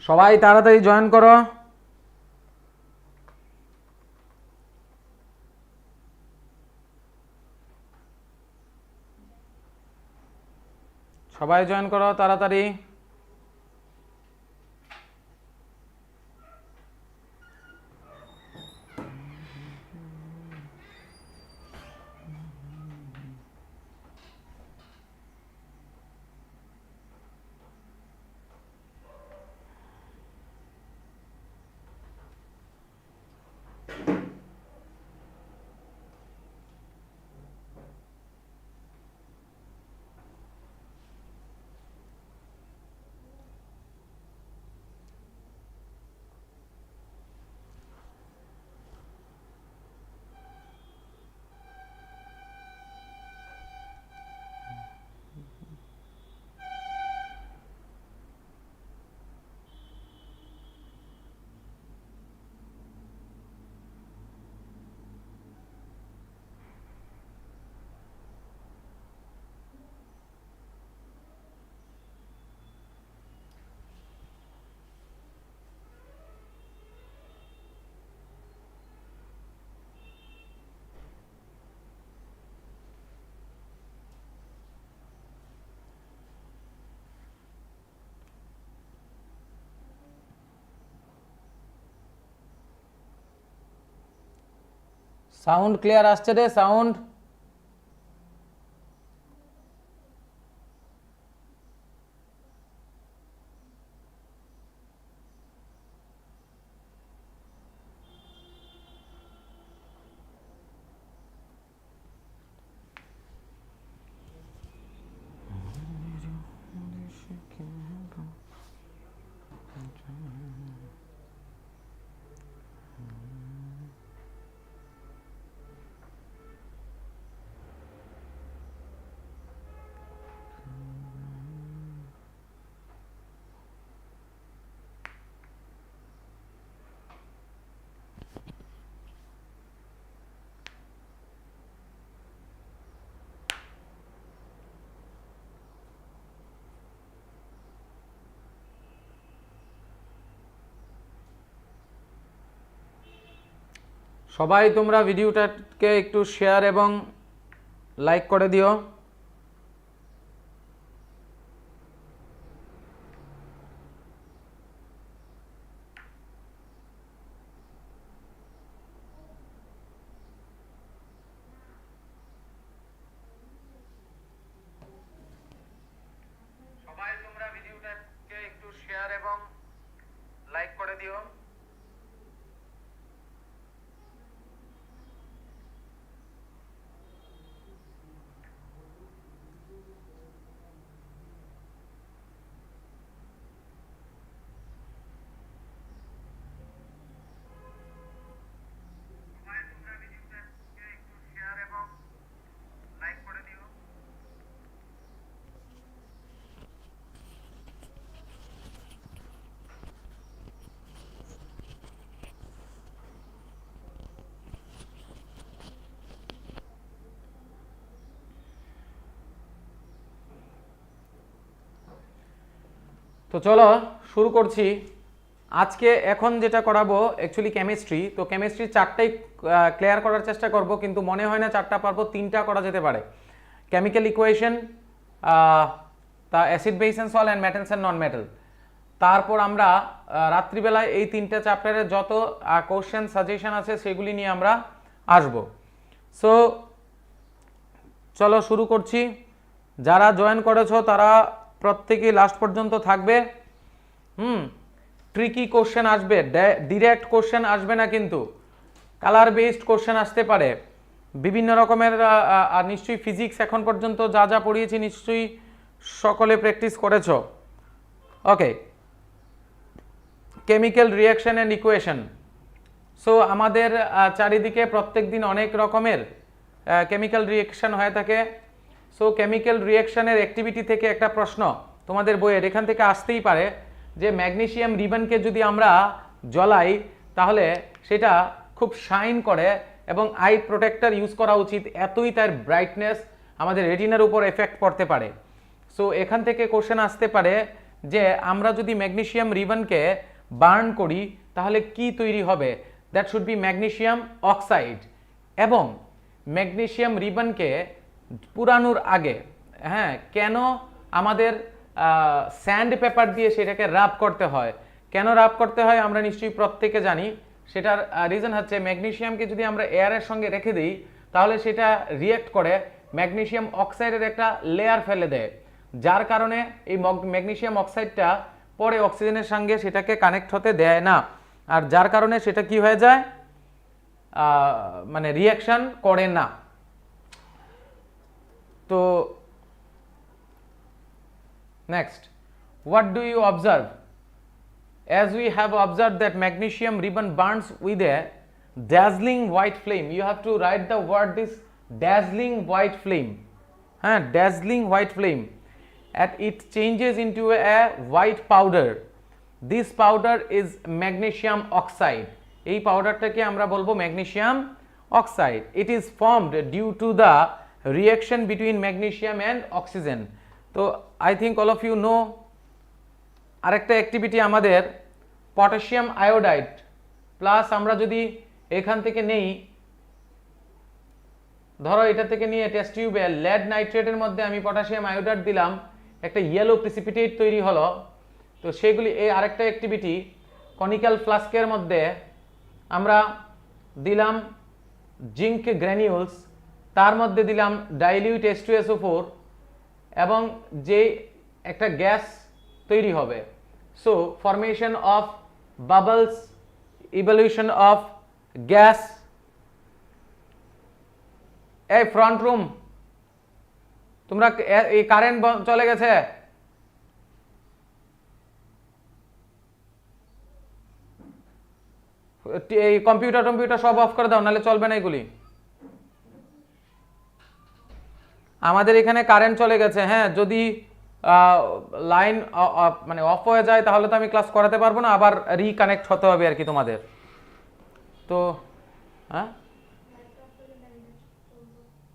সবাই তাড়াতাড়ি জয়েন করো। সবাই জয়েন করো তাড়াতাড়ি। সাউন্ড ক্লিয়ার আসছে রে? সাউন্ড সবাই তোমরা ভিডিওটাকে একটু শেয়ার এবং লাইক করে দিও। সবাই তোমরা ভিডিওটাকে একটু শেয়ার এবং লাইক করে দিও। তো চলো শুরু করছি। আজকে এখন যেটা করাবো অ্যাকচুয়ালি কেমিস্ট্রি। তো কেমিস্ট্রি চারটাই ক্লিয়ার করার চেষ্টা করব, কিন্তু মনে হয় না চারটা পারবো, তিনটা করা যেতে পারে। কেমিক্যাল ইকুয়েশন, তা acid base and salt and metals and non metal. তারপর আমরা রাত্রিবেলায় এই তিনটা চ্যাপ্টারের যত কোশ্চেন সাজেশন আছে সেগুলি নিয়ে আমরা আসব। সো চলো শুরু করছি। যারা জয়েন করেছো তারা প্রত্যেকেই লাস্ট পর্যন্ত থাকবে। ট্রিকি কোশ্চেন আসবে, ডিরেক্ট কোশ্চেন আসবে না, কিন্তু কালার বেসড কোশ্চেন আসতে পারে বিভিন্ন রকমের। আর নিশ্চয়ই ফিজিক্স এখন পর্যন্ত যা যা পড়িয়েছি নিশ্চয়ই সকলে প্র্যাকটিস করেছো। Okay, chemical reaction and equation. So আমাদের চারিদিকে প্রত্যেক দিন অনেক রকমের কেমিক্যাল রিয়াকশন হয়ে থাকে। সো কেমিক্যাল রিয়াকশনের অ্যাক্টিভিটি থেকে একটা প্রশ্ন তোমাদের বইয়ের এখান থেকে আসতেই পারে যে ম্যাগনেসিয়াম রিবনকে যদি আমরা জ্বলাই তাহলে সেটা খুব শাইন করে এবং আই প্রোটেক্টর ইউজ করা উচিত, এতই তার ব্রাইটনেস আমাদের রেটিনার উপর এফেক্ট পড়তে পারে। সো এখান থেকে কোশ্চেন আসতে পারে যে আমরা যদি ম্যাগনেসিয়াম রিবনকে বার্ন করি তাহলে কি তৈরি হবে, that should be magnesium oxide. এবং ম্যাগনেসিয়াম রিবনকে পুরানোর আগে, হ্যাঁ, কেন আমাদের স্যান্ড পেপার দিয়ে সেটাকে রাব করতে হয়, কেন রাব করতে হয় আমরা নিশ্চয়ই প্রত্যেকে জানি। সেটার রিজন হচ্ছে ম্যাগনেসিয়ামকে যদি আমরা এয়ারের সঙ্গে রেখে দিই তাহলে সেটা রিয়েক্ট করে ম্যাগনেসিয়াম অক্সাইডের একটা লেয়ার ফেলে দেয়, যার কারণে এই ম্যাগনেসিয়াম অক্সাইডটা পরে অক্সিজেনের সঙ্গে সেটাকে কানেক্ট হতে দেয় না, আর যার কারণে সেটা কি হয়ে যায়, মানে রিয়াকশন করে না। তো next, what do you observe? As we have observed that magnesium ribbon burns with a dazzling white flame. You have to write the word this dazzling white flame. Dazzling white flame. And it changes into a white powder. This powder is magnesium oxide. এই পাউডারটাকে আমরা বলবো magnesium oxide. It is formed due to the reaction between magnesium and oxygen. তো I think all of you know আরেকটা activity আমাদের potassium iodide plus আমরা যদি এখান থেকে নেই, ধরো এটা থেকে নিয়ে টেস্ট টিউবে লেড নাইট্রেটের মধ্যে আমি পটাশিয়াম আয়োডাইড দিলাম, একটা ইয়েলো প্রিসিপিটেট তৈরি হলো। তো সেগুলি এই আরেকটা অ্যাক্টিভিটি, কনিক্যাল ফ্লাস্কের মধ্যে আমরা দিলাম জিঙ্ক গ্র্যানিউলস, তার মধ্যে দিলাম ডাইলিউট H2SO4 এবং যে একটা গ্যাস তৈরি হবে। So formation of bubbles, evolution of gas. এই ফ্রন্ট রুম তোমরা, এই কারেন্ট চলে গেছে, এই কম্পিউটার সব অফ করে দাও, নাহলে চলবে না এগুলি। আমাদের এখানে কারেন্ট চলে গেছে, হ্যাঁ, যদি লাইন মানে অফ হয়ে যায় তাহলে তো আমি ক্লাস করাতে পারবো না, আবার রিকানেক্ট হতে হবে আর কি তোমাদের। তো হ্যাঁ,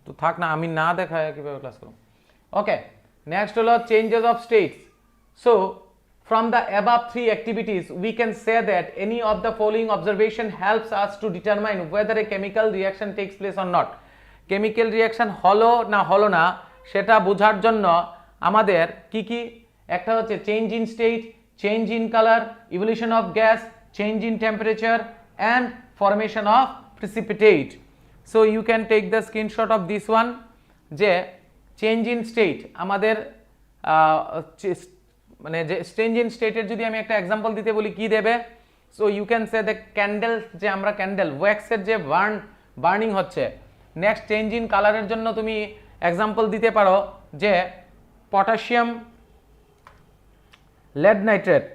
তো থাক না, আমি না দেখায় কিভাবে ক্লাস করব। ওকে, নেক্সট হলো changes of states. So from the above three activities we can say that any of the following observation helps us to determine whether a chemical reaction takes place or not. Chemical reaction হলো না সেটা বোঝার জন্য আমাদের কি কি, একটা হচ্ছে change in state, change in colour, evolution of gas, change in temperature and formation of precipitate. So you can take the screenshot of this one, যে চেঞ্জ ইন স্টেট আমাদের মানে যে চেঞ্জ ইন স্টেটের যদি আমি একটা এক্সাম্পল দিতে বলি কি দেবে, so you can say the candle, যে আমরা ক্যান্ডেল ওয়্যাক্সের যে বার্নিং হচ্ছে। নেক্সট চেঞ্জ ইন কালারের জন্য তুমি এক্সাম্পল দিতে পারো যে potassium lead nitrate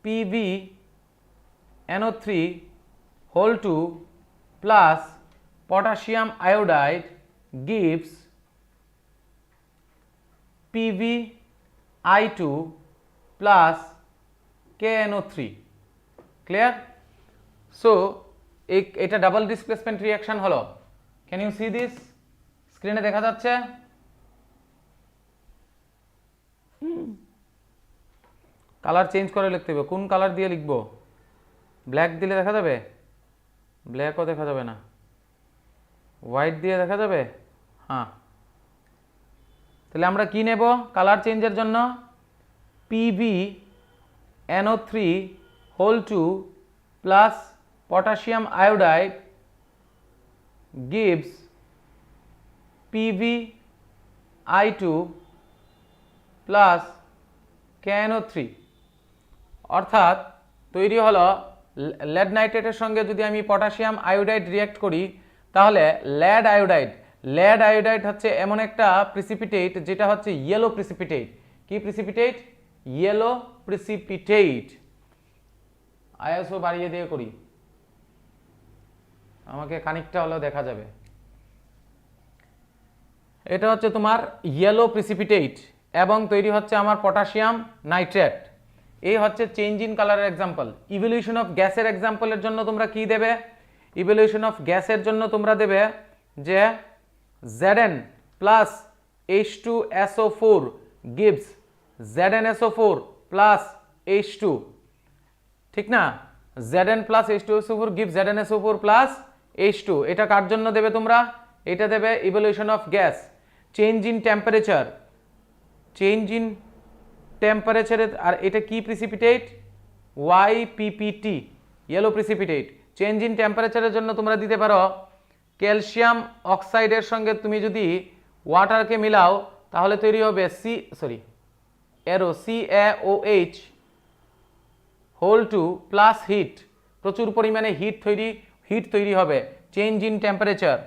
PbNO3 whole 2 plus potassium iodide gives PbI2 plus KNO3. Clear? So এটা ডাবল ডিসপ্লেসমেন্ট রিঅ্যাকশন হলো। Can you see this? স্ক্রিনে দেখা যাচ্ছে? কালার চেঞ্জ করে লিখতে হবে। কোন কালার দিয়ে লিখবো? ব্ল্যাক দিলে দেখা যাবে? ব্ল্যাকও দেখা যাবে না। হোয়াইট দিয়ে দেখা যাবে? হ্যাঁ, তাহলে আমরা কি নেব কালার চেঞ্জের জন্য? PbNO3 whole 2 plus potassium iodide gives PbI2 plus KNO3। অর্থাৎ তৈরি হলো লেড নাইট্রেটের সঙ্গে যদি আমি পটাশিয়াম আয়োডাইড রিঅ্যাক্ট করি তাহলে লেড আয়োডাইড হচ্ছে এমন একটা প্রিসিপিটেট যেটা হচ্ছে ইয়েলো প্রিসিপিটেট। কি প্রিসিপিটেট? Yellow precipitate. আইএসও বাড়িয়ে দিয়ে করি, আমাকে খানিকটা হলেও দেখা যাবে। এটা হচ্ছে তোমার ইয়েলো প্রিসিপিটেট এবং তৈরি হচ্ছে আমার পটাশিয়াম নাইট্রেট। এই হচ্ছে চেঞ্জ ইন কালারের এক্সাম্পল। ইভলিউশন অফ গ্যাসের এক্সাম্পলের জন্য তোমরা কি দেবে? ইভলিউশন অফ গ্যাসের জন্য তোমরা দেবে যে Zn plus H2SO4 gives ZnSO4 plus H2, ঠিক না? Zn plus H2SO4 gives ZnSO4 plus H2, এটা কার জন্য দেবে তোমরা? এটা দেবে evolution of gas, change in temperature, change in টেম্পারেচারে। আর এটা কি precipitate? YPPT, yellow precipitate. Change in টেম্পারেচারের জন্য তোমরা দিতে পারো ক্যালসিয়াম অক্সাইডের সঙ্গে তুমি যদি ওয়াটারকে মিলাও তাহলে তৈরি হবে CaOH whole two plus heat, প্রচুর পরিমাণে হিট তৈরি হবে। Change in temperature,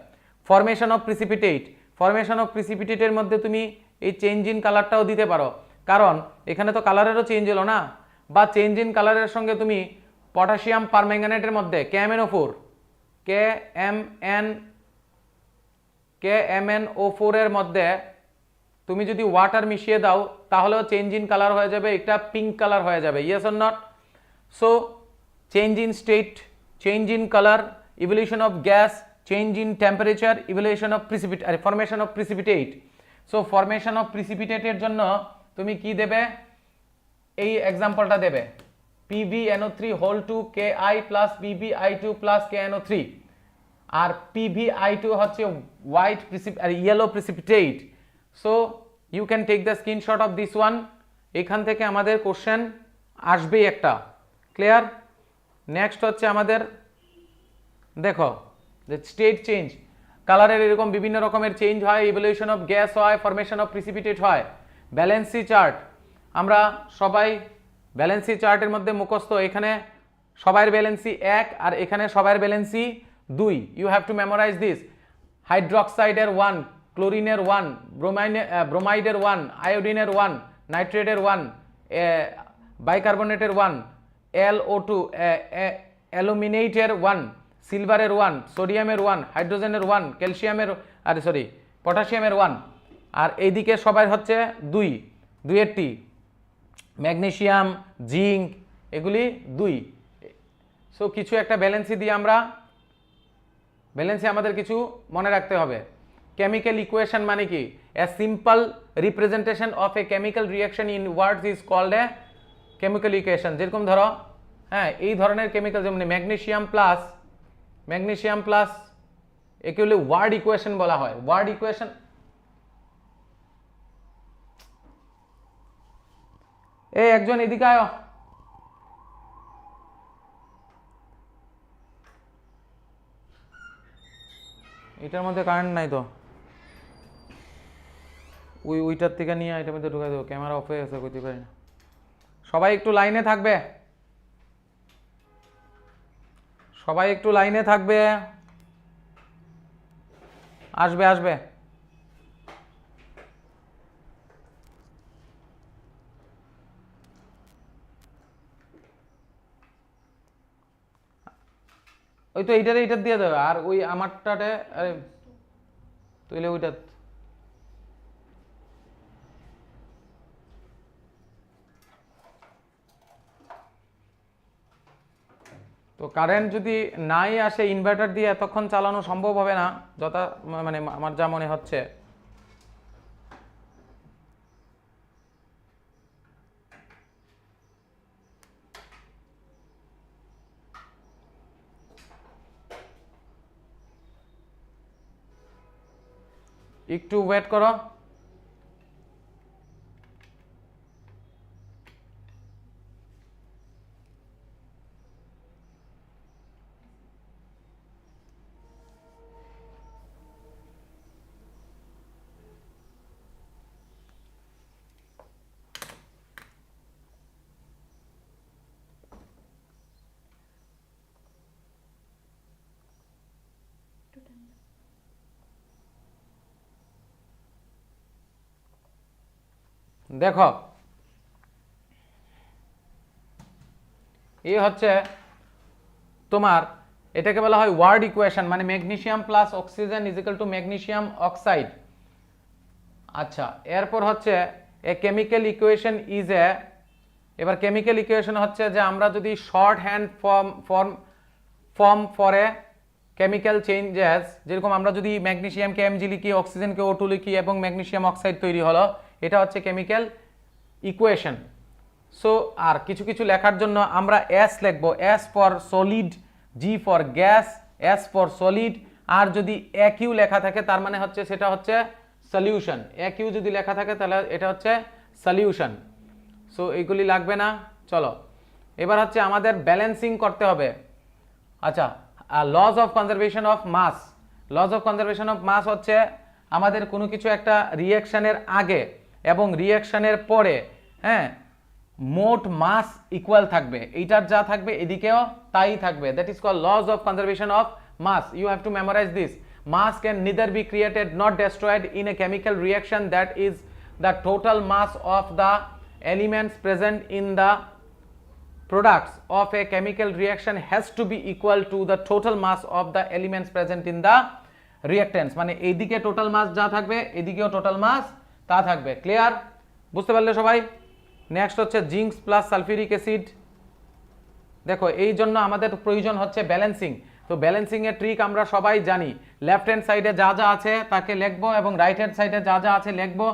formation of precipitate, formation of প্রিসিপিটেটের মধ্যে তুমি এই চেঞ্জ ইন কালারটাও দিতে পারো, কারণ এখানে তো কালারেরও চেঞ্জ এলো না। বা চেঞ্জ ইন কালারের সঙ্গে তুমি পটাশিয়াম পারম্যাঙ্গানেটের মধ্যে KMnO4, KMnO4 এর মধ্যে তুমি যদি ওয়াটার মিশিয়ে দাও তাহলেও চেঞ্জ ইন কালার হয়ে যাবে, একটা পিঙ্ক কালার হয়ে যাবে। Yes or not? So change in state, change in colour, evolution of gas, change in temperature, evolution of formation of precipitate. So formation of প্রিসিপিটেটের জন্য তুমি কি দেবে? এই এক্সাম্পলটা দেবে PbNO3 whole two Ki plus PbI2 plus KNO3, আর PbI2 হচ্ছে white yellow precipitate. So you can take the screenshot of this one. এখান থেকে আমাদের কোশ্চেন আসবেই একটা। ক্লিয়ার? নেক্সট হচ্ছে আমাদের দেখো যে স্টেট চেঞ্জ, কালারের এরকম বিভিন্ন রকমের চেঞ্জ হয়, ইভলিউশন অফ গ্যাস হয়, ফরমেশন অফ প্রিসিপিটেট হয়। ব্যালেন্সি চার্ট, আমরা সবাই ব্যালেন্সি চার্টের মধ্যে মুখস্থ, এখানে সবার ব্যালেন্সি 1 আর এখানে সবার valency 2। You have to memorise this. হাইড্রক্সাইডের 1, ক্লোরিনের 1, ব্রোমাইডের 1, আয়োডিনের 1, নাইট্রেটের 1, বাইকার্বনেটের 1, LO2, অ্যালুমিনেটের 1, সিলভারের 1, সোডিয়ামের 1, হাইড্রোজেনের 1, ক্যালসিয়ামের পটাশিয়ামের 1, আর এইদিকে সবাই হচ্ছে 2 ম্যাগনেসিয়াম, জিঙ্ক, এগুলি 2। সো কিছু একটা ব্যালেন্সি দিয়ে আমরা ব্যালেন্সি আমাদের কিছু মনে রাখতে হবে। কেমিক্যাল ইকুয়েশন মানে কি? A simple representation of a chemical reaction in words is called a chemical equation. যেরকম ধরো হ্যাঁ এই ধরনের কেমিক্যাল যেমন ম্যাগনেসিয়াম প্লাস একে বলে ওয়ার্ড ইকুয়েশন বলা হয়। ওয়ার্ড ইকুয়েশন এই একজন এদিকে আয়, এটার মধ্যে কারেন্ট নাই তো, ওইটার থেকে নিয়ে এটার মধ্যে ঢুকাই দেবো। ক্যামেরা অফ হয়ে গেছে, করতে পারি না। সবাই একটু লাইনে থাকবে, সবাই একটু লাইনে থাকবে। আসবে ওই তো এইটারে এইটার দিয়ে দেবে, আর ওই আমারটাতে আরে তুইলে ওইটা তো কারেন্ট যদি নাই আসে ইনভার্টার দিয়ে এতক্ষণ চালানো সম্ভব হবে না, মানে আমার যা মনে হচ্ছে। একটু ওয়েট করো। দেখো এই হচ্ছে তোমার, এটাকে বলা হয় ওয়ার্ড ইকুয়েশন, মানে magnesium plus oxygen is equal to magnesium oxide. আচ্ছা, এরপর হচ্ছে এ কেমিক্যাল ইকুয়েশন ইজ এ, এবার কেমিক্যাল ইকুয়েশন হচ্ছে যে আমরা যদি short hand form for a chemical changes, যেরকম আমরা যদি ম্যাগনেসিয়ামকে Mg লিখি, অক্সিজেনকে O2 লিখি এবং ম্যাগনেসিয়াম অক্সাইড তৈরি হলো, এটা হচ্ছে কেমিক্যাল ইকুয়েশন। সো আর কিছু কিছু লেখার জন্য আমরা S লিখবো, S for solid, G for gas, S for solid. আর যদি AQ লেখা থাকে তার মানে হচ্ছে সেটা হচ্ছে সলিউশন। AQ যদি লেখা থাকে তাহলে এটা হচ্ছে সলিউশন। সো এইগুলি লাগবে না। চলো এবার হচ্ছে আমাদের ব্যালেন্সিং করতে হবে। আচ্ছা, laws of conservation of mass. Laws of conservation of mass হচ্ছে আমাদের কোনো কিছু একটা রিঅ্যাকশনের আগে এবং রিঅ্যাকশনের পরে, হ্যাঁ, মোট মাস ইকুয়াল থাকবে। এইটার যা থাকবে এদিকেও তাই থাকবে। That is called laws of conservation of mass. You have to memorize this. Mass can neither be created nor destroyed in a chemical reaction. That is, the total mass of the elements present in the products of a chemical reaction has to be equal to the total mass of the elements present in the reactants. মানে এইদিকে total মাস যা থাকবে এদিকেও total মাস তা থাকবে। Clear? বুঝতে পারলে সবাই? নেক্সট হচ্ছে জিঙ্ক প্লাস সালফিউরিক অ্যাসিড। দেখো এই জন্য আমাদের প্রয়োজন হচ্ছে ব্যালেন্সিং। তো ব্যালেন্সিং এর ট্রিক আমরা সবাই জানি। লেফট হ্যান্ড সাইডে যা যা আছে তাকে লিখবো এবং রাইট হ্যান্ড সাইডে যা যা আছে লিখবো।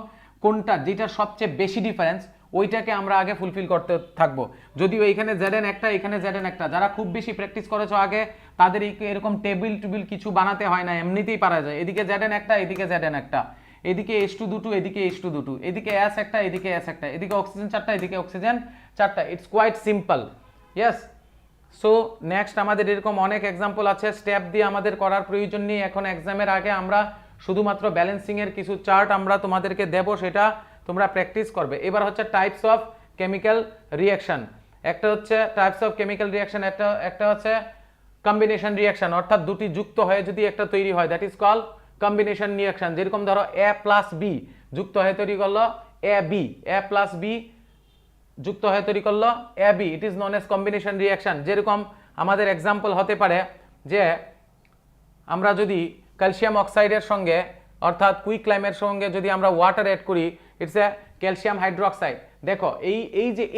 কোনটা যেটা সবচেয়ে বেশি ডিফারেন্স ওইটাকে আমরা আগে ফুলফিল করতে থাকবো। যদিও এইখানে জেডএন একটা, এখানে জেডএন একটা, যারা খুব বেশি প্র্যাকটিস করেছো আগে তাদের এরকম টেবিল টুবিল কিছু বানাতে হয় না, এমনিতেই পারা যায়। এদিকে জেডএন একটা, এদিকে জেডএন একটা, এদিকে H2 দুটো, এদিকে H2 দুটো, এদিকে S একটা, এদিকে S একটা, এদিকে অক্সিজেন চারটা, এদিকে অক্সিজেন চারটা। It's quite simple. Yes. So next আমাদের এরকম অনেক এক্সাম্পল আছে, স্টেপ দিয়ে আমাদের করার প্রয়োজন নেই। এখন এক্সামের আগে আমরা শুধুমাত্র ব্যালেন্সিং এর কিছু চার্ট আমরা তোমাদেরকে দেব, সেটা তোমরা প্র্যাকটিস করবে। এবার হচ্ছে টাইপস অফ কেমিক্যাল রিঅ্যাকশন। একটা হচ্ছে টাইপস অফ কেমিক্যাল রিঅ্যাকশন, একটা হচ্ছে কম্বিনেশন রিঅ্যাকশন, অর্থাৎ দুটি যুক্ত হয়ে যদি একটা তৈরি হয়, that is call combination reaction. যেরকম ধরো A প্লাস বি যুক্ত হয়ে তৈরি করলো AB, A প্লাস বি যুক্ত হয়ে তৈরি করলো AB, it is known as combination reaction. যেরকম আমাদের এক্সাম্পল হতে পারে যে আমরা যদি ক্যালসিয়াম অক্সাইডের সঙ্গে অর্থাৎ কুইকলাইমের সঙ্গে যদি আমরা ওয়াটার অ্যাড করি, ইটস এ ক্যালসিয়াম হাইড্রোক্সাইড। দেখো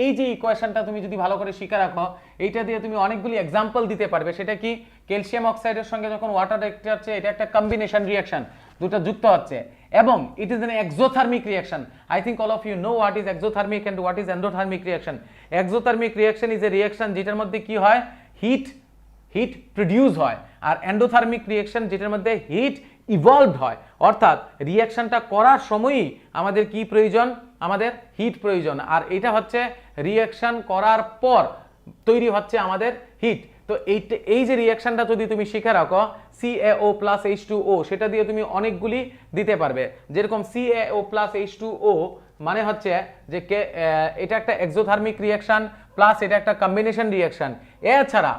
এই যে ইকুয়েশনটা তুমি যদি ভালো করে শিখে রাখো, এইটা দিয়ে তুমি অনেকগুলি এক্সাম্পল দিতে পারবে। সেটা কি, ক্যালসিয়াম অক্সাইডের সঙ্গে যখন ওয়াটার অ্যাড হচ্ছে এটা একটা কম্বিনেশন রিঅ্যাকশন, দুটো যুক্ত হচ্ছে এবং it is an exothermic reaction. I think all of you know what is exothermic and what is endothermic reaction. Exothermic reaction is a reaction যেটার মধ্যে কি হয়, হিট প্রডিউস হয়, আর এন্ডোথার্মিক রিঅ্যাকশন যেটার মধ্যে হিট ইভলভড হয়। অর্থাৎ রিঅ্যাকশনটা করার সময়ই আমাদের কি প্রয়োজন, আমাদের হিট প্রয়োজন। আর এটা হচ্ছে রিঅ্যাকশন করার পর তৈরি হচ্ছে আমাদের হিট। তো এই যে রিঅ্যাকশনটা যদি তুমি শিখে রাখো, CaO প্লাস H2O, সেটা দিয়ে তুমি অনেকগুলি দিতে পারবে। যেরকম CaO প্লাস H2O মানে হচ্ছে যে এটা একটা এক্সোথার্মিক রিঅ্যাকশন প্লাস এটা একটা কম্বিনেশন রিঅ্যাকশন। এছাড়া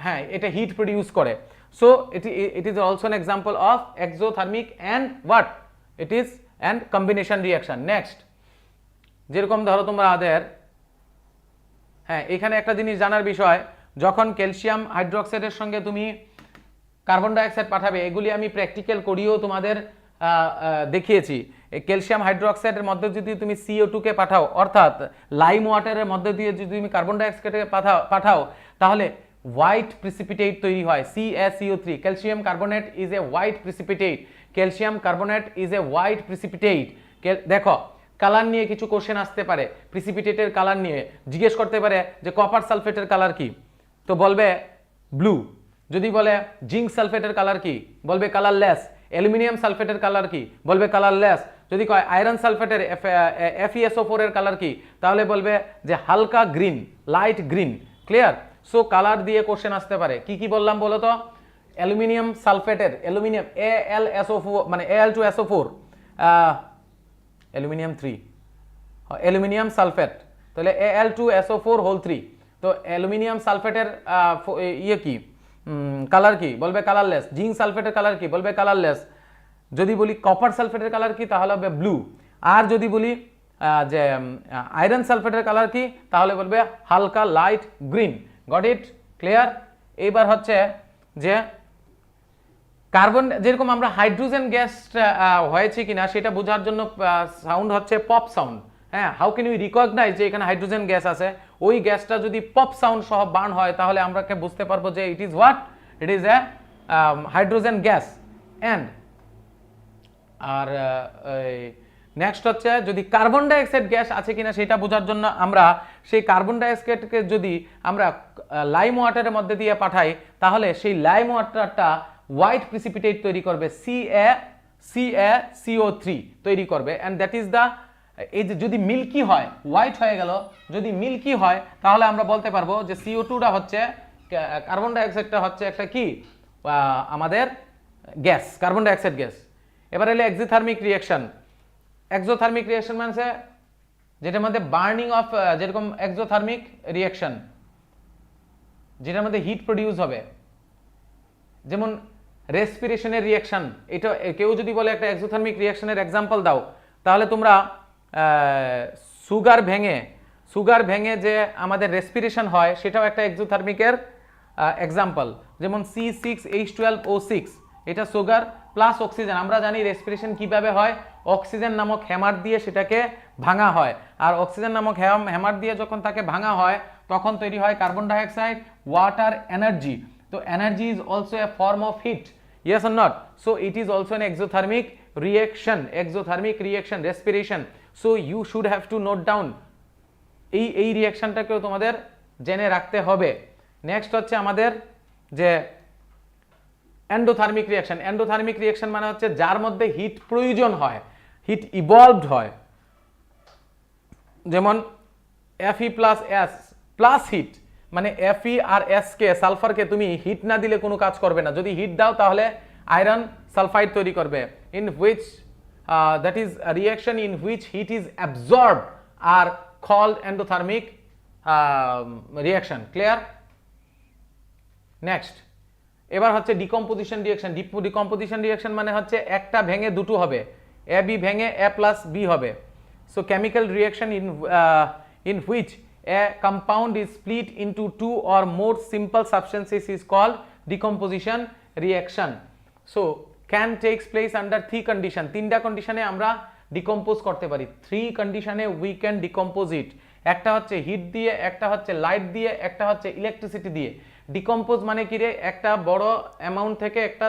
হ্যাঁ এটা হিট প্রডিউস করে। So it is also an example of exothermic and what it is and combination reaction. Next, যেরকম ধরো তোমাদের এখানে একটা জিনিস জানার বিষয়, যখন ক্যালসিয়াম হাইড্রোক্সাইডের সঙ্গে তুমি কার্বন ডাইঅক্সাইড পাঠাবে, এগুলি আমি প্র্যাকটিক্যাল করিয়েও তোমাদের দেখিয়েছি। ক্যালসিয়াম হাইড্রোক্সাইডের মধ্যে যদি তুমি CO2 কে পাঠাও, অর্থাৎ লাইম ওয়াটারের মধ্যে দিয়ে যদি তুমি কার্বন ডাইঅক্সাইডকে পাঠাও তাহলে হোয়াইট প্রিসিপিটেট তৈরি হয়, CaCO3। Calcium carbonate is a white precipitate, calcium carbonate is a white precipitate. দেখো কালার নিয়ে কিছু কোশ্চেন আসতে পারে, প্রিসিপিটেটের কালার নিয়ে জিজ্ঞেস করতে পারে যে কপার সালফেটের কালার কি, তো বলবে ব্লু। যদি বলে জিঙ্ক সালফেটের কালার কি, বলবে কালারলেস। অ্যালুমিনিয়াম সালফেটের কালার কি, বলবে কালারলেস। যদি কয় আয়রন সালফেটের FeSO4 এর কালার কি, তাহলে বলবে যে হালকা green, light green. Clear? So colour দিয়ে কোশ্চেন আসতে পারে। কি কি বললাম বলো তো? অ্যালুমিনিয়াম সালফেটের অ্যালুমিনিয়াম AlSO4 মানে Al2SO4, অ্যালুমিনিয়াম 3, অ্যালুমিনিয়াম সালফেট, তাহলে Al2SO4 হোল 3। তো অ্যালুমিনিয়াম সালফেটের ইয়ে কি, কালার কি, বলবে কালারলেস। জিঙ্ক সালফেটের কালার কি, বলবে কালারলেস। যদি বলি কপার সালফেটের কালার কি, তাহলে হবে ব্লু। আর যদি বলি যে আয়রন সালফেটের কালার কি, তাহলে বলবে হালকা light green. Got it? Clear? এইবার হচ্ছে যে কার্বন, যেরকম আমরা হাইড্রোজেন গ্যাস হয়েছে কিনা সেটা বোঝার জন্য সাউন্ড হচ্ছে পপ সাউন্ড। হ্যাঁ, হাউ ক্যান ইউ রিকগনাইজ যে এখানে হাইড্রোজেন গ্যাস আছে? ওই গ্যাসটা যদি পপ সাউন্ড সহ বার্ন হয় তাহলে আমরা বুঝতে পারবো যে it is what, it is a hydrogen gas. And আর নেক্সট হচ্ছে যদি কার্বন ডাইঅক্সাইড গ্যাস আছে কিনা সেটা বোঝার জন্য আমরা সেই কার্বন ডাইঅক্সাইডকে যদি আমরা লাইম ওয়াটারের মধ্যে দিয়ে পাঠাই তাহলে সেই লাইম ওয়াটারটা হোয়াইট প্রিসিপিটেট তৈরি করবে, CaCO3 তৈরি করবে। অ্যান্ড দ্যাট ইজ দ্য, এই যে যদি মিল্কি হয়, হোয়াইট হয়ে গেল, যদি মিল্কি হয় তাহলে আমরা বলতে পারবো যে CO2টা হচ্ছে, কার্বন ডাইঅক্সাইডটা হচ্ছে একটা কি আমাদের গ্যাস, কার্বন ডাইঅক্সাইড গ্যাস। এবার এলে এক্সোথার্মিক রিঅ্যাকশন। এক্সোথার্মিক রিঅ্যাকশন মানে যেটার মধ্যে বার্নিং অফ, যেরকম এক্সোথার্মিক রিঅ্যাকশন যেটার মধ্যে হিট প্রডিউস হবে, যেমন রেসপিরেশনের রিঅ্যাকশন। এটা কেউ যদি বলে একটা এক্সোথার্মিক রিঅ্যাকশনের এক্সাম্পল দাও, তাহলে তোমরা সুগার ভেঙে যে আমাদের রেসপিরেশন হয় সেটাও একটা এক্সোথার্মিকের এক্সাম্পল। যেমন C6H12O6, এটা সুগার প্লাস অক্সিজেন। আমরা জানি রেসপিরেশন কিভাবে হয়, অক্সিজেন নামক হ্যামার দিয়ে সেটাকে ভাঙা হয়, আর অক্সিজেন নামক হ্যামার দিয়ে যখন তাকে ভাঙা হয় তখন তৈরি হয় কার্বন ডাইঅক্সাইড, ওয়াটার, এনার্জি। তো energy is also a form of heat, yes or not? So it is also an exothermic reaction, respiration. So you should have to note down এই রিঅ্যাকশনটাকেও তোমাদের জেনে রাখতে হবে। নেক্সট হচ্ছে আমাদের যে এন্ডোথার্মিক রিঅ্যাকশন। এন্ডোথার্মিক রিঅ্যাকশন মানে হচ্ছে যার মধ্যে হিট প্রয়োজন হয়, হিট ইভলভড হয়। যেমন Fe plus S plus heat, মানে Fe আর S কে, সালফারকে তুমি হিট না দিলে কোনো কাজ করবে না, যদি হিট দাও তাহলে আয়রন সালফাইড তৈরি করবে। In which that is reaction in which heat is absorbed are called endothermic reaction. Clear? Next এবার হচ্ছে ডিকম্পোজিশন রিঅ্যাকশন। ডিকম্পোজিশন রিঅ্যাকশন মানে হচ্ছে একটা ভেঙে দুটো হবে, AB ভেঙে A প্লাস B হবে। So chemical reaction in which a compound is split into two or more simple substances is called decomposition reaction. So can takes place under three condition. তিনটা কন্ডিশনে আমরা ডিকম্পোজ করতে পারি, three কন্ডিশনে we can decompose ইট। একটা হচ্ছে hit দিয়ে, একটা হচ্ছে লাইট দিয়ে, একটা হচ্ছে ইলেকট্রিসিটি দিয়ে। ডিকম্পোজ মানে কি রে, একটা বড় অ্যামাউন্ট থেকে একটা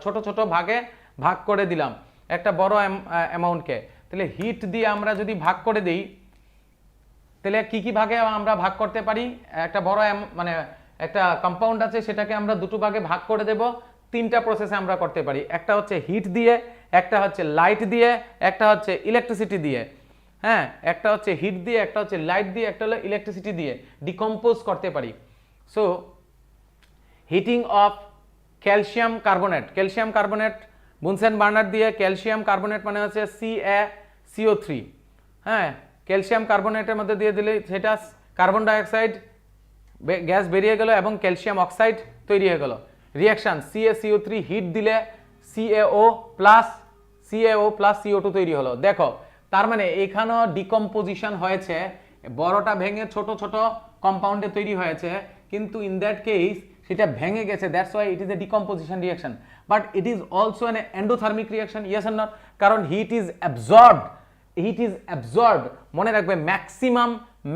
ছোট ছোট ভাগে ভাগ করে দিলাম একটা বড় অ্যামাউন্টকে। তাহলে হিট দিয়ে আমরা যদি ভাগ করে দিই তাহলে কি কি ভাগে আমরা ভাগ করতে পারি? একটা বড় মানে একটা কম্পাউন্ড আছে সেটাকে আমরা দুটো ভাগে ভাগ করে দেব। তিনটা প্রসেসে আমরা করতে পারি, একটা হচ্ছে হিট দিয়ে, একটা হচ্ছে লাইট দিয়ে, একটা হচ্ছে ইলেকট্রিসিটি দিয়ে। হ্যাঁ, একটা হচ্ছে হিট দিয়ে, একটা হচ্ছে লাইট দিয়ে, একটা হলো ইলেকট্রিসিটি দিয়ে ডিকম্পোজ করতে পারি। So heating of calcium carbonate Bunsen burner দিয়ে, ক্যালসিয়াম কার্বনেট মানে হচ্ছে CaCO3। হ্যাঁ, ক্যালসিয়াম কার্বনেটের মধ্যে দিয়ে দিলে সেটা কার্বন ডাইঅক্সাইড গ্যাস বেরিয়ে গেল এবং ক্যালসিয়াম অক্সাইড তৈরি হয়ে গেল। রিঅ্যাকশন CaCO3 হিট দিলে CaO প্লাস CO2 তৈরি হলো। দেখো, তার মানে এখানেও ডিকম্পোজিশন হয়েছে, বড়টা ভেঙে ছোট ছোট কম্পাউন্ডে তৈরি হয়েছে, কিন্তু ইন দ্যাট কেস সেটা ভেঙে গেছে, that's why it is A decomposition reaction. But it is also N endothermic reaction, yes or not? কারণ হিট ইজ অ্যাবজর্বড। মনে রাখবে,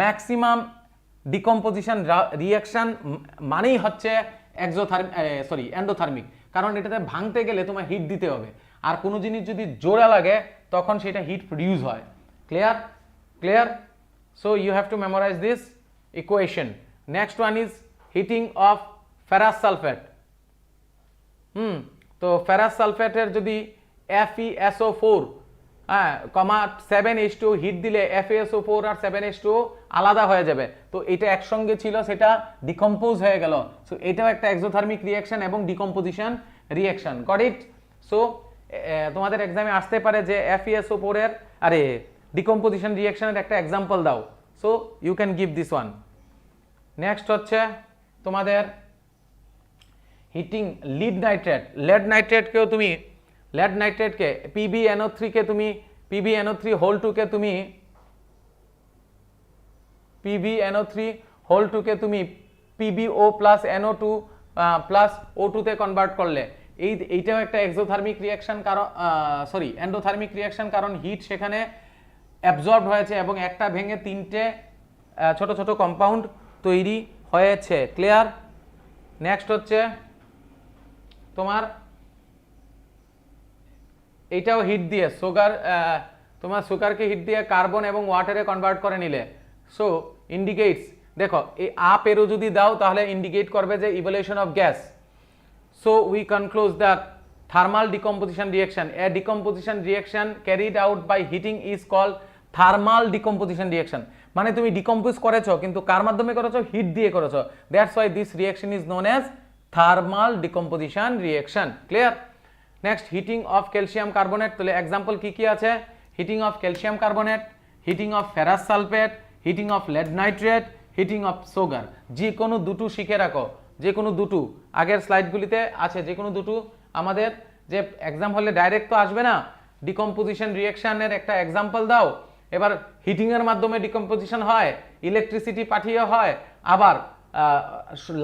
ম্যাক্সিমাম ডিকম্পোজিশন রিঅ্যাকশন মানেই হচ্ছে এন্ডোথার্মিক। কারণ এটাতে ভাঙতে গেলে তোমার হিট দিতে হবে, আর কোনো জিনিস যদি জোড়া লাগে তখন সেটা হিট প্রডিউস হয়। Clear? So you have to memorise this equation. Next one is heating of ferrous sulphate. তো ফেরাস সালফেটের যদি FeSO4 কমা 7H2 হিট দিলে FeSO4 আর 7H2 আলাদা হয়ে যাবে। তো এটা একসঙ্গে ছিল, সেটা ডিকম্পোজ হয়ে গেল। সো এটাও একটা এক্সোথার্মিক রিঅ্যাকশন এবং decomposition reaction. Got it? So তোমাদের এক্সামে আসতে পারে যে FeSO4 এর ডিকম্পোজিশন রিঅ্যাকশনের একটা এক্সাম্পল দাও। So you can give this one. Next হচ্ছে তোমাদের হিটিং লিড নাইট্রেটকে PbNO3 কে তুমি PbNO3 হোল 2 কে তুমি PbO plus NO2 plus O2 তে কনভার্ট করলে এইটাও একটা এক্সোথার্মিক রিঅ্যাকশন, কারণ এন্ডোথার্মিক রিঅ্যাকশন, কারণ হিট সেখানে অ্যাবজর্ব হয়েছে এবং একটা ভেঙে তিনটে ছোট ছোট কম্পাউন্ড তৈরি হয়েছে। ক্লিয়ার? নেক্সট হচ্ছে তোমার এইটাও হিট দিয়ে সুগার, তোমার সুগারকে হিট দিয়ে কার্বন এবং ওয়াটারে কনভার্ট করে নিলে, সো ইন্ডিকেটস, দেখো এই আপ এরও যদি দাও তাহলে ইন্ডিকেট করবে যে evaluation of gas. So we conclude that thermal decomposition reaction, a decomposition reaction carried out by heating is called thermal decomposition reaction. মানে তুমি ডিকম্পোজ করেছো কিন্তু কার মাধ্যমে করেছো? হিট দিয়ে করেছো। That's why this reaction is known as thermal decomposition reaction. Clear? Next heating of calcium carbonate, তাহলে example কি কি আছে? Heating of calcium carbonate, heating of ferrous sulphate, heating of lead nitrate, heating of sugar. যে কোনো দুটো শিখে রাখো, যে কোনো দুটো আগের স্লাইডগুলিতে আছে, যে কোনো দুটো আমাদের যে এক্সাম হলে ডাইরেক্ট তো আসবে না, ডিকম্পোজিশন রিঅ্যাকশনের একটা এক্সাম্পল দাও। এবার হিটিং এর মাধ্যমে ডিকম্পোজিশন হয়, ইলেকট্রিসিটি পাঠিয়ে হয়, আবার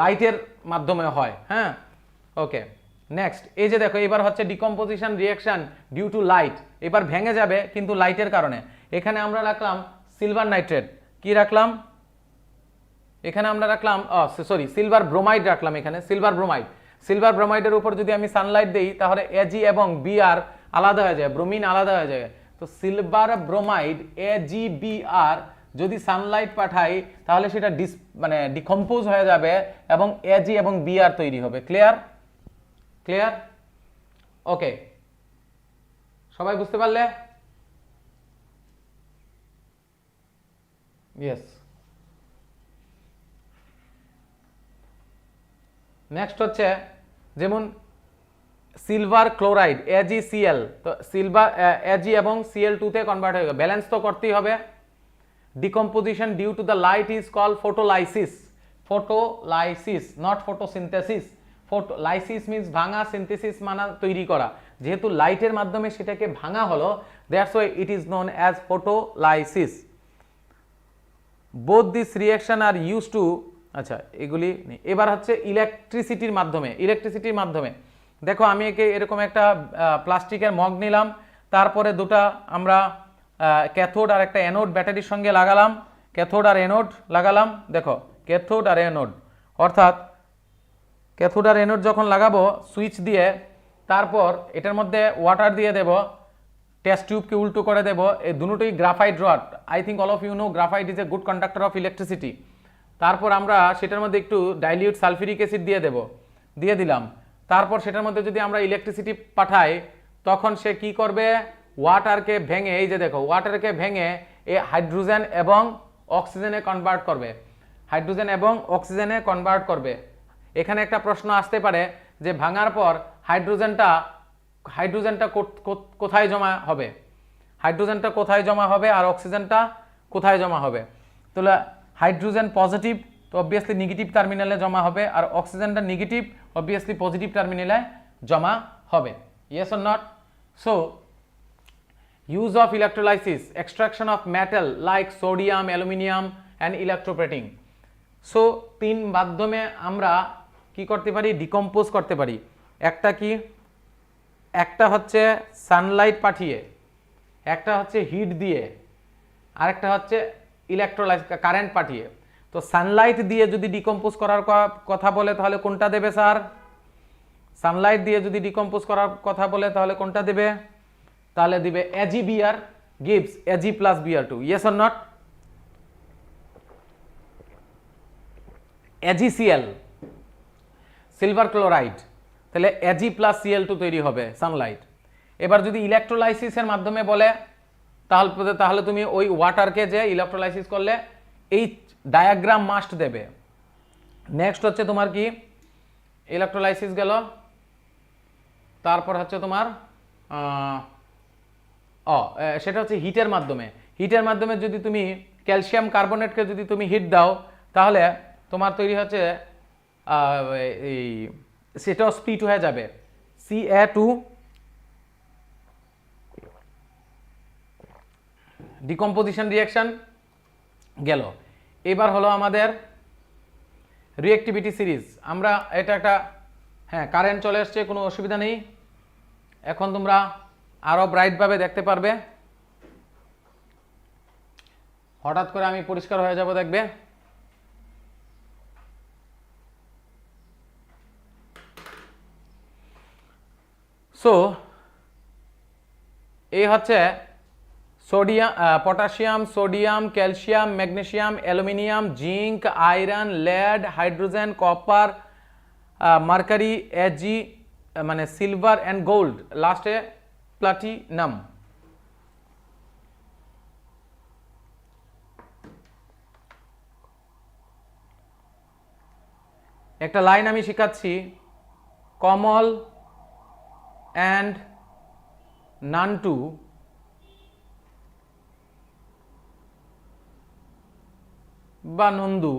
লাইটের মাধ্যমে হয়। হ্যাঁ, ওকে। নেক্সট এই যে দেখো এবার হচ্ছে decomposition reaction due to light, এবার ভেঙে যাবে কিন্তু লাইটের কারণে। এখানে আমরা রাখলাম সিলভার নাইট্রেট, কি রাখলাম এখানে আমরা রাখলাম, সরি সিলভার ব্রোমাইড রাখলাম এখানে, সিলভার ব্রোমাইড। সিলভার ব্রোমাইডের উপর যদি আমি সানলাইট দিই তাহলে এজি এবং বিআর আলাদা হয়ে যায়, ব্রোমিন আলাদা হয়ে যায়। তো সিলভার ব্রোমাইড এজিবিআর যদি সানলাইট পাঠাই তাহলে সেটা মানে ডিকম্পোজ হয়ে যাবে এবং এজি এবং বিআর তৈরি হবে। ক্লিয়ার? ক্লিয়ার? ওকে, সবাই বুঝতে পারলে? ইয়েস। নেক্সট হচ্ছে যেমন সিলভার ক্লোরাইড AgCl, তো সিলভার Ag এবং Cl2 তে কনভার্ট হয়ে গেল, ব্যালেন্স তো করতেই হবে। Decomposition due to the light is called photolysis. Photolysis, not photosynthesis. Photolysis means ভাঙা, সিনথেসিস মানে তৈরি করা। যেহেতু লাইটের মাধ্যমে সেটাকে ভাঙা হলো, that's why it is known as photolysis. Both this reaction are use to, আচ্ছা এগুলি এবার হচ্ছে ইলেকট্রিসিটির মাধ্যমে। ইলেকট্রিসিটির মাধ্যমে দেখো আমি একে এরকম একটা প্লাস্টিকের মগ নিলাম, তারপরে দুটা আমরা ক্যাথোড আর একটা অ্যানোড ব্যাটারির সঙ্গে লাগালাম, ক্যাথোড আর অ্যানোড লাগালাম। দেখো ক্যাথোড আর অ্যানোড, অর্থাৎ ক্যাথোড আর অ্যানোড যখন লাগাবো সুইচ দিয়ে, তারপর এটার মধ্যে ওয়াটার দিয়ে দেব, টেস্ট টিউবকে উল্টো করে দেব। এই দুটোই graphite rod. I think all of you know graphite is a good conductor of electricity. তারপর আমরা সেটার মধ্যে একটু ডাইলিউট সালফিউরিক অ্যাসিড দিয়ে দেব, দিয়ে দিলাম। তারপর সেটার মধ্যে যদি আমরা ইলেকট্রিসিটি পাঠাই তখন সে কি করবে? ওয়াটারকে ভেঙে, এই যে দেখো ওয়াটারকে ভেঙে এ হাইড্রোজেন এবং অক্সিজেনে কনভার্ট করবে, হাইড্রোজেন এবং অক্সিজেনে কনভার্ট করবে। এখানে একটা প্রশ্ন আসতে পারে যে ভাঙার পর হাইড্রোজেনটা কোথায় জমা হবে? হাইড্রোজেনটা কোথায় জমা হবে আর অক্সিজেনটা কোথায় জমা হবে? তাহলে হাইড্রোজেন পজিটিভ, তো অবভিয়াসলি নেগেটিভ টার্মিনালে জমা হবে, আর অক্সিজেনটা নেগেটিভ, অবভিয়াসলি পজিটিভ টার্মিনালে জমা হবে। Yes or not? So use of electrolysis, extraction of metal like sodium, aluminium and electroplating. So তিন মাধ্যমে আমরা কি করতে পারি? ডিকম্পোজ করতে পারি। একটা কি? একটা হচ্ছে সানলাইট পাঠিয়ে, একটা হচ্ছে হিট দিয়ে, আরেকটা হচ্ছে ইলেকট্রোলাইসিস কারেন্ট পাঠিয়ে। তো সানলাইট দিয়ে যদি ডিকম্পোজ করার কথা বলে তাহলে কোনটা দেবে স্যার? সানলাইট দিয়ে যদি ডিকম্পোজ করার কথা বলে তাহলে কোনটা দেবে? তাহলে দিবে AgBr gives Ag plus Br2. Yes or not? AgCl, silver chloride, তাহলে Ag plus Cl2 তৈরি হবে সানলাইট। এবার যদি ইলেকট্রোলাইসিসের মাধ্যমে বলে তাহলে তুমি ওই ওয়াটারকে যে ইলেকট্রোলাইসিস করলে এই ডায়াগ্রাম মাস্ট দেবে। নেক্সট হচ্ছে তোমার কি? ইলেকট্রোলাইসিস গেল, তারপর হচ্ছে তোমার সেটা হচ্ছে হিটের মাধ্যমে। হিটের মাধ্যমে যদি তুমি ক্যালসিয়াম কার্বনেটকে যদি তুমি হিট দাও তাহলে তোমার তৈরি হচ্ছে এই সেটাও স্প্লিট হয়ে যাবে, Ca2 ডিকম্পোজিশন রিঅ্যাকশন গেল। এবার হলো আমাদের রিঅ্যাক্টিভিটি সিরিজ। আমরা এটা একটা, হ্যাঁ কারেন্ট চলে আসছে, কোনো অসুবিধা নেই, এখন তোমরা আরও ব্রাইটভাবে দেখতে পারবে। হঠাৎ করে আমি পরিষ্কার হয়ে যাব, দেখবে। সো এই হচ্ছে sodium, potassium, sodium, calcium, magnesium, aluminium, zinc, iron, lead, hydrogen, copper, mercury, AG মানে সিলভার অ্যান্ড গোল্ড, লাস্টে প্লাটিনাম। একটা লাইন আমি শিখাচ্ছি, কমল অ্যান্ড নান্টু বা নন্দু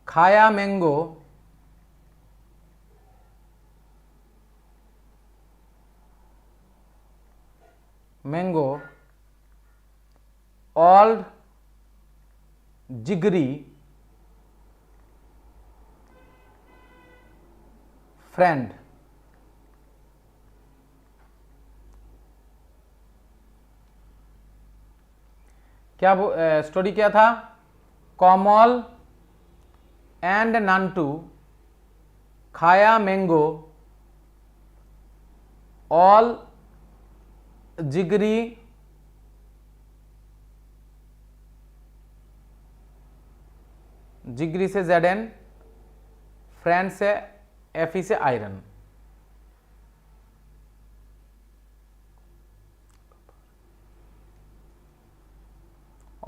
খায়া ম্যাঙ্গো all jiggly friend। क्या स्टोरी क्या था? कमल एंड नांटू खाया मैंगो ऑल जिगरी से जेडन, फ्रेंड से एफी से आयरन।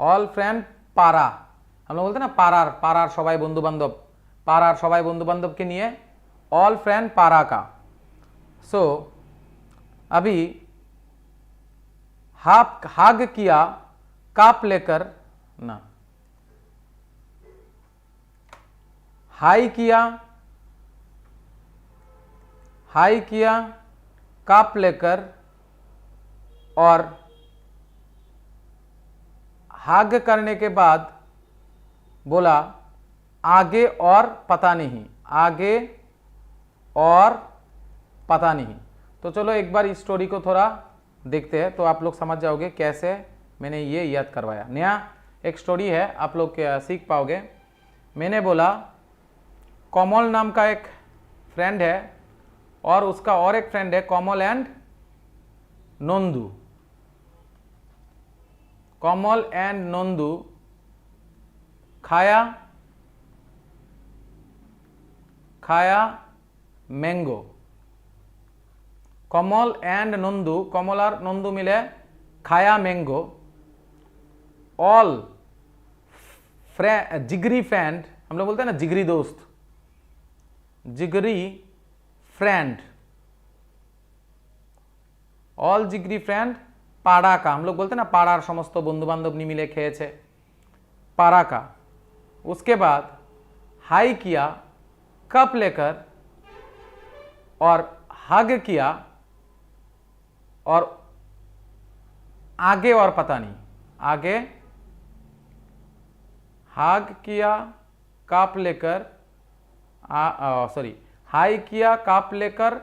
ऑल फ्रेंड पारा, हम लोग बोलते हैं ना पारार, पारार सबाई बंधु बान्धव, पारार सबाई बंधु बान्धव के लिए ऑल फ्रेंड पारा का। सो अभी हाग किया काप लेकर ना, हाई किया काप लेकर और हाग करने के बाद बोला आगे और पता नहीं, आगे और पता नहीं। तो चलो एक बार इस स्टोरी को थोड़ा देखते हैं, तो आप लोग समझ जाओगे कैसे मैंने ये याद करवाया। नया एक स्टोरी है, आप लोग सीख पाओगे। मैंने बोला कमल नाम का एक फ्रेंड है और उसका और एक फ्रेंड है कमल एंड नंदू। कमल एंड नंदू खाया मैंगो। कमल एंड नंदू, कमल और नंदू मिले खाया मैंगो। ऑल जिगरी फ्रेंड, हम लोग बोलते हैं ना जिगरी दोस्त, जिगरी फ्रेंड, ऑल जिगरी फ्रेंड पाड़ा का, हम लोग बोलते हैं ना पाड़ार समस्त बंधु बान्धव नि मिले खेয়েছে, पाड़ा का। उसके बाद हाई किया कप लेकर और हग किया और आगे और पता नहीं, आगे हग किया कप लेकर, सॉरी हाई किया कप लेकर,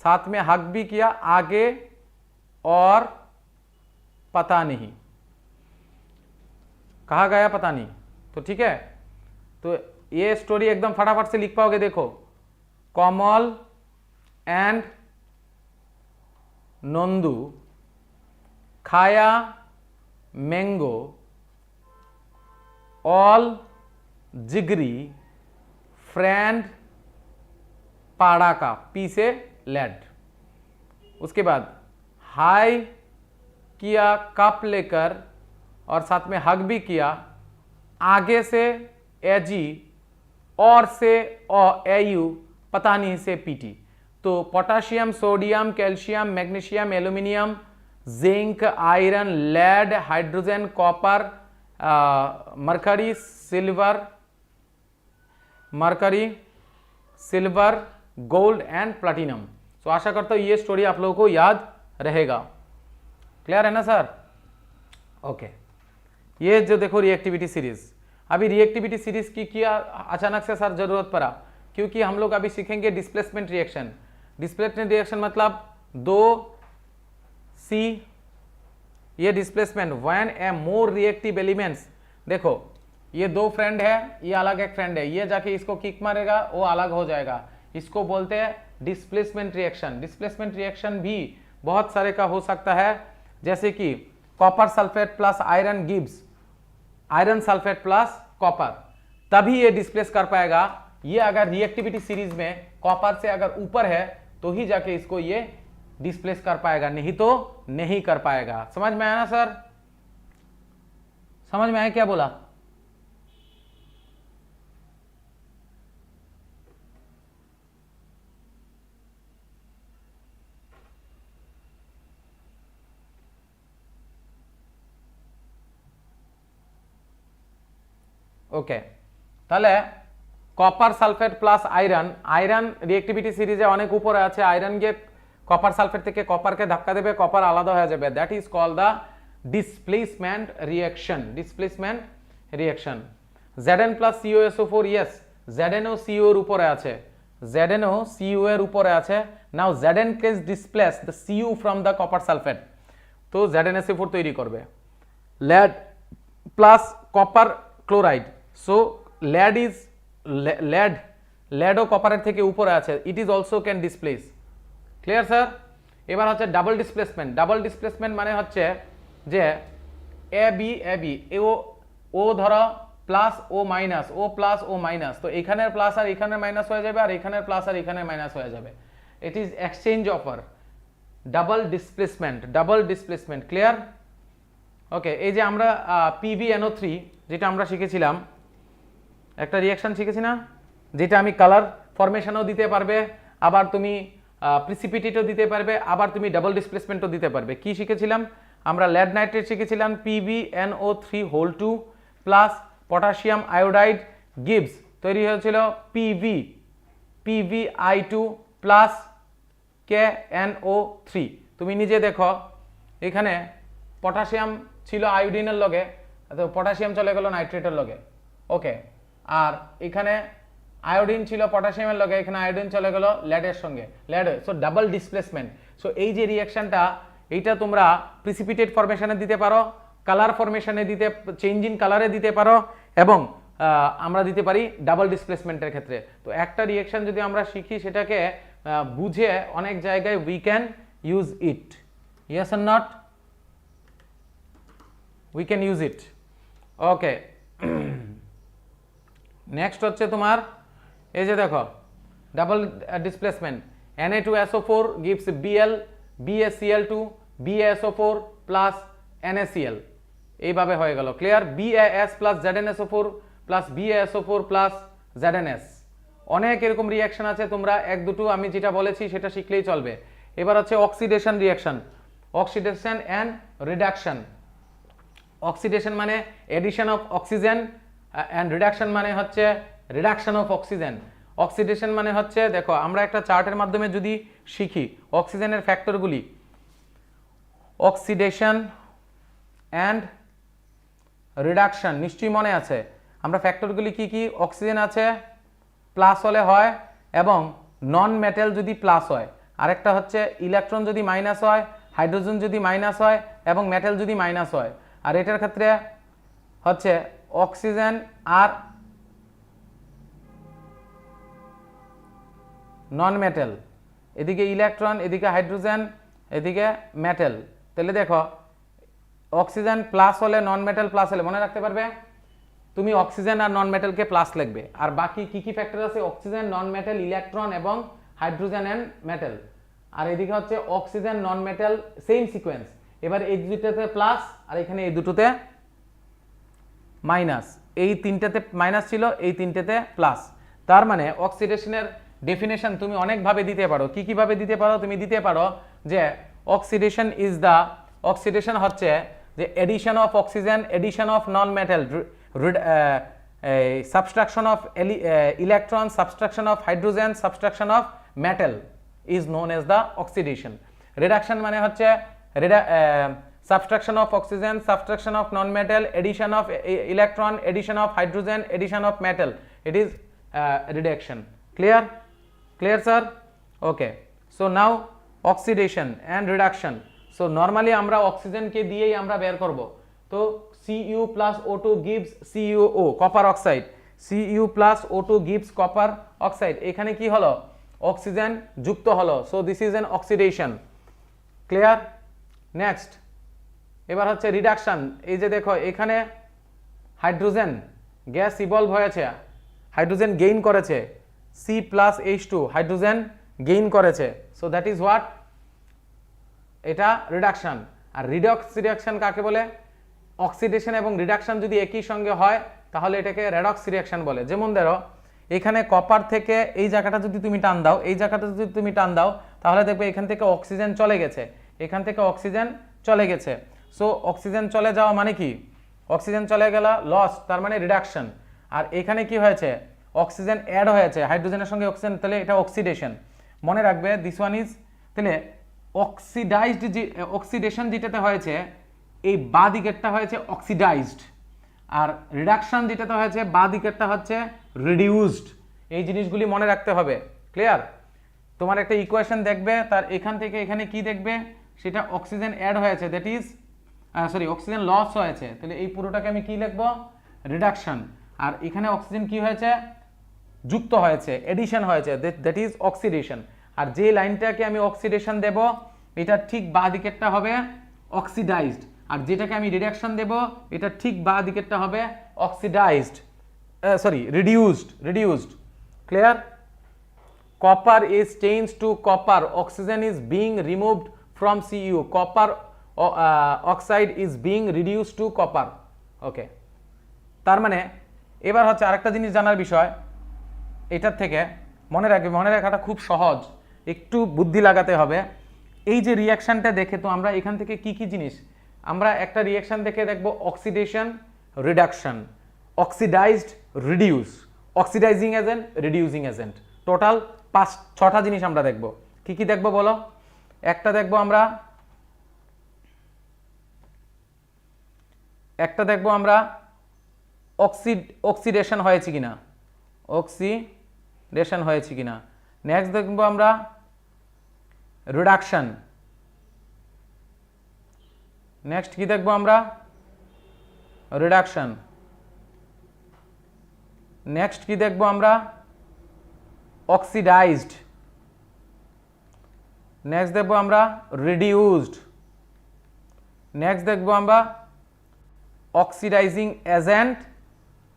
साथ में हग भी किया, आगे और पता नहीं, कहा गया पता नहीं। तो ठीक है, तो ये स्टोरी एकदम फटाफट से लिख पाओगे। देखो कमल एंड नंदू खाया मैंगो ऑल जिगरी फ्रेंड पाड़ा का, पी से लेड। उसके बाद हाई किया कप लेकर और साथ में हग भी किया, आगे से एजी और से एयू पता नहीं से पीटी। तो potassium, sodium, calcium, magnesium, aluminium, zinc, iron, lead, hydrogen, copper, mercury, silver, gold and platinum. तो आशा करता हूँ ये स्टोरी आप लोगों को याद रहेगा। क्लियर है ना सर? ओके, ये जो देखो रिएक्टिविटी सीरीज, अभी रिएक्टिविटी सीरीज की क्या अचानक से सर जरूरत पड़ा? क्योंकि हम लोग अभी सीखेंगे डिस्प्लेसमेंट रिएक्शन। डिस्प्लेसमेंट रिएक्शन मतलब दो सी, ये displacement when A more reactive elements, देखो ये दो फ्रेंड है, ये अलग एक फ्रेंड है, ये जाके इसको किक मारेगा वो अलग हो जाएगा, इसको बोलते हैं डिस्प्लेसमेंट रिएक्शन। डिस्प्लेसमेंट रिएक्शन भी बहुत सारे का हो सकता है, जैसे कि copper sulphate plus iron gives iron sulphate plus copper, तभी ये डिस्प्लेस कर पाएगा। ये अगर रिएक्टिविटी सीरीज में कॉपर से अगर ऊपर है तो ही जाके इसको ये डिस्प्लेस कर पाएगा, नहीं तो नहीं कर पाएगा। समझ में आया ना सर? समझ में आया क्या बोला? ওকে, তাহলে copper sulphate plus iron, iron reactivity সিরিজে অনেক উপরে আছে, আয়রন গিয়ে কপার সালফেট থেকে কপারকে ধাক্কা দেবে, কপার আলাদা হয়ে যাবে, that is call the displacement reaction. Displacement reaction. Zn plus CuSO4, yes Zn ও Cu এর উপরে আছে, Zn ও Cu এর উপরে আছে। নাও Zn can displace the Cu from the copper sulphate, তো ZnSO4 তৈরি করবে। lead plus copper chloride, so lead is lead ও কপারের থেকে উপরে আছে, ইট is also can displace. Clear sir? এবার হচ্ছে ডাবল ডিসপ্লেসমেন্ট। ডাবল ডিসপ্লেসমেন্ট মানে হচ্ছে যে এ বি ও ধরো প্লাস ও মাইনাস, ও প্লাস ও মাইনাস, তো এখানের প্লাস আর এখানের মাইনাস হয়ে যাবে, আর এখানের প্লাস আর এখানের মাইনাস হয়ে যাবে, it is exchange offer, double displacement. Double displacement, clear? Okay, এই যে আমরা PbNO3 যেটা আমরা শিখেছিলাম, একটা রিঅ্যাকশন শিখেছি না, যেটা আমি কালার ফরমেশনও দিতে পারবে, আবার তুমি প্রিসিপিটেটও দিতে পারবে, আবার তুমি ডাবল ডিসপ্লেসমেন্টও দিতে পারবে। কি শিখেছিলাম আমরা? লেড নাইট্রেট শিখেছিলাম, PbNO3(2) plus potassium iodide gives তৈরি হয়েছিল PbI2 প্লাস KNO3। তুমি নিজে দেখো এখানে পটাশিয়াম ছিল আয়োডিনের লগে, তো পটাশিয়াম চলে গেল নাইট্রেটের লগে, ওকে, আর এখানে আয়োডিন ছিল পটাশিয়ামের লগে, এখানে আয়োডিন চলে গেল লেডের সঙ্গে, lead, so double displacement. So এই যে রিঅ্যাকশনটা, এইটা তোমরা প্রিসিপিটেট ফরমেশনে দিতে পারো, কালার ফরমেশনে দিতে, চেঞ্জ ইন কালারে দিতে পারো, এবং আমরা দিতে পারি ডাবল ডিসপ্লেসমেন্টের ক্ষেত্রে। তো একটা রিঅ্যাকশন যদি আমরা শিখি সেটাকে বুঝে অনেক জায়গায় we can use it, yes or not? We can use it. Okay, next হচ্ছে তোমার এই যে দেখো double displacement, Na2SO4 gives Bl, BaCl2, BaSO4 plus NaCl, এইভাবে হয়ে গেল, clear? BaS plus ZnSO4 plus BaSO4 plus ZnS। অনেক এরকম রিঅ্যাকশন আছে, তোমরা এক দুটো আমি যেটা বলেছি সেটা শিখলেই চলবে। এবার হচ্ছে oxidation reaction, oxidation and reduction. Oxidation মানে addition of oxygen, and reduction মানে হচ্ছে রিডাকশন অফ অক্সিজেন। অক্সিডেশন মানে হচ্ছে, দেখো আমরা একটা চার্টের মাধ্যমে যদি শিখি অক্সিজেনের ফ্যাক্টরগুলি, অক্সিডেশন অ্যান্ড রিডাকশন নিশ্চয়ই মনে আছে আমরা ফ্যাক্টরগুলি কি কি? অক্সিজেন আছে প্লাস হলে হয়, এবং নন মেটাল যদি প্লাস হয়, আরেকটা হচ্ছে ইলেকট্রন যদি মাইনাস হয়, হাইড্রোজেন যদি মাইনাস হয়, এবং মেটাল যদি মাইনাস হয়। আর এটার ক্ষেত্রে হচ্ছে অক্সিজেন আর নন মেটাল, এদিকে ইলেকট্রন, এদিকে হাইড্রোজেন, এদিকে মেটাল। তাহলে দেখো অক্সিজেন প্লাস হলে, নন মেটাল প্লাস হলে, মনে রাখতে পারবে তুমি অক্সিজেন আর নন মেটালকে প্লাস লিখবে, আর বাকি কি কি ফ্যাক্টর আছে? অক্সিজেন, নন মেটাল, ইলেকট্রন এবং হাইড্রোজেন এন্ড মেটাল। আর এদিকে হচ্ছে অক্সিজেন, নন মেটাল, সেম সিকোয়েন্স। এবার এই দুটোতে প্লাস আর এখানে এই দুটোতে মাইনাস, এই তিনটাতে মাইনাস ছিল, এই তিনটাতে প্লাস। তার মানে অক্সিডেশনের ডেফিনেশন তুমি অনেকভাবে দিতে পারো। কি কিভাবে দিতে পারো? তুমি দিতে পারো যে অক্সিডেশন ইজ দ্য, অক্সিডেশন হচ্ছে যে addition of oxygen, edition of non metal, subtraction of electron, subtraction of hydrogen, subtraction of metal is known as the oxidation. Reduction মানে হচ্ছে subtraction of oxygen, subtraction of non-metal, addition of electron, addition of hydrogen, addition of metal, it is reduction. Clear? Clear sir? Okay, so now oxidation and reduction. So normally আমরা অক্সিজেনকে দিয়েই আমরা বের করব। তো Cu plus O2 gives CuO, copper oxide. Cu plus O2 gives copper oxide. এখানে কি হলো, oxygen যুক্ত হলো, so this is an oxidation. Clear? Next এবার হচ্ছে রিডাকশন। এই যে দেখো এখানে হাইড্রোজেন গ্যাস ইভলভ হয়েছে, হাইড্রোজেন গেইন করেছে, C+H2 হাইড্রোজেন গেইন করেছে, সো দ্যাট ইজ হোয়াট, এটা রিডাকশন। আর রিডক্স রিয়াকশন কাকে বলে? অক্সিডেশন এবং রিডাকশন যদি একই সঙ্গে হয় তাহলে এটাকে রেডক্স রিয়াকশন বলে। যেমন ধরো এখানে কপার থেকে এই জায়গাটা যদি তুমি টান দাও, এই জায়গাটা যদি তুমি টান দাও, তাহলে দেখবে এখান থেকে অক্সিজেন চলে গেছে, এখান থেকে অক্সিজেন চলে গেছে। সো অক্সিজেন চলে যাওয়া মানে কি? অক্সিজেন চলে গেল, লস, তার মানে রিডাকশন। আর এখানে কি হয়েছে, অক্সিজেন অ্যাড হয়েছে হাইড্রোজেনের সঙ্গে অক্সিজেন, তাহলে এটা অক্সিডেশন। মনে রাখবে দিস ওয়ান ইজ, তাহলে অক্সিডাইজড, যে অক্সিডেশন যেটাতে হয়েছে এই বাঁ দিকেরটা হয়েছে অক্সিডাইজড, আর রিডাকশন যেটাতে হয়েছে বাঁ দিকেরটা হচ্ছে রিডিউসড। এই জিনিসগুলি মনে রাখতে হবে। ক্লিয়ার? তোমার একটা ইকুয়েশন দেখবে, তার এখান থেকে এখানে কি দেখবে, সেটা অক্সিজেন অ্যাড হয়েছে, that is sorry oxygen loss হয়েছে, তাহলে এই পুরোটাকে আমি কি লিখবো, রিডাকশন। আর এখানে অক্সিজেন কি হয়েছে, যুক্ত হয়েছে, এডিশন হয়েছে, দ্যাট ইজ অক্সিডেশন। আর যে লাইনটাকে আমি অক্সিডেশন দেব এটা ঠিক বাঁ দিকেরটা হবে অক্সিডাইজড, আর যেটাকে আমি রিডাকশন দেব এটা ঠিক বাঁ দিকেরটা হবে oxidised, sorry reduced. Clear? Copper is changed to copper, oxygen is being removed from Cu, copper oxide is being reduced to copper. ওকে, তার মানে এবার হচ্ছে আরেকটা জিনিস জানার বিষয়, এটার থেকে মনে রাখবে, মনে রাখাটা খুব সহজ, একটু বুদ্ধি লাগাতে হবে। এই যে রিয়াকশনটা দেখে তো আমরা এখান থেকে কি কি জিনিস, আমরা একটা রিয়াকশন দেখে দেখব oxidation, reduction, oxidised, reduce, oxidising agent, reducing agent, total 5-6টা জিনিস আমরা দেখব। কি কি দেখব বলো? একটা দেখব আমরা অক্সিডেশন হয়েছে কিনা, অক্সিডেশন হয়েছে কিনা। নেক্সট দেখব আমরা রিডাকশন। নেক্সট কি দেখব আমরা, রিডাকশন। নেক্সট কি দেখব আমরা, অক্সিডাইজড। নেক্সট দেখব আমরা রিডিউসড। নেক্সট দেখব আমরা অক্সিডাইজিং এজেন্ট।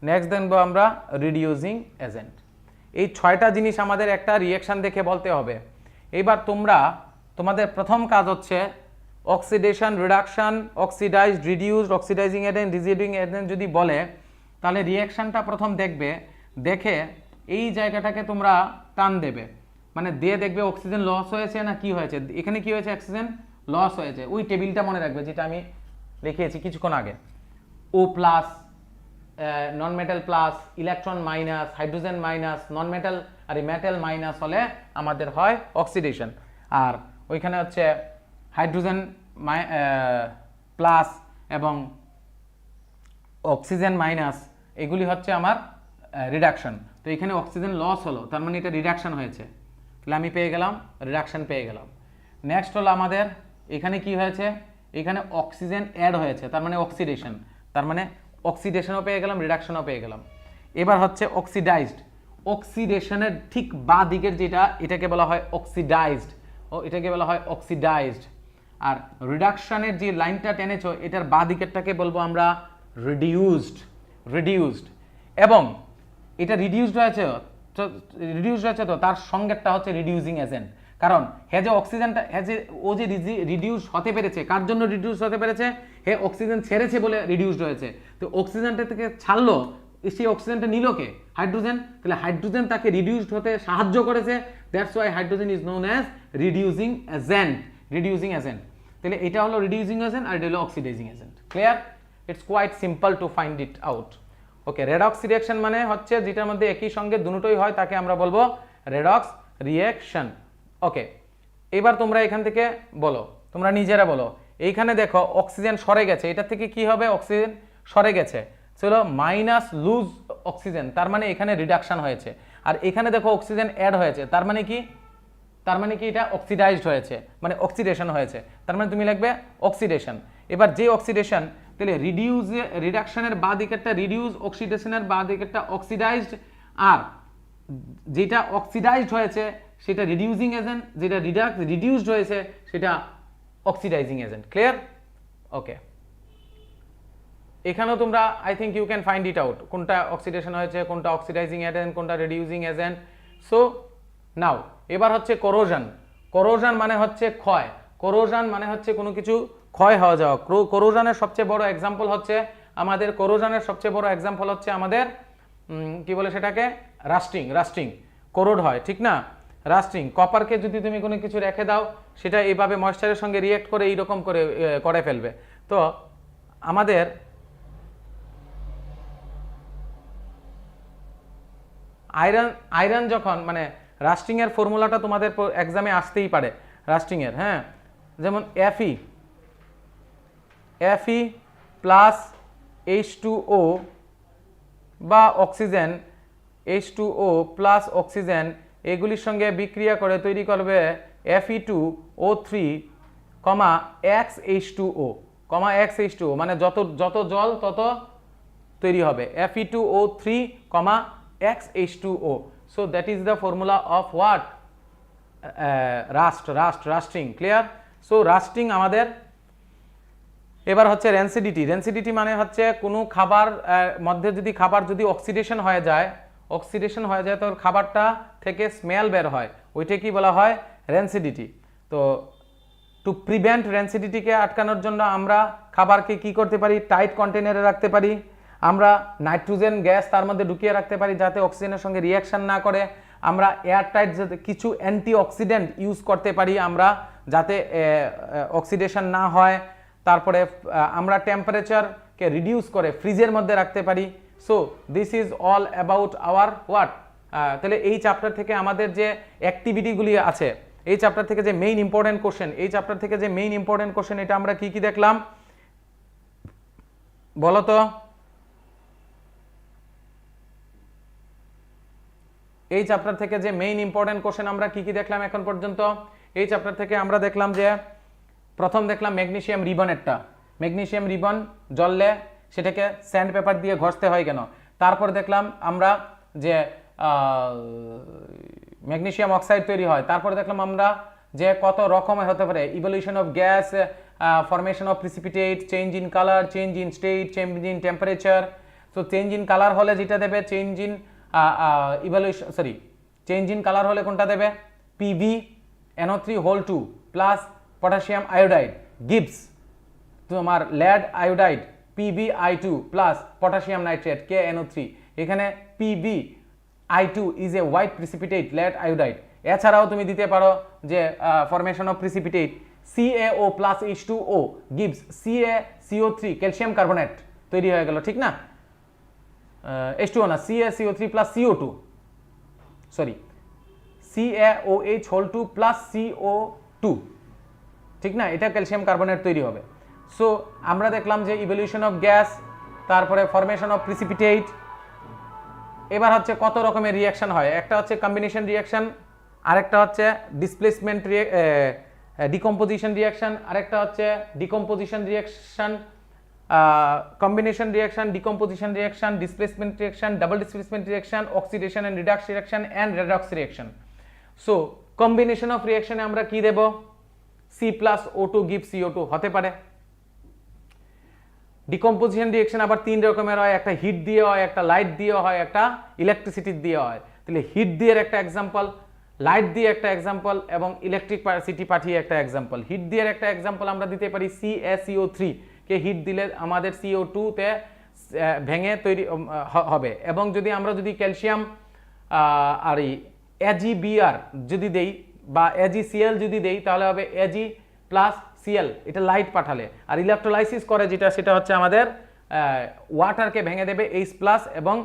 নেক্সট দেখব আমরা রিডিউসিং এজেন্ট। এই 6টা জিনিস আমাদের একটা রিঅ্যাকশন দেখে বলতে হবে। এবার তোমাদের প্রথম কাজ হচ্ছে oxidation, reduction, oxidised, reduced, oxidising agent, reducing agent যদি বলে তাহলে রিঅ্যাকশনটা প্রথম দেখবে, দেখে এই জায়গাটাকে তোমরা টান দেবে, মানে দিয়ে দেখবে অক্সিজেন লস হয়েছে না কি হয়েছে। এখানে কি হয়েছে, অক্সিজেন লস হয়েছে। ওই টেবিলটা মনে রাখবে যেটা আমি লিখিয়েছি কিছুক্ষণ আগে, O plus, non metal plus, electron minus, hydrogen minus, non metal আর মেটাল মাইনাস হলে আমাদের হয় অক্সিডেশন। আর ওইখানে হচ্ছে হাইড্রোজেন প্লাস এবং অক্সিজেন মাইনাস, এগুলি হচ্ছে আমার রিডাকশন। তো এখানে অক্সিজেন লস হলো, তার মানে এটা রিডাকশন হয়েছে, তাহলে আমি পেয়ে গেলাম রিডাকশন পেয়ে গেলাম। নেক্সট হলো আমাদের এখানে কি হয়েছে, এখানে অক্সিজেন অ্যাড হয়েছে, তার মানে অক্সিডেশন, তার মানে অক্সিডেশনও পেয়ে গেলাম, রিডাকশনও পেয়ে গেলাম। এবার হচ্ছে অক্সিডাইজড। অক্সিডেশনের ঠিক বাঁ দিকের যেটা, এটাকে বলা হয় অক্সিডাইজড, এটাকে বলা হয় অক্সিডাইজড। আর রিডাকশনের যে লাইনটা টেনেছো এটার বাঁ দিকেরটাকে বলবো আমরা রিডিউসড। এবং এটা রিডিউসড হয়েছে তো তার সঙ্গেরটা হচ্ছে রিডিউসিং এজেন্ট, কারণ হে যে অক্সিজেনটা ও যে রিডিউস হতে পেরেছে, কার জন্য রিডিউস হতে পেরেছে, হে অক্সিজেন ছেড়েছে বলে রিডিউসড হয়েছে। তো অক্সিজেনটা থেকে ছাড়লো, সেই অক্সিজেনটা নিল কে, হাইড্রোজেন, তাহলে হাইড্রোজেন তাকে রিডিউসড হতে সাহায্য করেছে, that's why hydrogen is known as reducing agent. তাহলে এটা হলো রিডিউসিং এজেন্ট আর এটা হলো oxidising agent. Clear? It's quite simple to find it out. Okay, redox reaction মানে হচ্ছে যেটার মধ্যে একই সঙ্গে দুটোই হয় তাকে আমরা বলবো রেডক্স রিঅ্যাকশন। ওকে, এবার তোমরা এখান থেকে বলো, তোমরা নিজেরা বলো, এইখানে দেখো অক্সিজেন সরে গেছে, এটা থেকে কি হবে, অক্সিজেন সরে গেছে, চলো মাইনাস লুজ অক্সিজেন, তার মানে এখানে রিডাকশন হয়েছে। আর এখানে দেখো অক্সিজেন অ্যাড হয়েছে, তার মানে কি, তার মানে কি এটা অক্সিডাইজড হয়েছে, মানে অক্সিডেশন হয়েছে, তার মানে তুমি লিখবে অক্সিডেশন। এবার যে অক্সিডেশন, তাহলে রিডাকশনের বাঁ দিকেরটা রিডিউস, অক্সিডেশনের বাঁ দিকেরটা অক্সিডাইজড, আর যেটা অক্সিডাইজড হয়েছে সেটা রিডিউসিং এজেন্ট, যেটা রিডিউসড হয়েছে সেটা অক্সিডাইজিং এজেন্ট। ক্লিয়ার? ওকে, এখানেও তোমরা I think you can find it out, কোনটা অক্সিডেশন হয়েছে, কোনটা অক্সিডাইজিং এজেন্ট, কোনটা রিডিউসিং এজেন্ট। সো নাও এবার হচ্ছে কোরোশন। কোরোশন মানে হচ্ছে ক্ষয়, কোরোশন মানে হচ্ছে কোনো কিছু ক্ষয় হয়ে যাওয়া। কোরোশনের সবচেয়ে বড় এক্সাম্পল হচ্ছে আমাদের, কোরোশনের সবচেয়ে বড় এক্সাম্পল হচ্ছে আমাদের কি বলে সেটাকে, রাস্টিং। রাস্টিং কোরোড হয়, ঠিক না? রাস্টিং, কপারকে যদি তুমি কোনো কিছু রেখে দাও সেটা এইভাবে ময়েশ্চারের সঙ্গে রিয়েক্ট করে এইরকম করে ফেলবে। তো আমাদের আয়রন যখন, মানে রাস্টিং এর ফর্মুলাটা তোমাদের এক্সামে আসতেই পারে রাস্টিং এর, হ্যাঁ, যেমন Fe প্লাস H2O বা অক্সিজেন, H2O প্লাস অক্সিজেন, এগুলির সঙ্গে বিক্রিয়া করে তৈরি করবে Fe2O3, XH2O, মানে যত জল তত তৈরি হবে Fe2O3, XH2O. So that is the formula of what? Rusting. Clear? So rusting আমাদের। এবার হচ্ছে রেন্সিডিটি। রেন্সিডিটি মানে হচ্ছে কোনো খাবার মধ্যে যদি খাবার যদি অক্সিডেশন হয়ে যায় তো খাবারটা থেকে স্মেল বের হয়, ওইটা কি বলা হয়? রেন্সিডিটি। তো টু প্রিভেন্ট রেন্সিডিটিকে আটকানোর জন্য আমরা খাবারকে কি করতে পারি? টাইট কন্টেনারে রাখতে পারি, আমরা নাইট্রোজেন গ্যাস তার মধ্যে ঢুকিয়ে রাখতে পারি যাতে অক্সিজেনের সঙ্গে রিয়াকশন না করে, আমরা এয়ারটাইট কিছু অ্যান্টিঅক্সিডেন্ট ইউজ করতে পারি আমরা যাতে অক্সিডেশন না হয়, তারপরে আমরা টেম্পারেচারকে রিডিউস করে ফ্রিজের মধ্যে রাখতে পারি। So this is all about our what. তাহলে এই চ্যাপ্টার থেকে আমাদের যে অ্যাক্টিভিটিগুলি আছে, এই চ্যাপ্টার থেকে যে মেইন ইম্পর্টেন্ট কোশ্চেন, এটা আমরা কি কি দেখলাম বলো তো? এই চ্যাপ্টার থেকে যে মেইন ইম্পর্টেন্ট কোশ্চেন আমরা কি কি দেখলাম এখন পর্যন্ত? এই চ্যাপ্টার থেকে আমরা দেখলাম যে প্রথম দেখলাম ম্যাগনেসিয়াম রিবনেরটা, ম্যাগনেসিয়াম রিবন জ্বললে সেটাকে স্যান্ড পেপার দিয়ে ঘষতে হয় কেন। তারপর দেখলাম আমরা যে ম্যাগনেসিয়াম অক্সাইড তৈরি হয়। তারপর দেখলাম আমরা যে কত রকমের হতে পারে, evolution of gas, formation of precipitate, change in colour, change in state, change in temperature. So change in colour হলে যেটা দেবে, চেঞ্জ ইন কালার হলে কোনটা দেবে? PbNO3 plus potassium iodide gives তোমার lead iodide PbI2 plus potassium nitrate KNO3। এখানে PbI2 is a white precipitate lead iodide. এছাড়াও তুমি দিতে পারো যে formation of precipitate CaO plus H2O gives CaCO3 calcium carbonate তৈরি হয়ে গেল, ঠিক না? H2O না, CaCO3 plus CO2, sorry CaOH2 plus CO2, ঠিক না? এটা ক্যালসিয়াম কার্বনেট তৈরি হবে। সো আমরা দেখলাম যে ইভলিউশন অফ গ্যাস, তারপরে ফরমেশন অফ প্রিসিপিটেট। এবার হচ্ছে কত রকমের রিয়াকশন হয়, একটা হচ্ছে কম্বিনেশন রিয়াকশন, আরেকটা হচ্ছে ডিসপ্লেসমেন্ট ডিকম্পোজিশন রিয়াকশন, আরেকটা হচ্ছে decomposition reaction, combination reaction, decomposition reaction, displacement reaction, double displacement reaction, oxidation and redox reaction and redox reaction. So combination of রিয়াকশনে আমরা কি দেব? C+O2 গিভ CO2 হতে পারে। ডিকম্পোজিশন রিয়াকশন আবার তিন রকমের হয়, একটা হিট দিয়ে হয়, একটা লাইট দিয়ে হয়, একটা ইলেকট্রিসিটি দিয়ে হয়। তাহলে হিট দিয়ে একটা এক্সাম্পল, লাইট দিয়ে একটা এক্সাম্পল এবং ইলেকট্রিসিটি পাঠিয়ে একটা এক্সাম্পল। হিট দিয়ে একটা এক্সাম্পল আমরা দিতে পারি CaCO3 কে হিট দিলে আমাদের CO2 তে ভেঙে তৈরি হবে। এবং আমরা যদি ক্যালসিয়াম আর AgBr যদি দেই বা AgCl যদি দেই তাহলে হবে Ag প্লাস Cl, এটা লাইট পাঠালে। আর ইলেকট্রোলাইসিস করে যেটা, সেটা হচ্ছে আমাদের ওয়াটারকে ভেঙে দেবে H প্লাস এবং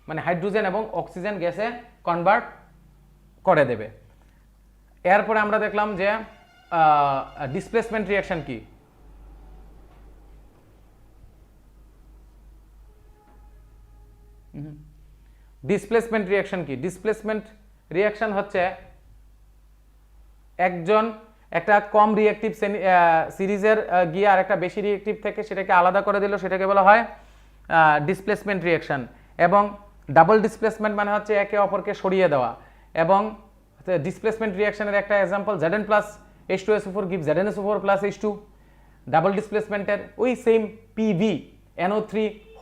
মানে হাইড্রোজেন এবং অক্সিজেন গ্যাসে কনভার্ট করে দেবে। এরপরে আমরা দেখলাম যে ডিসপ্লেসমেন্ট রিয়াকশন কি। ডিসপ্লেসমেন্ট রিয়াকশন কি? ডিসপ্লেসমেন্ট রিয়াকশন হচ্ছে একজন একটা কম রিঅ্যাক্টিভ সিরিজের গিয়ে আর একটা বেশি রিঅ্যাক্টিভ থেকে সেটাকে আলাদা করে দিল, সেটাকে বলা হয় ডিসপ্লেসমেন্ট রিঅ্যাকশন। এবং ডাবল ডিসপ্লেসমেন্ট মানে হচ্ছে একে অপরকে সরিয়ে দেওয়া। এবং ডিসপ্লেসমেন্ট রিঅ্যাকশনের একটা example Zn plus H2SO4 gives ZnSO4 plus H2। Double ডিসপ্লেসমেন্টের ওই same PV NO3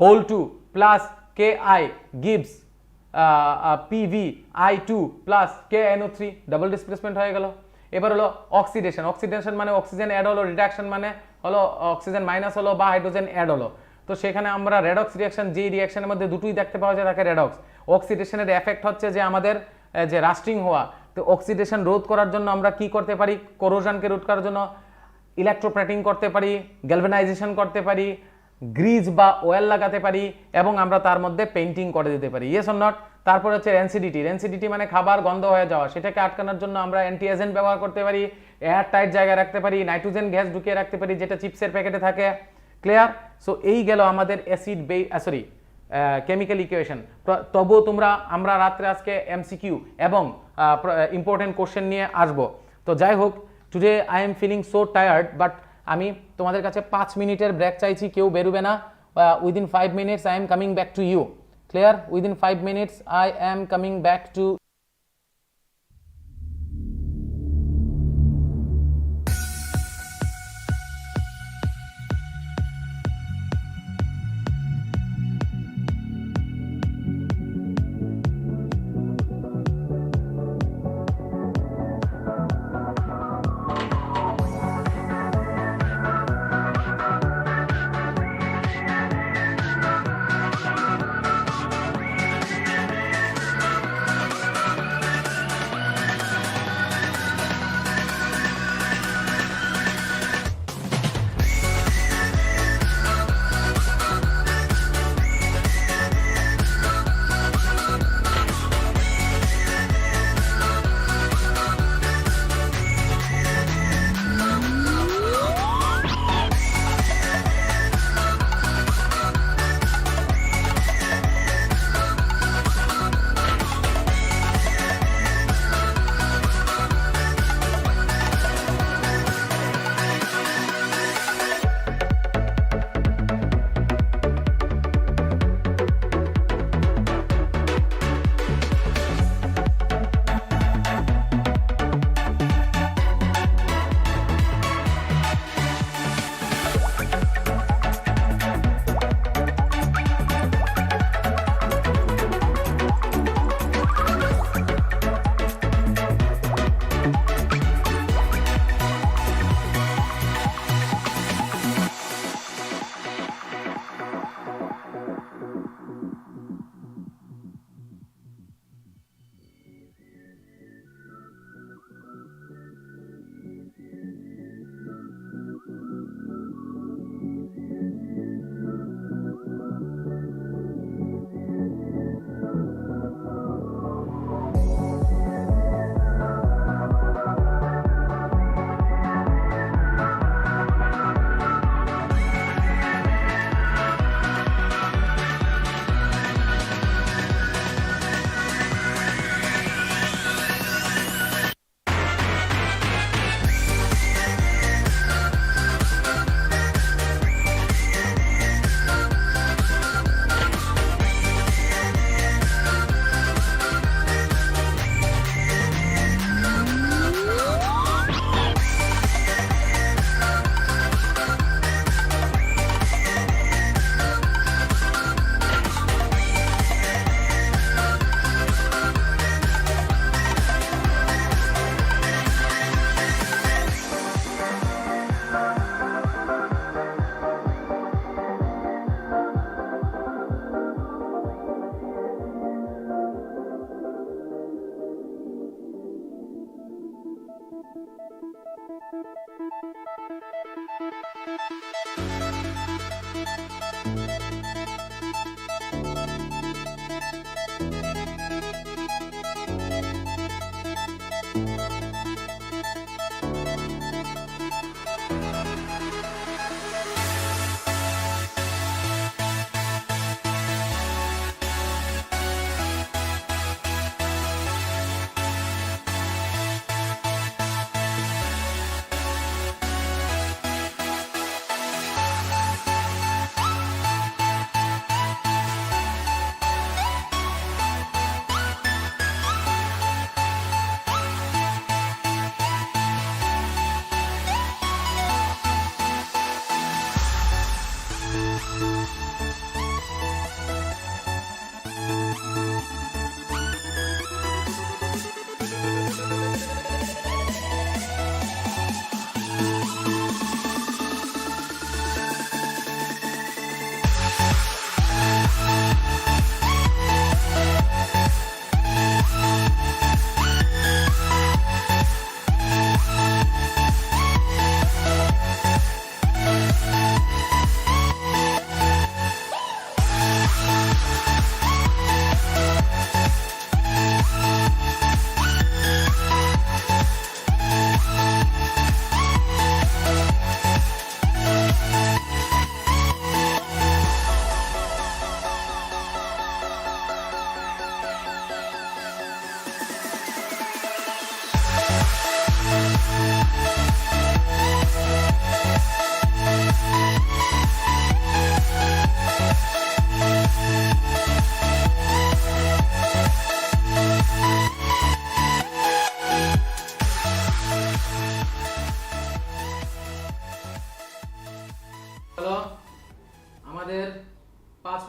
whole 2 plus KI gives PV I2 plus KNO3, double displacement হয়ে গেল। এবার হলো অক্সিডেশন। অক্সিডেশন মানে অক্সিজেন অ্যাড হলো, রিডাকশন মানে হলো অক্সিজেন মাইনাস হলো বা হাইড্রোজেন অ্যাড হলো। তো সেখানে আমরা রেডক্স রিঅ্যাকশন, যেই রিঅ্যাকশনের মধ্যে দুটোই দেখতে পাওয়া যায় তাকে রেডক্স। অক্সিডেশনের এফেক্ট হচ্ছে যে আমাদের যে রাস্টিং হওয়া, তো অক্সিডেশন রোধ করার জন্য আমরা কি করতে পারি, কোরোশনকে রোধ করার জন্য ইলেকট্রোপ্লেটিং করতে পারি, গ্যালভানাইজেশন করতে পারি, গ্রিজ বা অয়েল লাগাতে পারি, এবং আমরা তার মধ্যে পেইন্টিং করে দিতে পারি। Yes or not? তারপর হচ্ছে রেনসিডিটি। রেনসিডিটি মানে খাবার গন্ধ হয়ে যাওয়া, সেটাকে আটকানোর জন্য আমরা অ্যান্টি এজেন্ট ব্যবহার করতে পারি, এয়ার টাইট জায়গায় রাখতে পারি, নাইট্রোজেন গ্যাস ঢুকিয়ে রাখতে পারি যেটা চিপসের প্যাকেটে থাকে। ক্লিয়ার? সো এই গেল আমাদের অ্যাসিড কেমিক্যাল ইকুয়েশন। তবুও আমরা রাত্রে আজকে এমসিকিউ এবং ইম্পর্টেন্ট কোশ্চেন নিয়ে আসবো। তো যাই হোক, today I am feeling so tired, but আমি তোমাদের কাছে 5 মিনিটের ব্রেক চাইছি, কেউ বেরোবে না। Within 5 minutes I am coming back to you. Clear? Within 5 minutes I am coming back to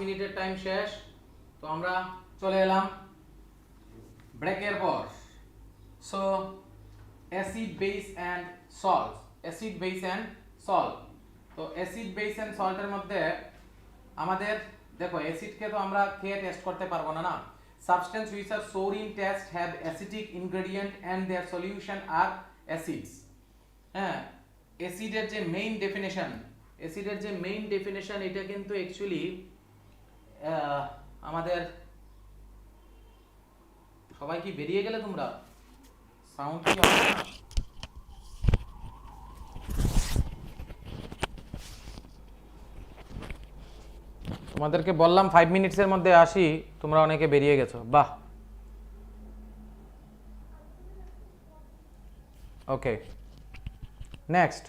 মিনিটের টাইম শেষ, তো আমরা চলে এলাম ব্রেকের পর। So acid base and salt, acid base and salt. তো অ্যাসিড বেস অ্যান্ড সল্টের মধ্যে আমাদের দেখো অ্যাসিডকে তো আমরা খেয়ে টেস্ট করতে পারবো না, না। Substance which are sour in taste have acidic ingredient and their solution are acids. হ্যাঁ, অ্যাসিডের যে মেইন ডেফিনেশন, অ্যাসিডের যে মেইন ডেফিনেশন এটা কিন্তু অ্যাকচুয়ালি আমাদের সবাই কি বেরিয়ে গেলে তোমরা? সাউন্ড কি হবে না? তোমাদেরকে বললাম 5 মিনিটসের মধ্যে আসি, তোমরা অনেকে বেরিয়ে গেছো, বাহ। Okay, next.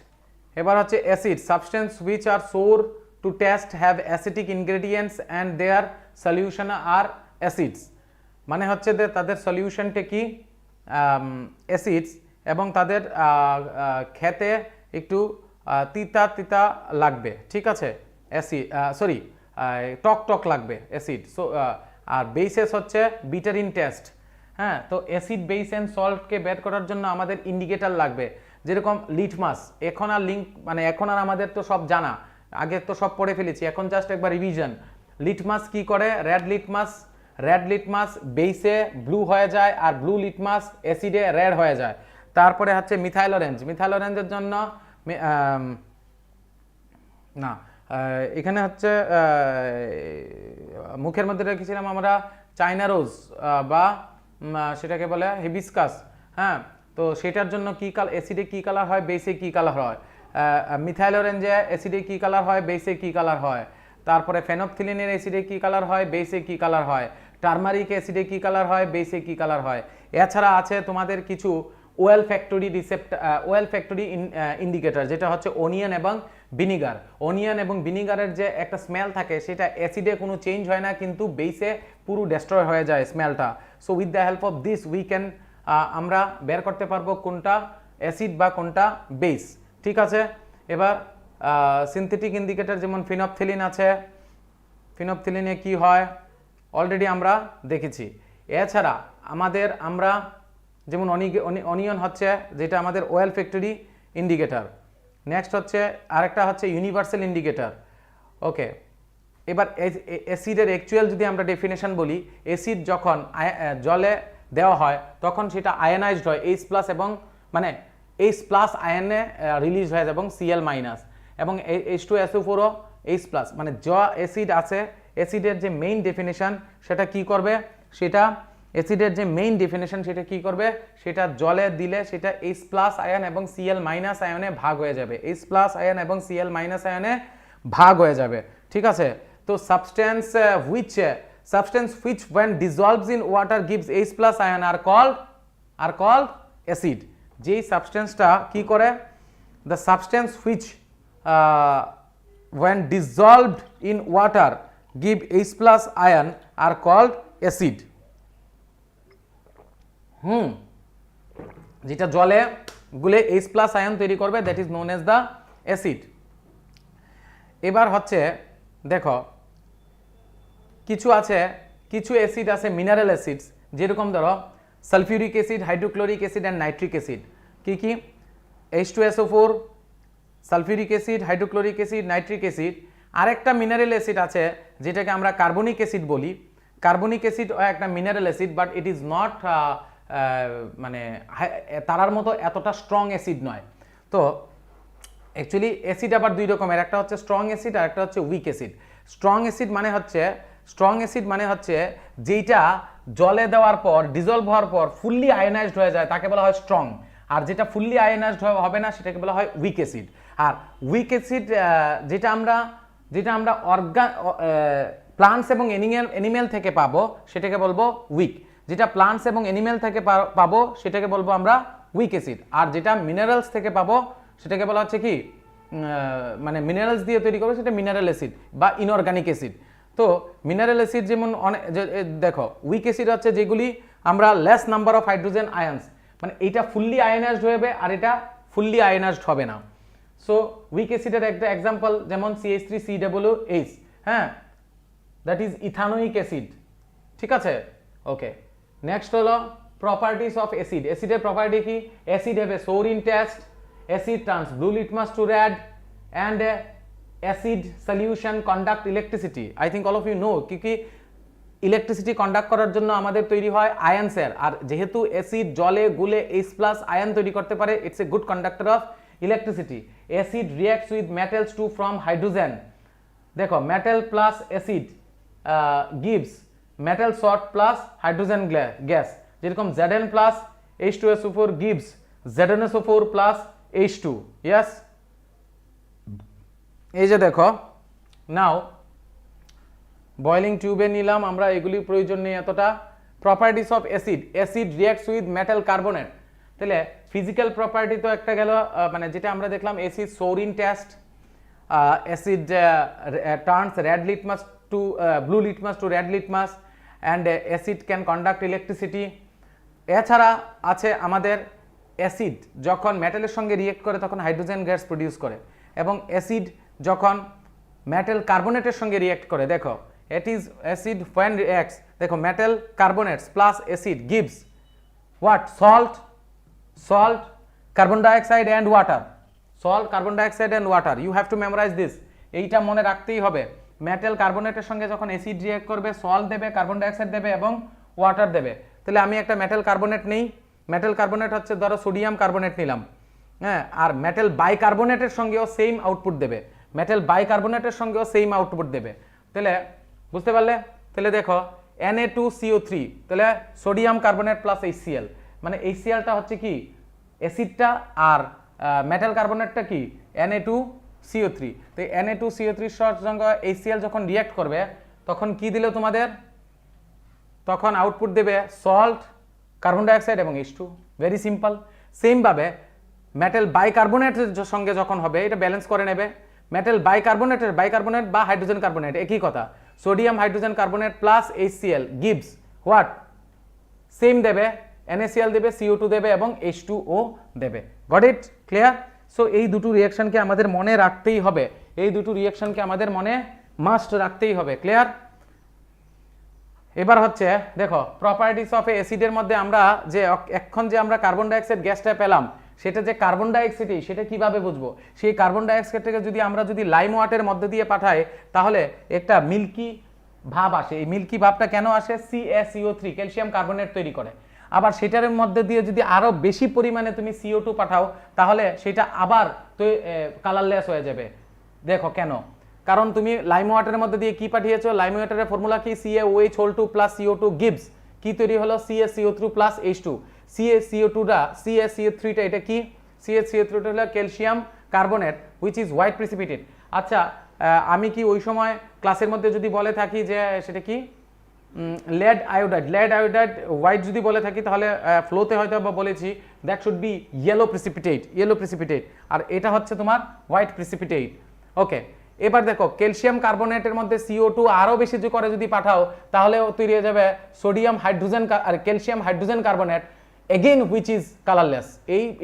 এবার হচ্ছে acid, substance which are sour to taste have acidic ingredients and their solution are acids. মানে হচ্ছে যে তাদের সলিউশনটা কি অ্যাসিডস, এবং তাদের খেতে একটু তিতা তিতা লাগবে, ঠিক আছে। অ্যাসিড সরি টক টক লাগবে অ্যাসিড। সো আর বেসেস হচ্ছে বিটার ইন টেস্ট। হ্যাঁ, তো অ্যাসিড বেস অ্যান্ড সল্টকে বের করার জন্য আমাদের ইন্ডিকেটর লাগবে, যেরকম লিটমাস। এখন আর লিঙ্ক মানে এখন আর আমাদের তো সব জানা, আগে তো সব পড়ে ফেলেছি, এখন জাস্ট একবার রিভিশন। লিটমাস কি করে? রেড লিটমাস বেসে ব্লু হয়ে যায়, আর ব্লু লিটমাস অ্যাসিডে রেড হয়ে যায়। তারপরে হচ্ছে মিথাইল অরেঞ্জের জন্য না, এখানে হচ্ছে মুখের মধ্যে রেখেছিলাম আমরা চাইনা রোজ বা সেটাকে বলে হিবিস্কাস। হ্যাঁ, তো সেটার জন্য কি অ্যাসিডে কি কালার হয়, বেসে কি কালার হয়। মিথাইল অরেঞ্জে অ্যাসিডে কি কালার হয়, বেসে কি কালার হয়। তারপরে ফেনফথিলিনের অ্যাসিডে কি কালার হয়, বেসে কি কালার হয়। টারমারিক অ্যাসিডে কি কালার হয়, বেসে কি কালার হয়। এছাড়া আছে তোমাদের কিছু ওয়েল ফ্যাক্টরি ইন্ডিকেটর, যেটা হচ্ছে অনিয়ন এবং ভিনিগার। অনিয়ন এবং ভিনিগারের যে একটা স্মেল থাকে, সেটা অ্যাসিডে কোনো চেঞ্জ হয় না, কিন্তু বেসে পুরো ডেস্ট্রয় হয়ে যায় স্মেলটা। So with the help of this we can আমরা বের করতে পারবো কোনটা অ্যাসিড বা কোনটা বেস, ঠিক আছে। এবার সিনথেটিক ইন্ডিকেটর যেমন ফিনপথিলিন আছে, ফিনপথিলিনে কি হয় অলরেডি আমরা দেখেছি। এছাড়া আমরা যেমন অনিয়ন হচ্ছে যেটা আমাদের অয়েল ফ্যাক্টরি ইন্ডিকেটর। নেক্সট হচ্ছে আরেকটা হচ্ছে ইউনিভার্সাল ইন্ডিকেটর। ওকে, এবার অ্যাসিডের অ্যাকচুয়াল যদি আমরা ডেফিনেশন বলি, অ্যাসিড যখন জলে দেওয়া হয় তখন সেটা আয়নাইজড হয় H+ এবং মানে H+ আয়নে রিলিজ হয়ে যায় এবং Cl- এবং H2SO4ও H+, মানে যা অ্যাসিড আছে, অ্যাসিডের যে মেইন ডেফিনেশন সেটা কি করবে, সেটা অ্যাসিডের যে মেইন ডেফিনেশন সেটা কি করবে, সেটা জলে দিলে সেটা H+ আয়ন এবং Cl- আয়নে ভাগ হয়ে যাবে, H+ আয়ন এবং Cl- আয়নে ভাগ হয়ে যাবে, ঠিক আছে। তো substance which when dissolves in water gives H+ ion are called acid। যেই সাবস্টেন্সটা কি করে, the substance which when dissolved in water give H+ ion are called acid। যেটা জলে গুলে H+ আয়ন তৈরি করবে, that is known as the acid। এবার হচ্ছে দেখো কিছু অ্যাসিড আছে মিনারেল অ্যাসিডস, যেরকম ধরো sulphuric acid, hydrochloric acid and nitric acid. কি H2SO4, sulphuric acid, hydrochloric acid, nitric acid. আরেকটা মিনারেল অ্যাসিড আছে যেটাকে আমরা কার্বনিক অ্যাসিড বলি। কার্বনিক অ্যাসিড একটা mineral acid, but it is not মানে তারার মতো এতটা স্ট্রং অ্যাসিড নয়। তো অ্যাকচুয়ালি অ্যাসিড আবার দুই রকমের, একটা হচ্ছে স্ট্রং অ্যাসিড আর একটা হচ্ছে উইক অ্যাসিড। স্ট্রং অ্যাসিড মানে হচ্ছে যেটা জলে দেওয়ার পর ডিজলভ হওয়ার পর ফুললি আয়নাইজড হয়ে যায়, তাকে বলা হয় স্ট্রং। আর যেটা ফুললি আয়নাইজড হবে না, সেটাকে বলা হয় উইক অ্যাসিড। আর উইক অ্যাসিড যেটা আমরা প্লান্টস এবং অ্যানিমেল থেকে পাবো সেটাকে বলবো উইক। যেটা প্লান্টস এবং অ্যানিমেল থেকে পাবো সেটাকে বলবো আমরা উইক অ্যাসিড। আর যেটা মিনারেলস থেকে পাবো সেটাকে বলা হচ্ছে কি, মানে মিনারেলস দিয়ে তৈরি করবো সেটা মিনারেল অ্যাসিড বা ইনঅর্গানিক অ্যাসিড। তো মিনারেল অ্যাসিড যেমন দেখো উইক অ্যাসিড হচ্ছে যেগুলি আমরা লেস নাম্বার অফ হাইড্রোজেন আয়ন্স, মানে এটা ফুললি আয়নাইজড হবে আর এটা ফুললি আয়নাইজড হবে না। সো উইক অ্যাসিডের একটা এক্সাম্পল যেমন CH3COOH। হ্যাঁ, দ্যাট ইজ ইথানোইক অ্যাসিড, ঠিক আছে। ওকে, নেক্সট হলো প্রপার্টিস অফ অ্যাসিড। অ্যাসিডের প্রপার্টি কি? Acid have a sour in taste, acid turns blue litmus to red, and acid solution conduct electricity. I think all of you know কি electricity conduct করার জন্য আমাদের তৈরি হয় আয়নসের, আর যেহেতু অ্যাসিড জলে গুলে H+ আয়ন তৈরি করতে পারে, it's a good conductor of electricity. Acid reacts with metals to form hydrogen. দেখো metal plus acid gives metal salt plus hydrogen gas, যেরকম Zn plus H2SO4 gives ZnSO4 plus H2। Yes, এই যে দেখো নাও boiling টিউবে নিলাম আমরা, এগুলি প্রয়োজন নেই এতটা। Properties of acid, acid reacts with metal carbonate. তাহলে ফিজিক্যাল প্রপার্টি তো একটা গেল, মানে যেটা আমরা দেখলাম acid sour in taste, acid turns red litmus to blue litmus to red litmus, and acid can conduct electricity. এছাড়া আছে আমাদের অ্যাসিড যখন মেটালের সঙ্গে রিয়েক্ট করে তখন হাইড্রোজেন গ্যাস প্রডিউস করে, এবং অ্যাসিড যখন মেটাল কার্বনেটের সঙ্গে রিয়েক্ট করে, দেখো it is acid when reacts, দেখো metal carbonates plus acid gives what? Salt, carbon dioxide and water, salt, carbon dioxide and water. You have to memorize this, এইটা মনে রাখতেই হবে। মেটাল কার্বনেটের সঙ্গে যখন অ্যাসিড রিঅ্যাক্ট করবে সল্ট দেবে, কার্বন ডাইঅক্সাইড দেবে এবং ওয়াটার দেবে। তাহলে আমি একটা মেটাল কার্বনেট নেই, মেটাল কার্বনেট হচ্ছে ধরো সোডিয়াম কার্বনেট নিলাম, হ্যাঁ, আর মেটাল বাইকার্বনেটের সঙ্গেও সেম আউটপুট দেবে, মেটাল বাইকার্বনেটের সঙ্গেও সেম আউটপুট দেবে। তাহলে বুঝতে পারলে? তাহলে দেখো Na2CO3, তাহলে সোডিয়াম কার্বনেট প্লাস HCl, মানে HClটা হচ্ছে কি অ্যাসিডটা, আর মেটাল কার্বনেটটা কি Na2CO3। তো Na2CO3 সঙ্গে HCl যখন রিঅ্যাক্ট করবে তখন কি দিলে তোমাদের, তখন আউটপুট দেবে সল্ট, কার্বন ডাইঅক্সাইড এবং H2। Very simple. সেমভাবে মেটাল বাইকার্বনেটের সঙ্গে যখন হবে এটা ব্যালেন্স করে নেবে, মেটাল বাইকার্বনেট বা হাইড্রোজেন কার্বনেট একই কথা, sodium hydrogen carbonate plus HCl gives what? Same দেবে, NaCl দেবে, CO2 দেবে এবং H2O দেবে। Got it? ক্লিয়ার? সো এই দুটো রিঅ্যাকশনকে আমাদের মনে রাখতেই হবে, এই দুটো রিঅ্যাকশনকে আমাদের মনে মাস্ট রাখতেই হবে। ক্লিয়ার? এবার হচ্ছে দেখো প্রপার্টিস অফ অ্যাসিডের মধ্যে আমরা যে এখন যে আমরা কার্বন ডাইঅক্সাইড গ্যাসটা পেলাম, সেটা যে কার্বন ডাইঅক্সাইডই, সেটা কিভাবে বুঝবো? সেই কার্বন ডাইঅক্সাইডটাকে আমরা যদি লাইম ওয়াটারের মধ্যে দিয়ে পাঠাই তাহলে একটা মিল্কি ভাব আসে। এই মিল্কি ভাবটা কেন আসে? CaCO3 ক্যালসিয়াম কার্বনেট তৈরি করে। আবার সেটার মধ্যে দিয়ে যদি আরো বেশি পরিমাণে তুমি CO2 পাঠাও তাহলে সেটা আবার কালারলেস হয়ে যাবে। দেখো কেন? কারণ তুমি লাইম ওয়াটারের মধ্যে দিয়ে কি পাঠিয়েছো? লাইম ওয়াটারের ফর্মুলা কি? CaOH2 প্লাস CO2 গিভস কি তৈরি হলো? CaCO3 plus H2। CaCO3টা এটা কি? CaCO3টা হলো calcium carbonate which is white precipitate. আচ্ছা, আমি কি ওই সময় ক্লাসের মধ্যে যদি বলে থাকি যে সেটা কি lead iodide হোয়াইট যদি বলে থাকি তাহলে ফ্লোতে হয়তো বা বলেছি that should be yellow precipitate, আর এটা হচ্ছে তোমার হোয়াইট প্রিসিপিটেট। ওকে, এবার দেখো ক্যালসিয়াম কার্বনেটের মধ্যে CO2 আরো বেশি করে যদি পাঠাও তাহলে তৈরি হয়ে যাবে সোডিয়াম হাইড্রোজেন আর calcium hydrogen carbonate again which is colorless।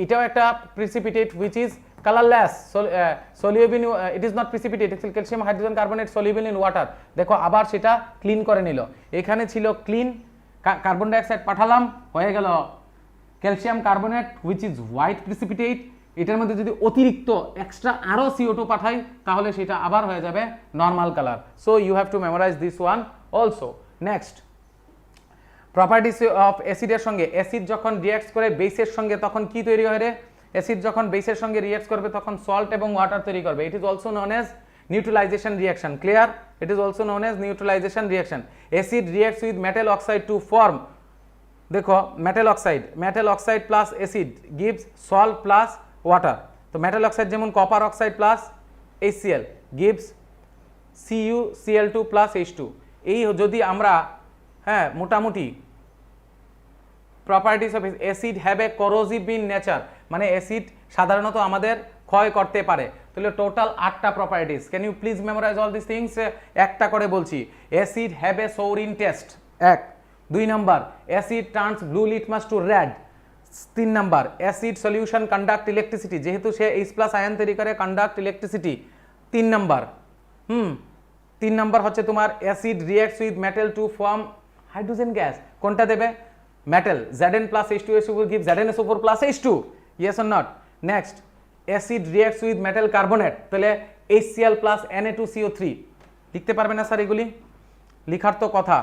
এটাও একটা precipitate which is colorless, soluble in, it is not precipitate, actually calcium hydrogen carbonate soluble in water। দেখো আবার সেটা ক্লিন করে নিল, এখানে ছিল ক্লিন কার্বন ডাইঅক্সাইড পাঠালাম হয়ে গেল calcium carbonate which is white precipitate। এটার মধ্যে যদি অতিরিক্ত এক্সট্রা আরো CO2 পাঠাই তাহলে সেটা আবার হয়ে যাবে normal colour. So you have to memorise this one also. Next properties of অ্যাসিডের সঙ্গে, অ্যাসিড যখন রিঅ্যাক্ট করে বেসের সঙ্গে তখন কি তৈরি হয় রে? অ্যাসিড যখন বেসের সঙ্গে রিঅ্যাক্ট করবে তখন সল্ট এবং ওয়াটার তৈরি করবে। It is also known as neutralisation reaction. Clear? It is also known as neutralisation reaction. Acid reacts with metal oxide to form, দেখো metal oxide plus acid gives salt plus water. তো metal oxide যেমন copper oxide plus HCl gives CuCl2 plus H2। এই যদি আমরা মোটামুটি properties of acid have a corrosive in nature, মানে অ্যাসিড সাধারণত আমাদের ক্ষয় করতে পারে। তাহলে টোটাল 8টা properties. Can you please memorise all this things? একটা করে বলছি। Acid have a sour in taste, 1। 2 number acid turns blue litmus to red. 3 number acid solution conduct electricity, যেহেতু সে H+ আয়ন তৈরি করে কন্ডাক্ট ইলেকট্রিসিটি। 3 নাম্বার 3 নাম্বার হচ্ছে তোমার acid reacts with metal to form hydrogen gas, কোনটা দেবে? Metal, Zn plus H2SO4 gives ZnSO4 plus H2, yes or not? Next, acid reacts with metal carbonate, তাহলে HCl plus Na2CO3, লিখতে পারবে না sir এগুলি? লিখার তো কথা,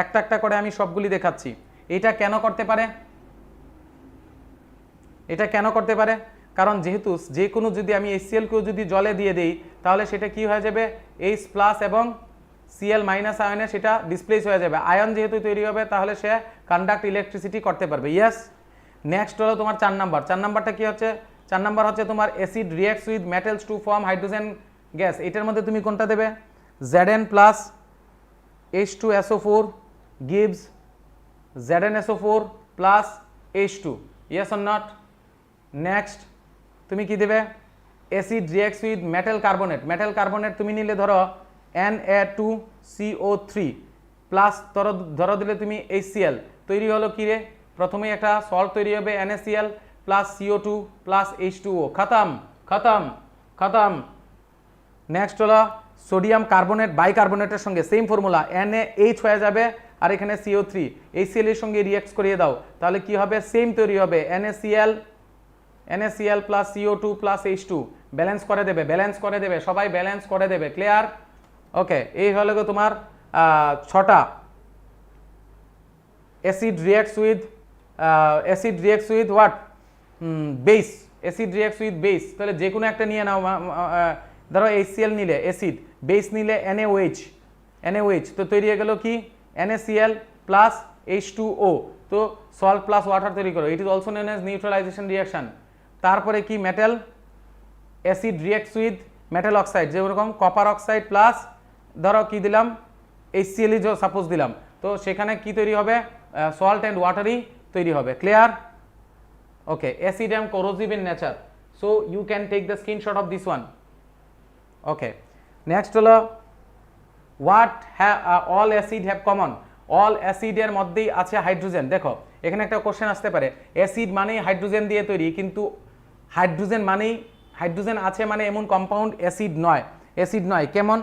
একটা একটা করে আমি সবগুলি দেখাচ্ছি। এটা কেন করতে পারে? এটা কেন করতে পারে? কারণ যেহেতু যে কোনো যদি আমি HCl কেও যদি জলে দিয়ে দেই তাহলে সেটা কি হয়ে যাবে, H প্লাস এবং Cl মাইনাস আয়নে সেটা ডিসপ্লেস হয়ে যাবে, আয়ন যেহেতু তৈরি হবে তাহলে সে কন্ডাক্ট ইলেকট্রিসিটি করতে পারবে। ইয়েস। নেক্সট হলো তোমার 4 নাম্বার। 4 নাম্বারটা কি হচ্ছে? 4 নাম্বার হচ্ছে তোমার acid reacts with metals to form hydrogen gas, এটার মধ্যে তুমি কোনটা দেবে? Zn plus H2SO4 gives ZnSO4 plus H2, yes or not? Next তুমি কি দেবে? Acid reacts with metal carbonate, metal carbonate তুমি নিলে ধরো Na2CO3 প্লাস ধরো দিলে তুমি HCl, তৈরি হলো কি রে? প্রথমেই একটা সল্ট তৈরি হবে NaCl plus CO2 plus H2O, খতম খতম খতম। নেক্সট হলো সোডিয়াম কার্বনেট বাইকার্বনেটের সঙ্গে সেম ফর্মুলা, NaH হয়ে যাবে আর এখানে CO3, HCl এর সঙ্গে রিঅ্যাক্ট করিয়ে দাও তাহলে কি হবে? সেম তৈরি হবে NaCl plus CO2 plus H2, balance করে দেবে, ব্যালেন্স করে দেবে, সবাই ব্যালেন্স করে দেবে। ক্লিয়ার? ওকে, এই হলো তোমার 6টা acid reacts with what? Base, acid reacts with base, তাহলে যে কোনো একটা নিয়ে নাও, ধরো HCl নিলে অ্যাসিড, বেস নিলে NaOH, তো তৈরি হয়ে গেল কি? NaCl প্লাস H2O, তো সল্ট প্লাস ওয়াটার তৈরি করো, it is also known as neutralisation reaction. তারপরে কি? Metal, acid reacts with metal oxide, যেরকম কপার অক্সাইড প্লাস ধরো কি দিলাম? HCl সাপোজ দিলাম, তো সেখানে কি তৈরি হবে? সল্ট অ্যান্ড ওয়াটারই তৈরি হবে। Clear? Okay, acid and corrosive in nature, so you can take the screenshot of this one. Okay, next হলো what all acid have common, all অ্যাসিডের মধ্যেই আছে হাইড্রোজেন। দেখো এখানে একটা কোশ্চেন আসতে পারে, অ্যাসিড মানেই হাইড্রোজেন দিয়ে তৈরি, কিন্তু হাইড্রোজেন মানেই হাইড্রোজেন আছে মানে এমন কম্পাউন্ড অ্যাসিড নয়, অ্যাসিড নয়। কেমন?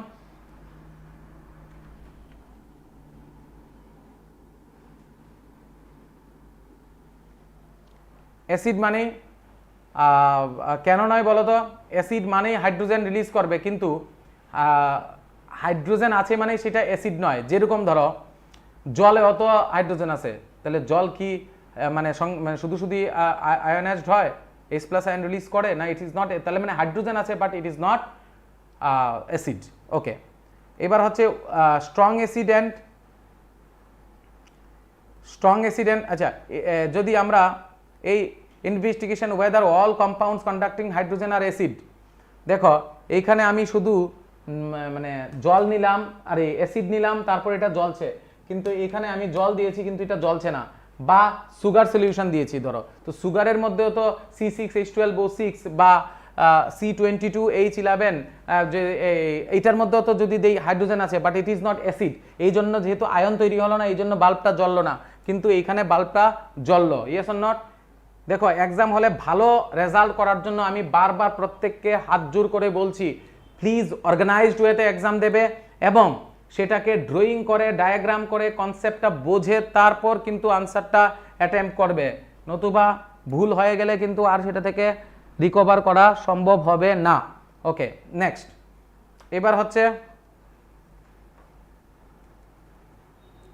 অ্যাসিড মানে কেন নয় বলো তো? অ্যাসিড মানেই হাইড্রোজেন রিলিজ করবে, কিন্তু হাইড্রোজেন আছে মানে সেটা অ্যাসিড নয়। যেরকম ধরো জলে অত হাইড্রোজেন আছে, তাহলে জল কি মানে শুধু শুধু আয়োনাইজড হয়, H প্লাস আয়ন রিলিজ করে না? ইট ইজ নট, তাহলে মানে হাইড্রোজেন আছে but it is not acid. Okay, এবার হচ্ছে স্ট্রং অ্যাসিড অ্যান্ড আচ্ছা, যদি আমরা এই investigation whether all compounds conducting hydrogen আর অ্যাসিড, দেখো এইখানে আমি শুধু মানে জল নিলাম আর অ্যাসিড নিলাম, তারপর এটা জ্বলছে, কিন্তু এখানে আমি জল দিয়েছি কিন্তু এটা জ্বলছে না, বা সুগার সলিউশন দিয়েছি ধরো, তো সুগারের মধ্যেও তো C6H12O6 বা C22H11, যে এইটার মধ্যেও তো যদি দেই হাইড্রোজেন আছে but it is not acid, এই জন্য যেহেতু আয়ন তৈরি হলো না এই জন্য বাল্বটা জ্বললো না, কিন্তু এইখানে বাল্বটা জ্বললো। Yes or not? দেখো এক্সাম হলে ভালো রেজাল্ট করার জন্য আমি বারবার প্রত্যেককে হাত জোর করে বলছি, প্লিজ অর্গানাইজড ওয়েতে এক্সাম দেবে এবং সেটাকে ড্রয়িং করে ডায়াগ্রাম করে কনসেপ্টটা বোঝে তারপর কিন্তু আনসারটা অ্যাটেম্প করবে, নতুবা ভুল হয়ে গেলে কিন্তু আর সেটা থেকে রিকভার করা সম্ভব হবে না। ওকে, নেক্সট এবার হচ্ছে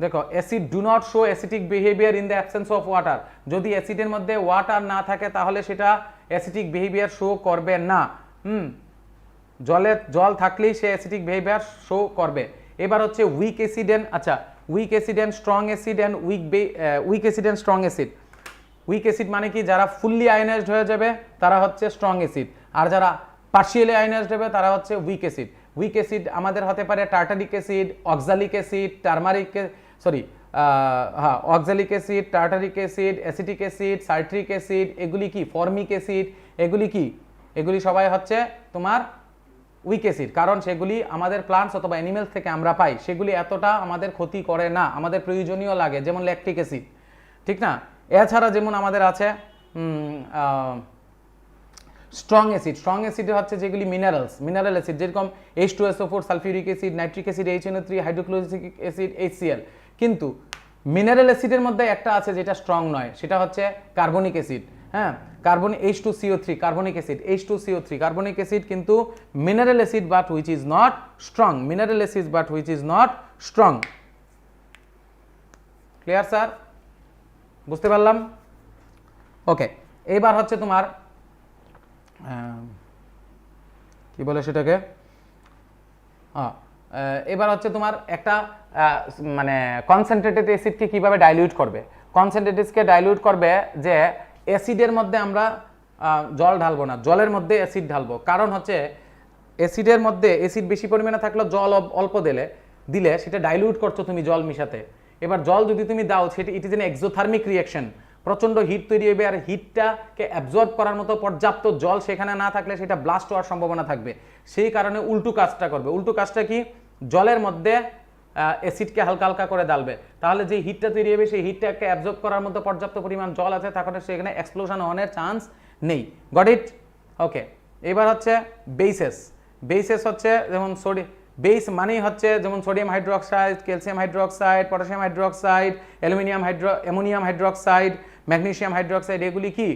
দেখো acid do not show acetic behaviour in the absence of water, যদি অ্যাসিডের মধ্যে ওয়াটার না থাকে তাহলে সেটা অ্যাসিটিক বিহেভিয়ার শো করবে না। জল থাকলেই সে অ্যাসিটিক বিহেভিয়ার শো করবে। এবার হচ্ছে weak acid and weak acid and strong acid and weak acid and strong acid. Weak acid মানে কি? যারা ফুললি আয়োনাইজড হয়ে যাবে তারা হচ্ছে স্ট্রং অ্যাসিড, আর যারা পার্শিয়ালি আয়োনাইজড হবে তারা হচ্ছে উইক অ্যাসিড। উইক অ্যাসিড আমাদের হতে পারে tartaric acid, oxalic acid, oxalic acid, tartaric acid, acetic acid, citric acid, এগুলি কি ফর্মিক অ্যাসিড, এগুলি কি? এগুলি সবাই হচ্ছে তোমার উইক অ্যাসিড, কারণ সেগুলি আমাদের প্লান্টস অথবা অ্যানিমেলস থেকে আমরা পাই, সেগুলি এতটা আমাদের ক্ষতি করে না, আমাদের প্রয়োজনীয় লাগে, যেমন ল্যাকটিক অ্যাসিড, ঠিক না? এছাড়া যেমন আমাদের আছে স্ট্রং অ্যাসিড হচ্ছে যেগুলি মিনারেল অ্যাসিড, যেরকম H2SO4, sulphuric acid, nitric acid, HNO3, hydrochloric acid, HCl। কিন্তু মিনারেল অ্যাসিডের মধ্যে একটা আছে যেটা স্ট্রং নয়, সেটা হচ্ছে কার্বনিক অ্যাসিড। হ্যাঁ, H2CO3 carbonic acid, H2CO3 carbonic acid কিন্তু mineral acid but which is not strong, mineral acid but which is not strong. Clear sir? বুঝতে পারলাম? ওকে, এইবার হচ্ছে তোমার কি বলে সেটাকে, এবার হচ্ছে তোমার একটা মানে কনসেন্ট্রেটেড অ্যাসিডকে কিভাবে ডাইলিউট করবে। কনসেন্ট্রেটেডকে ডাইলিউট করবে যে অ্যাসিডের মধ্যে আমরা জল ঢালবো না, জলের মধ্যে অ্যাসিড ঢালবো। কারণ হচ্ছে অ্যাসিডের মধ্যে অ্যাসিড বেশি পরিমাণে থাকলে জল অল্প দিলে সেটা ডাইলিউট করছো তুমি জল মিশাতে। এবার জল যদি তুমি দাও সেটা ইট ইজ এন এক্সোথার্মিক রিয়াকশন, প্রচণ্ড হিট তৈরি হবে, আর হিটটাকে অ্যাবজর্ব করার মতো পর্যাপ্ত জল সেখানে না থাকলে সেটা ব্লাস্ট হওয়ার সম্ভাবনা থাকবে। সেই কারণে উল্টো কাজটা করবে। উল্টো কাজটা কি? জলের মধ্যে অ্যাসিডকে হালকা হালকা করে ডালবে, তাহলে যে হিটটা তৈরি হবে সেই হিটটাকে অ্যাবজর্ব করার মতো পর্যাপ্ত পরিমাণ জল আছে, তাহলে সেখানে এক্সপ্লোশন হওয়ার চান্স নেই। Got it? ওকে, এবার হচ্ছে বেসেস হচ্ছে যেমন বেস মানেই হচ্ছে যেমন sodium hydroxide, calcium hydroxide, potassium hydroxide, ammonium hydroxide, magnesium hydroxide, এগুলি কি?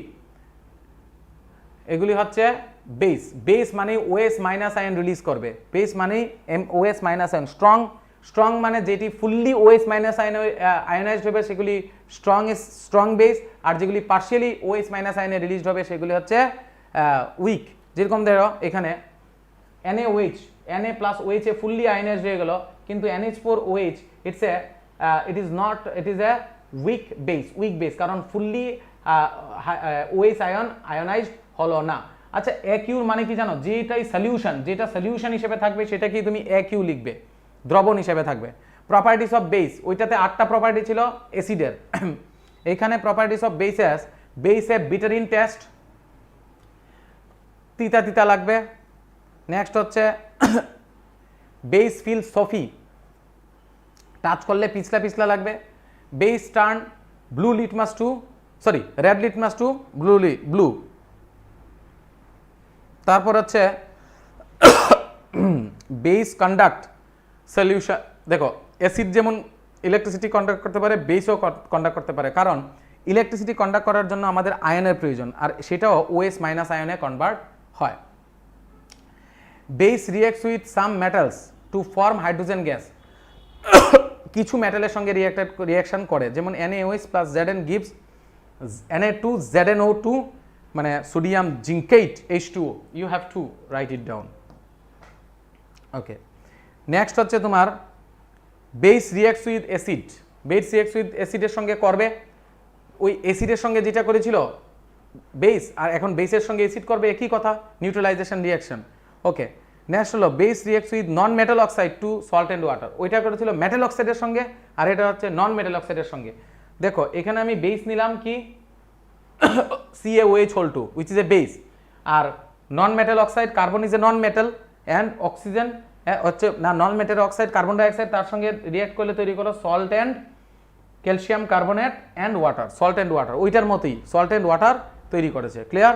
এগুলি হচ্ছে বেস মানে OS মাইনাস আয়ন রিলিজ করবে। বেস মানে OS মাইনাস আয়ন। স্ট্রং মানে যেটি ফুললি OS মাইনাস আয়নাইজড হবে সেগুলি স্ট্রং বেস, আর যেগুলি পার্শিয়ালি OS মাইনাস আয়নে রিলিজড হবে সেগুলি হচ্ছে উইক। যেরকম ধরো এখানে NaOH, Na প্লাস OH এ ফুললি আয়নাইজড হয়ে গেল, কিন্তু NH4OH it is A week base, কারণ ফুললি OH আয়নাইজড হলো না। আচ্ছা, AQ মানে কি জানো? যেটা সলিউশন হিসেবে থাকবে সেটা কি তুমি AQ লিখবে, দ্রবণ হিসেবে থাকবে। প্রপার্টিস অফ বেস, ওইটাতে 8টা প্রপার্টি ছিল অ্যাসিডের। এখানে প্রপার্টিস অফ বেসে বিটারিন টেস্ট, তিতা লাগবে। নেক্সট হচ্ছে বেস ফিল সফি, টাচ করলে পিছলা লাগবে। Base turn red litmus to blue. তারপর হচ্ছে বেস কন্ডাক্ট সলিউশন। দেখো, অ্যাসিড যেমন ইলেকট্রিসিটি কন্ডাক্ট করতে পারে, বেসও কন্ডাক্ট করতে পারে, কারণ ইলেকট্রিসিটি কন্ডাক্ট করার জন্য আমাদের আয়নের প্রয়োজন, আর সেটাও OS মাইনাস আয়নে কনভার্ট হয়। Base reacts with some metals to form hydrogen gas. কিছু মেটালের সঙ্গে রিয়াকশন করে, যেমন NaOH plus Zn gives Na2ZnO2, মানে sodium zincate H2O। You have to write it down. Okay, next হচ্ছে তোমার বেস রিঅ্যাক্টস উইথ অ্যাসিডের সঙ্গে করবে। ওই অ্যাসিডের সঙ্গে যেটা করেছিল বেস, আর এখন বেসের সঙ্গে অ্যাসিড করবে, একই কথা, নিউট্রালাইজেশন রিঅ্যাকশন। ওকে, নেক্সট হলো base reacts with non metal oxide to salt and water. ওইটা করেছিল মেটাল অক্সাইডের সঙ্গে, আর এটা হচ্ছে নন মেটাল অক্সাইডের সঙ্গে। দেখো, এখানে আমি বেস নিলাম কি CaOH2 which is a base, আর non metal oxide carbon is a non metal, and oxygen হচ্ছে না non metal oxide, carbon dioxide তার সঙ্গে রিঅ্যাক্ট করলে তৈরি করো salt and calcium carbonate and water, ওইটার মতোই সল্ট অ্যান্ড ওয়াটার তৈরি করেছে। Clear?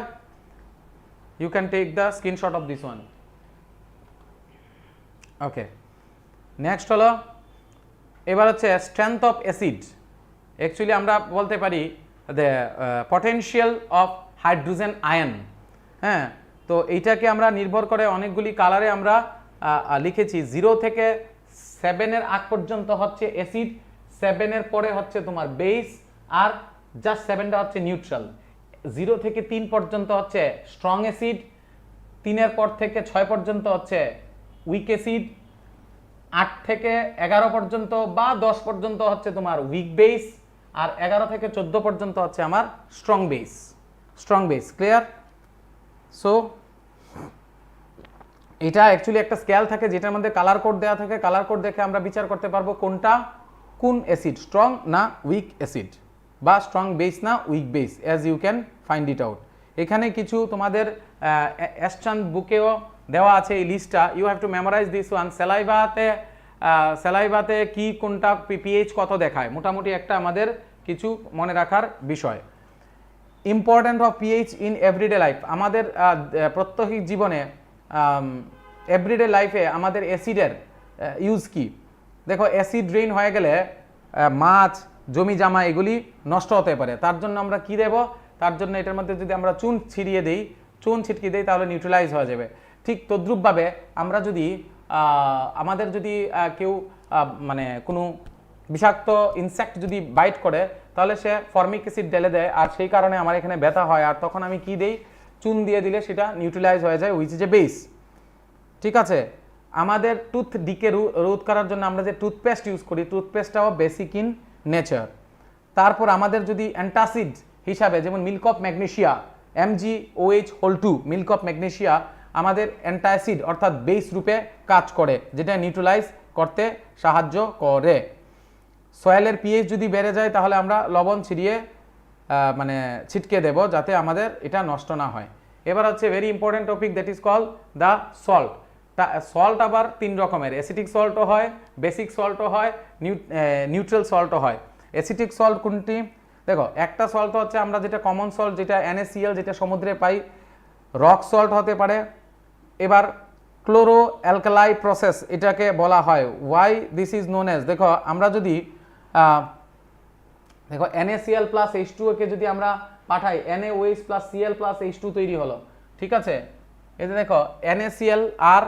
You can take the screenshot of this one. Okay, next হলো এবার হচ্ছে স্ট্রেংথ অফ অ্যাসিড। অ্যাকচুয়ালি আমরা বলতে পারি the potential of hydrogen ion. হ্যাঁ, তো এইটাকে আমরা নির্ভর করে অনেকগুলি কালারে আমরা লিখেছি। 0 থেকে 7-এর আগ পর্যন্ত হচ্ছে অ্যাসিড, 7-এর পরে হচ্ছে তোমার বেস, আর জাস্ট 7টা হচ্ছে নিউট্রাল। 0 থেকে 3 পর্যন্ত হচ্ছে স্ট্রং অ্যাসিড, 3-এর পর থেকে 6 পর্যন্ত হচ্ছে উইক অ্যাসিড, 8 থেকে 11 পর্যন্ত বা 10 পর্যন্ত হচ্ছে তোমার উইক বেস, আর 11 থেকে 14 পর্যন্ত হচ্ছে আমার স্ট্রং বেস। ক্লিয়ার? সো এটা অ্যাকচুয়ালি একটা স্কেল থাকে যেটার মধ্যে কালার কোড দেওয়া থাকে, কালার কোড দেখে আমরা বিচার করতে পারবো কোন অ্যাসিড স্ট্রং না উইক অ্যাসিড, বা স্ট্রং বেস না weak base, as you can find it out. এখানে কিছু তোমাদের অ্যাস্টান বুকেও দেওয়া আছে এই লিস্টটা, you have to memorise this one. স্যালাইভাতে কি কোনটা পিএইচ কত দেখায়, মোটামুটি একটা আমাদের কিছু মনে রাখার বিষয়। Important of pH in everyday life, আমাদের প্রত্যহিক জীবনে এভরিডে লাইফে আমাদের অ্যাসিডের ইউজ কি? দেখো অ্যাসিড ড্রেন হয়ে গেলে মাছ, জমি জামা এগুলি নষ্ট হতে পারে, তার জন্য আমরা কি দেব? তার জন্য এটার মধ্যে যদি আমরা চুন ছিটিয়ে দিই, চুন ছিটকে দিই, তাহলে নিউট্রালাইজ হয়ে যাবে। ঠিক তদ্রূপভাবে আমরা যদি আমাদের যদি কেউ মানে কোনো বিষাক্ত ইনসেক্ট যদি বাইট করে, তাহলে সে ফর্মিক অ্যাসিড ঢেলে দেয়, আর সেই কারণে আমার এখানে ব্যথা হয়, আর তখন আমি কি দেই? চুন দিয়ে দিলে সেটা নিউট্রালাইজ হয়ে যায়, হুইচ ইজ এ বেস। ঠিক আছে, আমাদের টুথ ডিকে রোধ করার জন্য আমরা যে টুথপেস্ট ইউজ করি, টুথপেস্টটাও বেসিক ইন নেচার। তারপর আমাদের যদি অ্যান্টাসিড হিসাবে যেমন milk of magnesia, MgOH2, milk of magnesia আমাদের অ্যান্টাসিড অর্থাৎ বেস রূপে কাজ করে, যেটা নিউট্রালাইজ করতে সাহায্য করে। সয়েলের পিএইচ যদি বেড়ে যায়, তাহলে আমরা লবণ ছিটিয়ে মানে ছিটকে দেব, যাতে আমাদের এটা নষ্ট না হয়। এবার হচ্ছে very important topic, that is call the salt. Salt আবার 3 রকমের, অ্যাসিটিক সল্টও হয়, বেসিক সল্টও হয়, নিউট্রাল সল্টও হয়। অ্যাসিটিক সল্ট কোনটি? দেখো, একটা সল্ট হচ্ছে আমরা যেটা কমন সল্ট, যেটা NaCl, যেটা সমুদ্রে পাই, রক সল্ট হতে পারে। এবার ক্লোরো অ্যালকালাই প্রসেস এটাকে বলা হয়। Why this is known age, দেখো আমরা যদি দেখো NaCl প্লাস H2O কে যদি আমরা পাঠাই, NaOH plus Cl plus H2 তৈরি হলো। ঠিক আছে, এই যে দেখো NaCl আর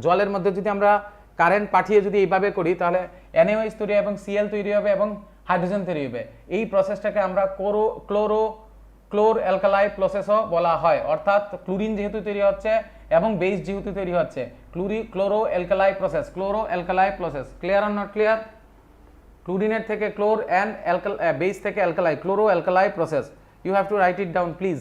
জলের মধ্যে যদি আমরা কারেন্ট পাঠিয়ে যদি এইভাবে করি, তাহলে NaOH তৈরি এবং Cl তৈরি হবে এবং হাইড্রোজেন তৈরি হবে। এই প্রসেসটাকে আমরা ক্লোর অ্যালকালাই প্রসেসও বলা হয়, অর্থাৎ ক্লোরিন যেহেতু তৈরি হচ্ছে এবং বেস যেহেতু তৈরি হচ্ছে, chloro alkali process, chloro alkali process. Clear or not clear? ক্লোরিনের থেকে ক্লোর অ্যান্ড বেস থেকে alkali, chloro alkali process. You have to write it down please.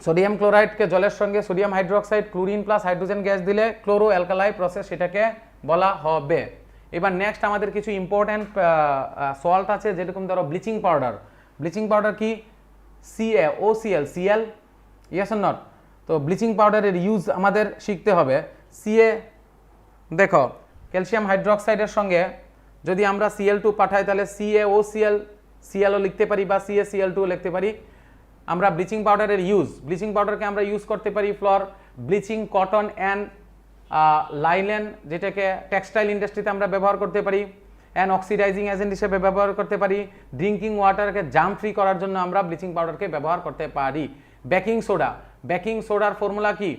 Sodium ক্লোরাইডকে জলের সঙ্গে sodium hydroxide, chlorine plus hydrogen gas দিলে chloro alkali process সেটাকে বলা হবে। এবার নেক্সট আমাদের কিছু ইম্পর্ট্যান্ট সল্ট আছে, যেরকম ধরো ব্লিচিং পাউডার। ব্লিচিং পাউডার কি? CaOCl, Cl, yes or not? তো ব্লিচিং পাউডারের ইউজ আমাদের শিখতে হবে। দেখো ক্যালসিয়াম হাইড্রোক্সাইডের সঙ্গে যদি আমরা Cl2 পাঠাই, তাহলে CaOCl, Clও লিখতে পারি বা CaCl2 লিখতে পারি। আমরা ব্লিচিং পাউডারের ব্লিচিং পাউডারকে আমরা ইউজ করতে পারি ফর ব্লিচিং কটন অ্যান্ড লাইলেন, যেটাকে টেক্সটাইল ইন্ডাস্ট্রিতে আমরা ব্যবহার করতে পারি। অ্যান্ড অক্সিডাইজিং এজেন্ট হিসেবে ব্যবহার করতে পারি। ড্রিঙ্কিং ওয়াটারকে জাম ফ্রি করার জন্য আমরা ব্লিচিং পাউডারকে ব্যবহার করতে পারি। বেকিং সোডা, বেকিং সোডার ফর্মুলা কি?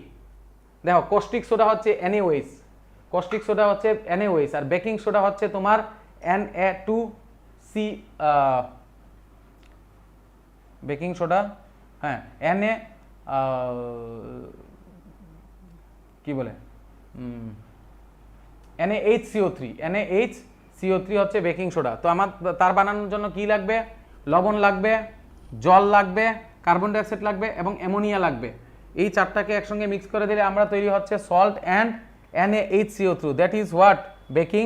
দেখো, কস্টিক সোডা হচ্ছে NaOH, কস্টিক সোডা হচ্ছে NaOH, আর বেকিং সোডা হচ্ছে তোমার Na2C, বেকিং সোডা, হ্যাঁ Na কি বলে NaHCO3, NaHCO3 হচ্ছে বেকিং সোডা। তো আমার তার বানানোর জন্য কি লাগবে? লবণ লাগবে, জল লাগবে, কার্বন ডাইঅক্সাইড লাগবে এবং অ্যামোনিয়া লাগবে। এই চারটাকে একসঙ্গে মিক্স করে দিলে আমরা তৈরি হচ্ছে salt and NaHCO3, that is what? Baking,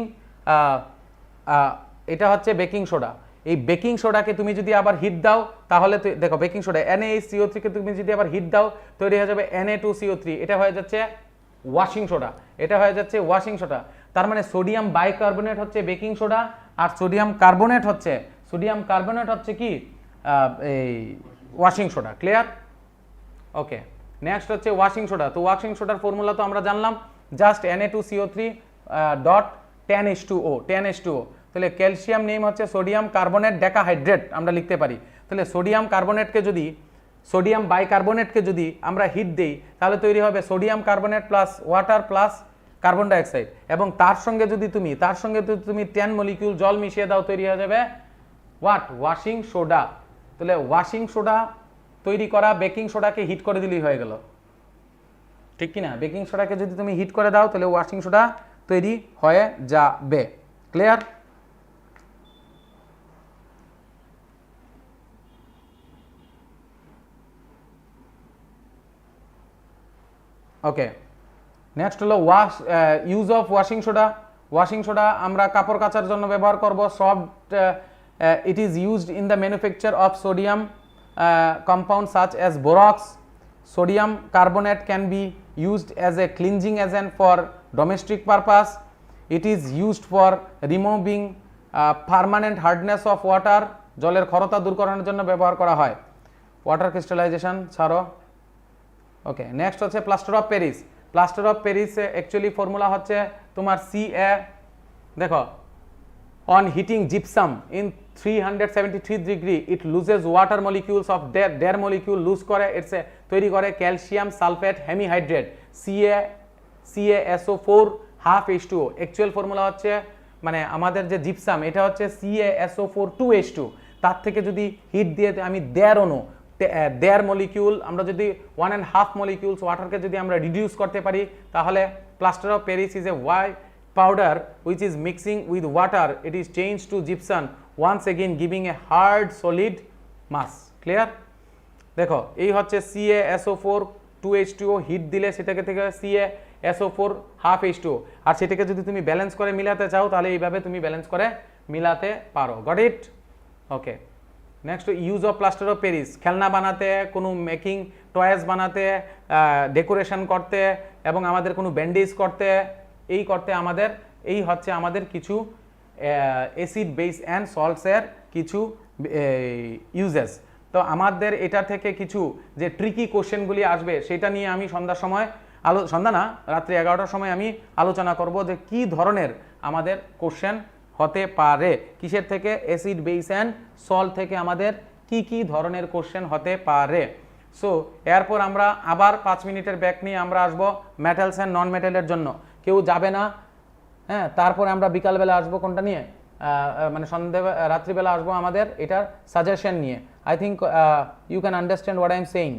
এটা হচ্ছে বেকিং সোডা। এই বেকিং সোডাকে তুমি যদি আবার হিট দাও, তাহলে দেখো বেকিং সোডা NaHCO3 কে তুমি যদি আবার হিট দাও, তৈরি হয়ে যাবে Na2CO3, এটা হয়ে যাচ্ছে ওয়াশিং সোডা, এটা হয়ে যাচ্ছে ওয়াশিং সোডা। তার মানে সোডিয়াম বাইকার্বনেট হচ্ছে বেকিং সোডা, আর সোডিয়াম কার্বনেট হচ্ছে কি? এই ওয়াশিং সোডা। ক্লিয়ার? ওকে, নেক্সট হচ্ছে ওয়াশিং সোডা। তো ওয়াশিং সোডার ফর্মুলা তো আমরা জানলাম, জাস্ট Na2CO3 ডট 10H2O। তাহলে ক্যালসিয়াম নেম হচ্ছে সোডিয়াম কার্বনেট ডেকাহাইড্রেট আমরা লিখতে পারি। তাহলে সোডিয়াম বাইকার্বনেটকে যদি আমরা হিট দেই, তাহলে তৈরি হবে sodium carbonate plus water plus carbon dioxide, এবং তার সঙ্গে যদি তুমি 10 মলিকিউল জল মিশিয়ে দাও, তৈরি হয়ে যাবে হোয়াট? Washing soda. তাহলে ওয়াশিং সোডা তৈরি করা বেকিং সোডাকে হিট করে দিলেই হয়ে গেল, ঠিক কি না? বেকিং সোডাকে যদি তুমি হিট করে দাও, তাহলে ওয়াশিং সোডা তৈরি হয়ে যাবে। ক্লিয়ার? ওকে, নেক্সট হলো use of washing soda. Washing soda আমরা কাপড় কাচার জন্য ব্যবহার করব। Soft, it is used in the manufacture of sodium compounds such as borax. Sodium carbonate can be used as a cleansing agent for domestic purpose. It is used for removing permanent hardness of water জলের ক্ষরতা দূর করানোর জন্য ব্যবহার করা হয়। Water crystallisation ছাড়ো। ওকে, next হচ্ছে plaster of Paris. Plaster of Paris actually formula হচ্ছে তোমার CA, দেখো, on heating gypsum in 373 degree it loses water molecules of their molecule lose করে it's তৈরি করে calcium sulphate hemihydrate CaSO4 half H2O। Actual formula হচ্ছে মানে আমাদের যে জিপসাম এটা হচ্ছে CaSO4 2H2, তার থেকে যদি হিট দিয়ে আমি দেড় মলিকিউল আমরা যদি 1.5 মলিকিউলস ওয়াটারকে যদি আমরা রিডিউস করতে পারি, তাহলে plaster of Paris is a white powder which is mixing with water, it is changed to gypsum, once again giving a hard solid mass. Clear? দেখো এই হচ্ছে CaSO4 2H2O, হিট দিলে সেটাকে থেকে CaSO4 হাফ H2O, আর সেটাকে যদি তুমি balance করে মিলাতে চাও তাহলে এইভাবে তুমি ব্যালেন্স করে মিলাতে পারো। Got it? Okay, next use of plaster of Paris, খেলনা বানাতে, কোনো মেকিং টয়েস বানাতে, ডেকোরেশন করতে এবং আমাদের কোনো ব্যান্ডেজ করতে, এই করতে আমাদের এই হচ্ছে আমাদের কিছু অ্যাসিড বেস অ্যান্ড সল্টসের কিছু ইউজেস। তো আমাদের এটা থেকে কিছু যে ট্রিকি কোশ্চেনগুলি আসবে সেটা নিয়ে আমি সন্ধ্যার সময় সন্ধ্যা না, রাত্রি 11টার সময় আমি আলোচনা করব যে কি ধরনের আমাদের কোশ্চেন হতে পারে, কিসের থেকে, অ্যাসিড বেস অ্যান্ড সল্ট থেকে আমাদের কি কি ধরনের কোশ্চেন হতে পারে। সো এরপর আমরা আবার 5 মিনিটের ব্যাক নিয়ে আমরা আসবো মেটালস অ্যান্ড নন মেটালের জন্য। কেউ যাবে না, হ্যাঁ, তারপরে আমরা বিকালবেলা আসবো কোনটা নিয়ে, মানে রাত্রিবেলা আসবো আমাদের এটার সাজেশন নিয়ে। I think you can understand what I am saying.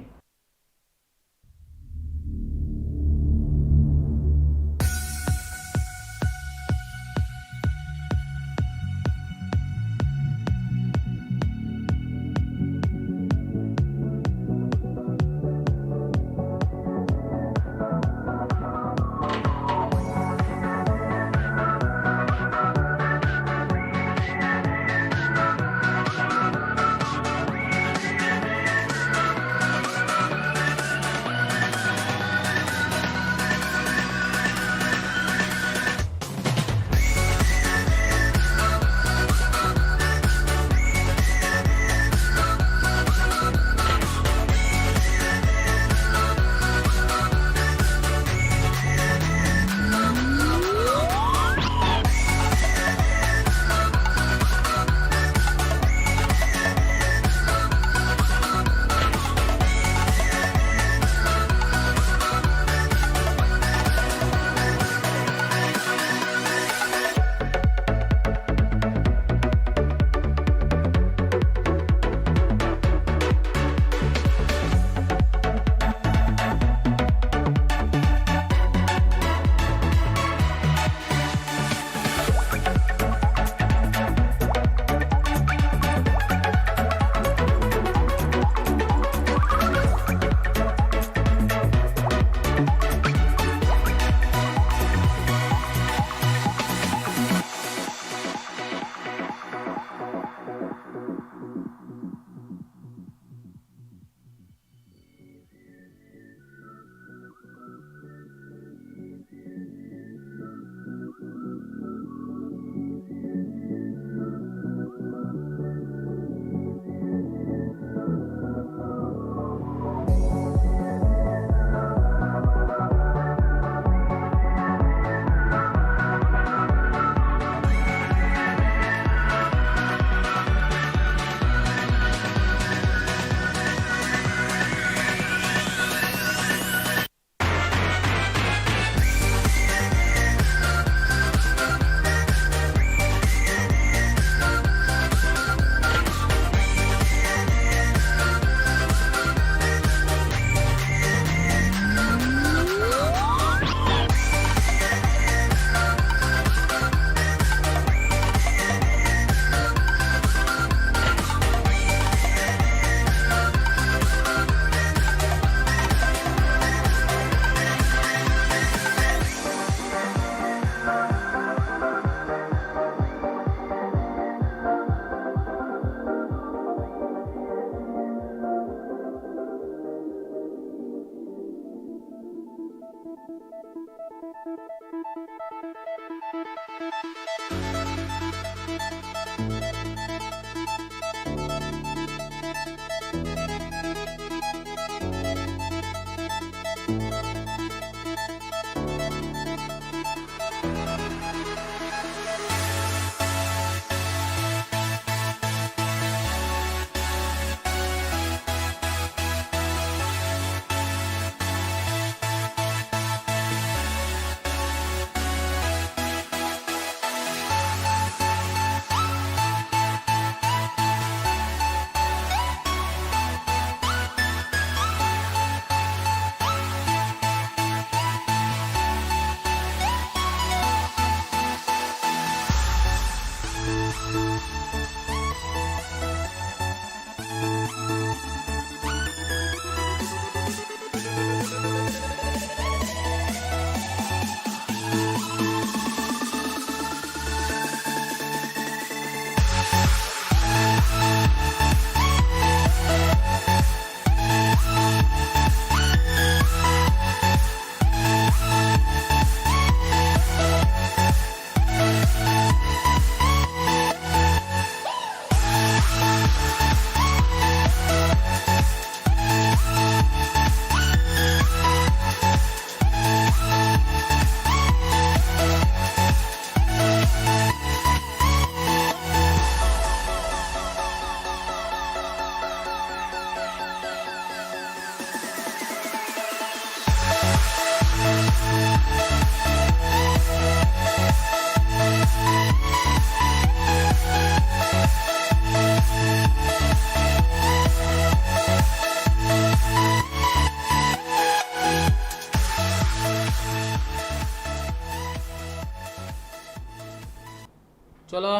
চলো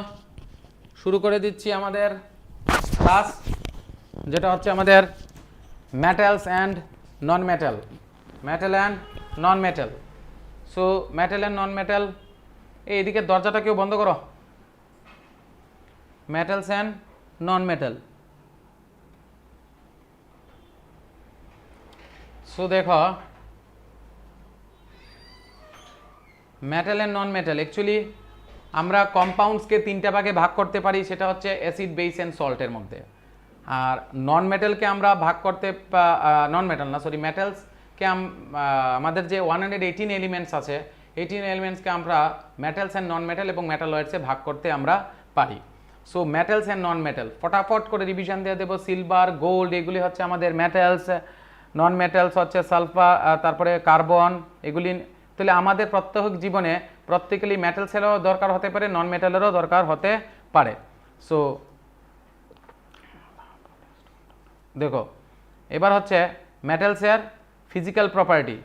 শুরু করে দিচ্ছি আমাদের ক্লাস, যেটা হচ্ছে আমাদের metals and non metal, metal and non metal. So metal and non metal, এইদিকে দরজাটা কেউ বন্ধ করো। Metals and non metal. So দেখো, metal and non metal actually আমরা কম্পাউন্ডসকে তিনটা ভাগে ভাগ করতে পারি, সেটা হচ্ছে অ্যাসিড, বেস অ্যান্ড সল্টের মধ্যে। আর নন মেটালকে আমরা ভাগ করতে, নন মেটাল না সরি মেটালসকে আমাদের যে 118 এলিমেন্টস আছে, 18 এলিমেন্টসকে আমরা মেটালস অ্যান্ড নন মেটাল এবং মেটালয়েডসে ভাগ করতে আমরা পারি। So metals and non metal ফটাফট করে রিভিশন দিয়ে দেবো। সিলভার, গোল্ড এগুলি হচ্ছে আমাদের মেটালস, নন মেটালস হচ্ছে সালফার, তারপরে কার্বন, এগুলি। তাহলে আমাদের প্রত্যেক জীবনে প্রত্যেকেরই মেটালসেরও দরকার হতে পারে, নন মেটালেরও দরকার হতে পারে। সো দেখো, এবার হচ্ছে মেটালসের ফিজিক্যাল প্রপার্টি।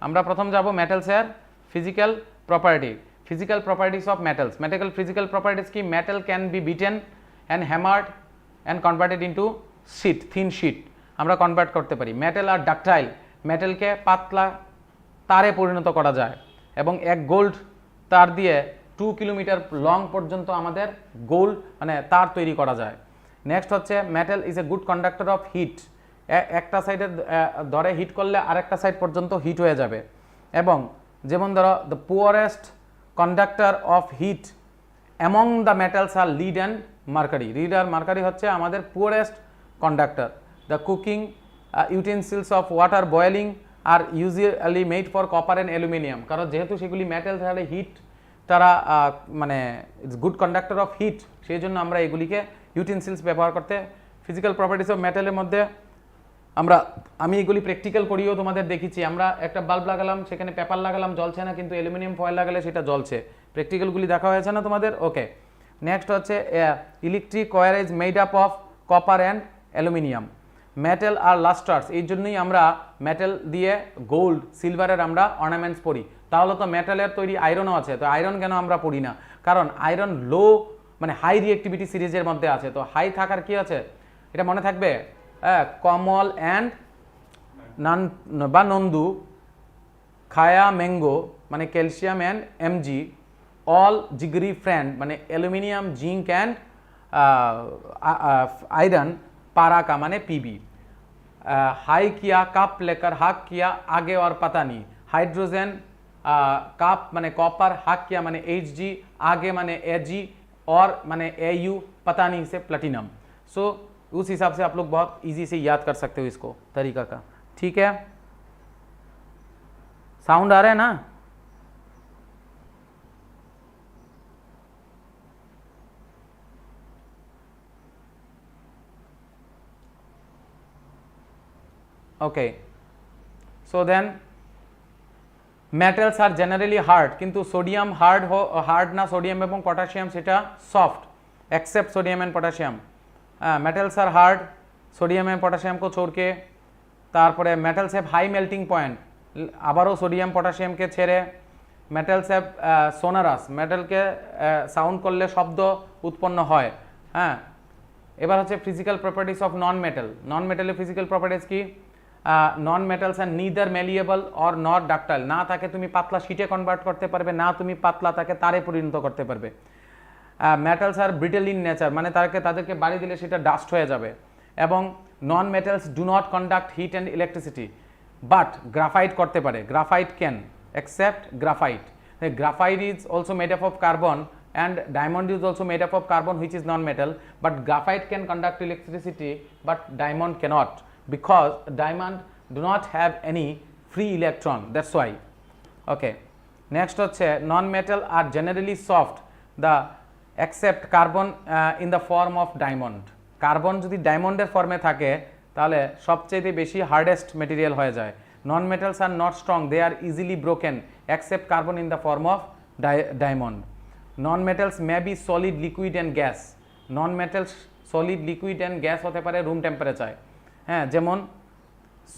আমরা প্রথম যাব মেটালসের physical property, physical properties of metals. Metal physical properties কি? Metal can be beaten and hammered and converted into sheet, thin sheet আমরা কনভার্ট করতে পারি। মেটাল আর ডাকটাইল, মেটালকে পাতলা তারে পরিণত করা যায় এবং এক গোল্ড তার দিয়ে 2 কিলোমিটার লং পর্যন্ত আমাদের গোল্ড মানে তার তৈরি করা যায়। নেক্সট হচ্ছে metal is a good conductor of hit. একটা সাইডে ধরে হিট করলে আরেকটা সাইড পর্যন্ত হিট হয়ে যাবে। এবং যেমন ধরো the poorest conductor of heat among the metals are lead and mercury. Lead আর মার্কারি হচ্ছে আমাদের poorest conductor. The cooking utensils of water boiling are usually made for copper and aluminium, কারণ যেহেতু সেগুলি মেটাল তাহলে হিট তারা মানে it's good conductor of heat, সেই জন্য আমরা এগুলিকে ইউটেন্সিলস ব্যবহার করতে। ফিজিক্যাল প্রপার্টিস অফ মেটালের মধ্যে আমি এগুলি প্র্যাকটিক্যাল করিও তোমাদের দেখেছি। আমরা একটা বাল্ব লাগালাম, সেখানে পেপার লাগালাম, জ্বলছে না, কিন্তু অ্যালুমিনিয়াম ফয়েল লাগালে সেটা জ্বলছে। প্র্যাকটিক্যালগুলি দেখা হয়েছে না তোমাদের? ওকে। নেক্সট হচ্ছে electric wire is made up of copper and aluminium. Metal are lustrous, এই জন্যই আমরা মেটাল দিয়ে গোল্ড, সিলভারের আমরা অর্নামেন্টস পরি। তাহলে তো মেটালের তৈরি আয়রনও আছে, তো আয়রন কেন আমরা পড়ি না? কারণ আয়রন লো মানে হাই রিঅ্যাক্টিভিটি সিরিজের মধ্যে আছে। তো হাই থাকার কি আছে এটা মনে থাকবে, কমল অ্যান্ড বা নন্দু, খায়া ম্যাঙ্গো মানে ক্যালসিয়াম অ্যান্ড এমজি, অল জিগরি ফ্রেন্ড মানে অ্যালুমিনিয়াম, জিঙ্ক অ্যান্ড आयरन, पारा का माने पीबी, हाई किया कप लेकर हाक किया आगे और पता नहीं, हाइड्रोजन कप माने कॉपर, हाक किया माने Hg, आगे माने Ag और माने Au, पता नहीं से प्लेटिनम। सो उस हिसाब से आप लोग बहुत इजी से याद कर सकते हो इसको तरीका का, ठीक है। साउंड आ रहा है ना? Okay, so then metals are generally hard, किंतु सोडियम हार्ड ना, सोडियम एवं पोटाशियम सेटा soft except sodium and potassium. Metals are hard sodium and potassium को छोड़ के। तारपरे metals have high melting point, आबारो सोडियम पोटाशियम के छेड़े। मेटल्स हैव सोनारास, मेटल के साउंड करले शब्द उत्पन्न হয়। হ্যাঁ, এবার হচ্ছে physical properties of non metal. Non মেটালের ফিজিক্যাল প্রপার্টিজ কি? Non metals R neither ম্যালিয়েবল or not ডাক্টাইল, না তাকে তুমি পাতলা শিটে কনভার্ট করতে পারবে, না তুমি পাতলা তাকে তারে পরিণত করতে পারবে। Metals are brittle in nature, মানে তাদেরকে বাড়ি দিলে সেটা ডাস্ট হয়ে যাবে। এবং non metals do not conduct heat and electricity, but graphite করতে পারে। Graphite can except graphite. The graphite is also made up of carbon and diamond is also made up of carbon, which is non-metal, but graphite can conduct electricity but diamond cannot, because diamond do not have any free electron, that's why. Okay, next হচ্ছে non-metal are generally soft, the except carbon in the form of diamond. Carbon যদি ডায়মন্ডের ফর্মে থাকে তাহলে সবচেয়ে বেশি hardest material হয়ে যায়। Non metals are not strong, they are easily broken except carbon in the form of diamond. Non metals may be solid, liquid and gas. Non metals solid, liquid and gas হতে পারে room টেম্পারেচারে। হ্যাঁ, যেমন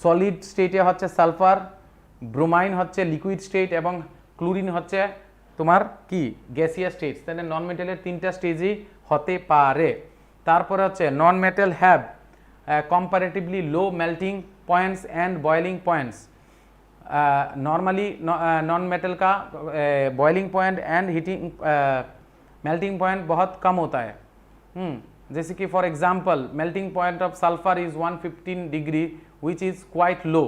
solid স্টেটে হচ্ছে sulphur, ব্রোমাইন হচ্ছে liquid state এবং chlorine হচ্ছে তোমার কি গ্যাসিয়াস স্টেট। তাহলে নন মেটালের তিনটা স্টেজই হতে পারে। তারপরে হচ্ছে non metal have comparatively low melting points and boiling points. Normally non metal का boiling point and heating melting point बहुत कम होता है। जैसे कि for example melting point of sulphur is 115 degree which is quite low,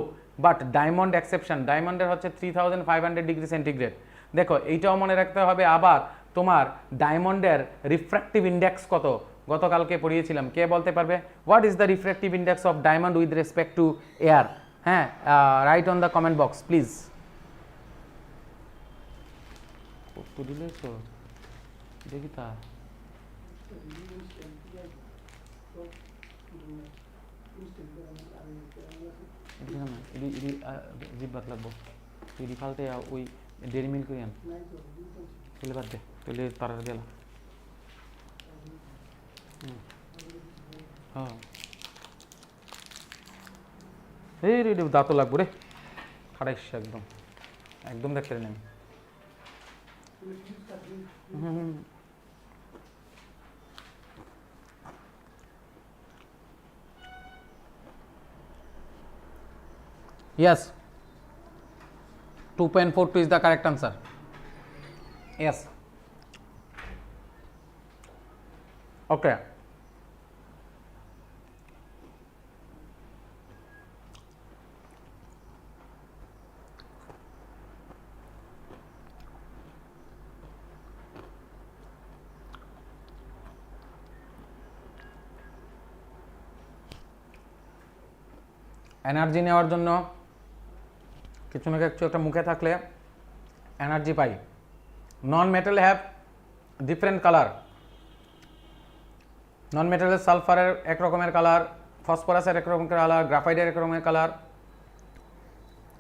but diamond exception, डायमंडের হচ্ছে 3500 degree centigrade. দেখো এইটাও মনে রাখতে হবে। আবার তোমার ডায়মন্ডের রিফ্র্যাক্টিভ ইন্ডেক্স কত গতকালকে পড়িয়েছিলাম, কে বলতে পারবে? What is the refractive index of diamond with respect to air? হ্যাঁ, write on the comment box please. দেখি তা জিব্বাত লাগবো তুই ফালতে ওই ডেরি মিল্ক করি আন তুলে বাদ দে, তুলে তারা দিলাম। হ্যাঁ, এই রে দাঁতও লাগবো রে, খাড়াইস একদম একদম দেখতে নেই। Yes, 2.42 is the correct answer. Yes. Okay. Energy নেওয়ার জন্য কিছু না কিছু একটা মুখে থাকলে এনার্জি পাই। Non metal have different colour. Non মেটালের সালফারের এক রকমের কালার, ফসফরাসের এক রকমের কালার, গ্রাফাইটের এক রকমের colour.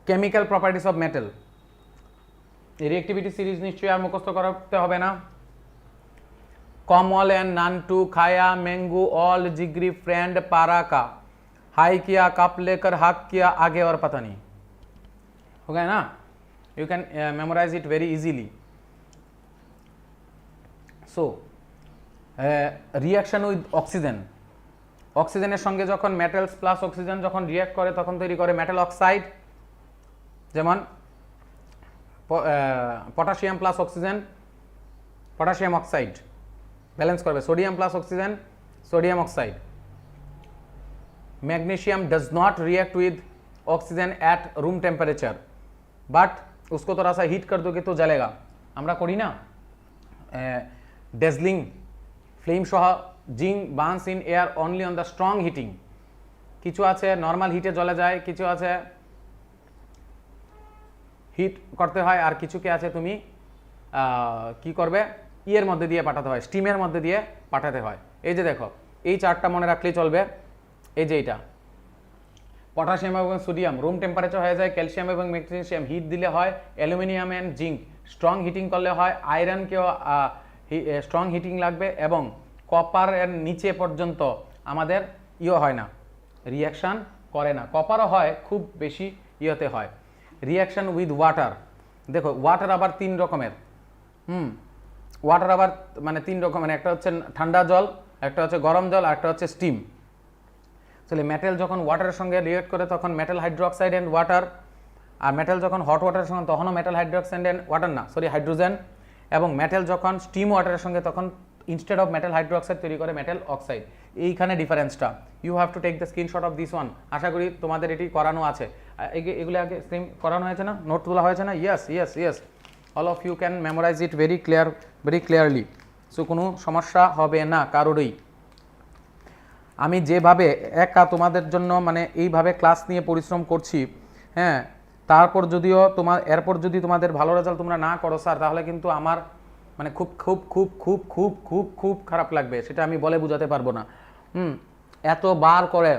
Chemical properties of metal, এই রিঅ্যাক্টিভিটি সিরিজ নিশ্চয়ই আর মুখস্থ করতে হবে না। कॉमल एंड नान टू खाया मैंगू ऑल जिगरी फ्रेंड पारा का हाई किया कप लेकर हक किया आगे और पता नहीं, हो गया ना? You can memorise it very easily. So reaction with oxygen, অক্সিজেনের সঙ্গে যখন মেটালস প্লাস অক্সিজেন যখন রিঅ্যাক্ট করে তখন তৈরি করে মেটাল অক্সাইড, যেমন potassium plus oxygen potassium oxide balance করবে, sodium plus oxygen sodium oxide. Magnesium does not react with oxygen at room temperature, but उसको थोड़ा सा हीट कर दोगे तो जलेगा। আমরা করি না डेजलिंग फ्लेम सह zinc burns in air only on the strong heating. কিছু আছে নরমাল হিটে জ্বলে যায়, কিছু আছে হিট করতে হয়, আর কিছুকে আছে তুমি কি করবে, ইয়ের মধ্যে দিয়ে পাঠাতে হয়, স্টিমের মধ্যে দিয়ে পাঠাতে হয়। এই যে দেখো, এই চারটা মনে রাখলেই চলবে। এই যে এইটা পটাশিয়াম এবং সোডিয়াম রুম টেম্পারেচার হয়ে যায়, ক্যালসিয়াম এবং ম্যাগনেসিয়াম হিট দিলে হয়, aluminium and zinc strong heating করলে হয়, আয়রনকেও স্ট্রং হিটিং লাগবে, এবং কপারের নিচে পর্যন্ত আমাদের হয় না, রিয়াকশান করে না। কপারও হয়, খুব বেশি ইয়েতে হয়। রিয়াকশান উইথ ওয়াটার, দেখো ওয়াটার আবার 3 রকমের। ওয়াটার আবার মানে 3 রকমের, একটা হচ্ছে ঠান্ডা জল, একটা হচ্ছে গরম জল, আর একটা হচ্ছে স্টিম। তাহলে মেটাল যখন ওয়াটারের সঙ্গে রিয়েক্ট করে তখন মেটাল হাইড্রোক্সাইড অ্যান্ড ওয়াটার, আর মেটাল যখন হট ওয়াটারের সঙ্গে তখনও মেটাল হাইড্রোক্সাইড অ্যান্ড ওয়াটার না, সরি হাইড্রোজেন, এবং মেটাল যখন স্টিম ওয়াটারের সঙ্গে তখন ইনস্টেড অফ মেটাল হাইড্রোক্সাইড তৈরি করে মেটাল অক্সাইড। এইখানে ডিফারেন্সটা, you have to take the screenshot of this one. আশা করি তোমাদের এটি করানো আছে, এগুলো আগে স্ক্রিন করানো হয়েছে না, নোট তোলা হয়েছে না? Yes yes yes, all of you can memorise it very clearly. So কোনো সমস্যা হবে না কারোরই। আমি যেভাবে একা তোমাদের জন্য মানে এইভাবে ক্লাস নিয়ে পরিশ্রম করছি, হ্যাঁ, তারপর যদিও এরপর যদি তোমাদের ভালো রেজাল্ট তোমরা না করো স্যার, তাহলে কিন্তু আমার মানে খুব খুব খুব খুব খুব খুব খুব খারাপ লাগবে, সেটা আমি বলে বোঝাতে পারবো না। এতবার করে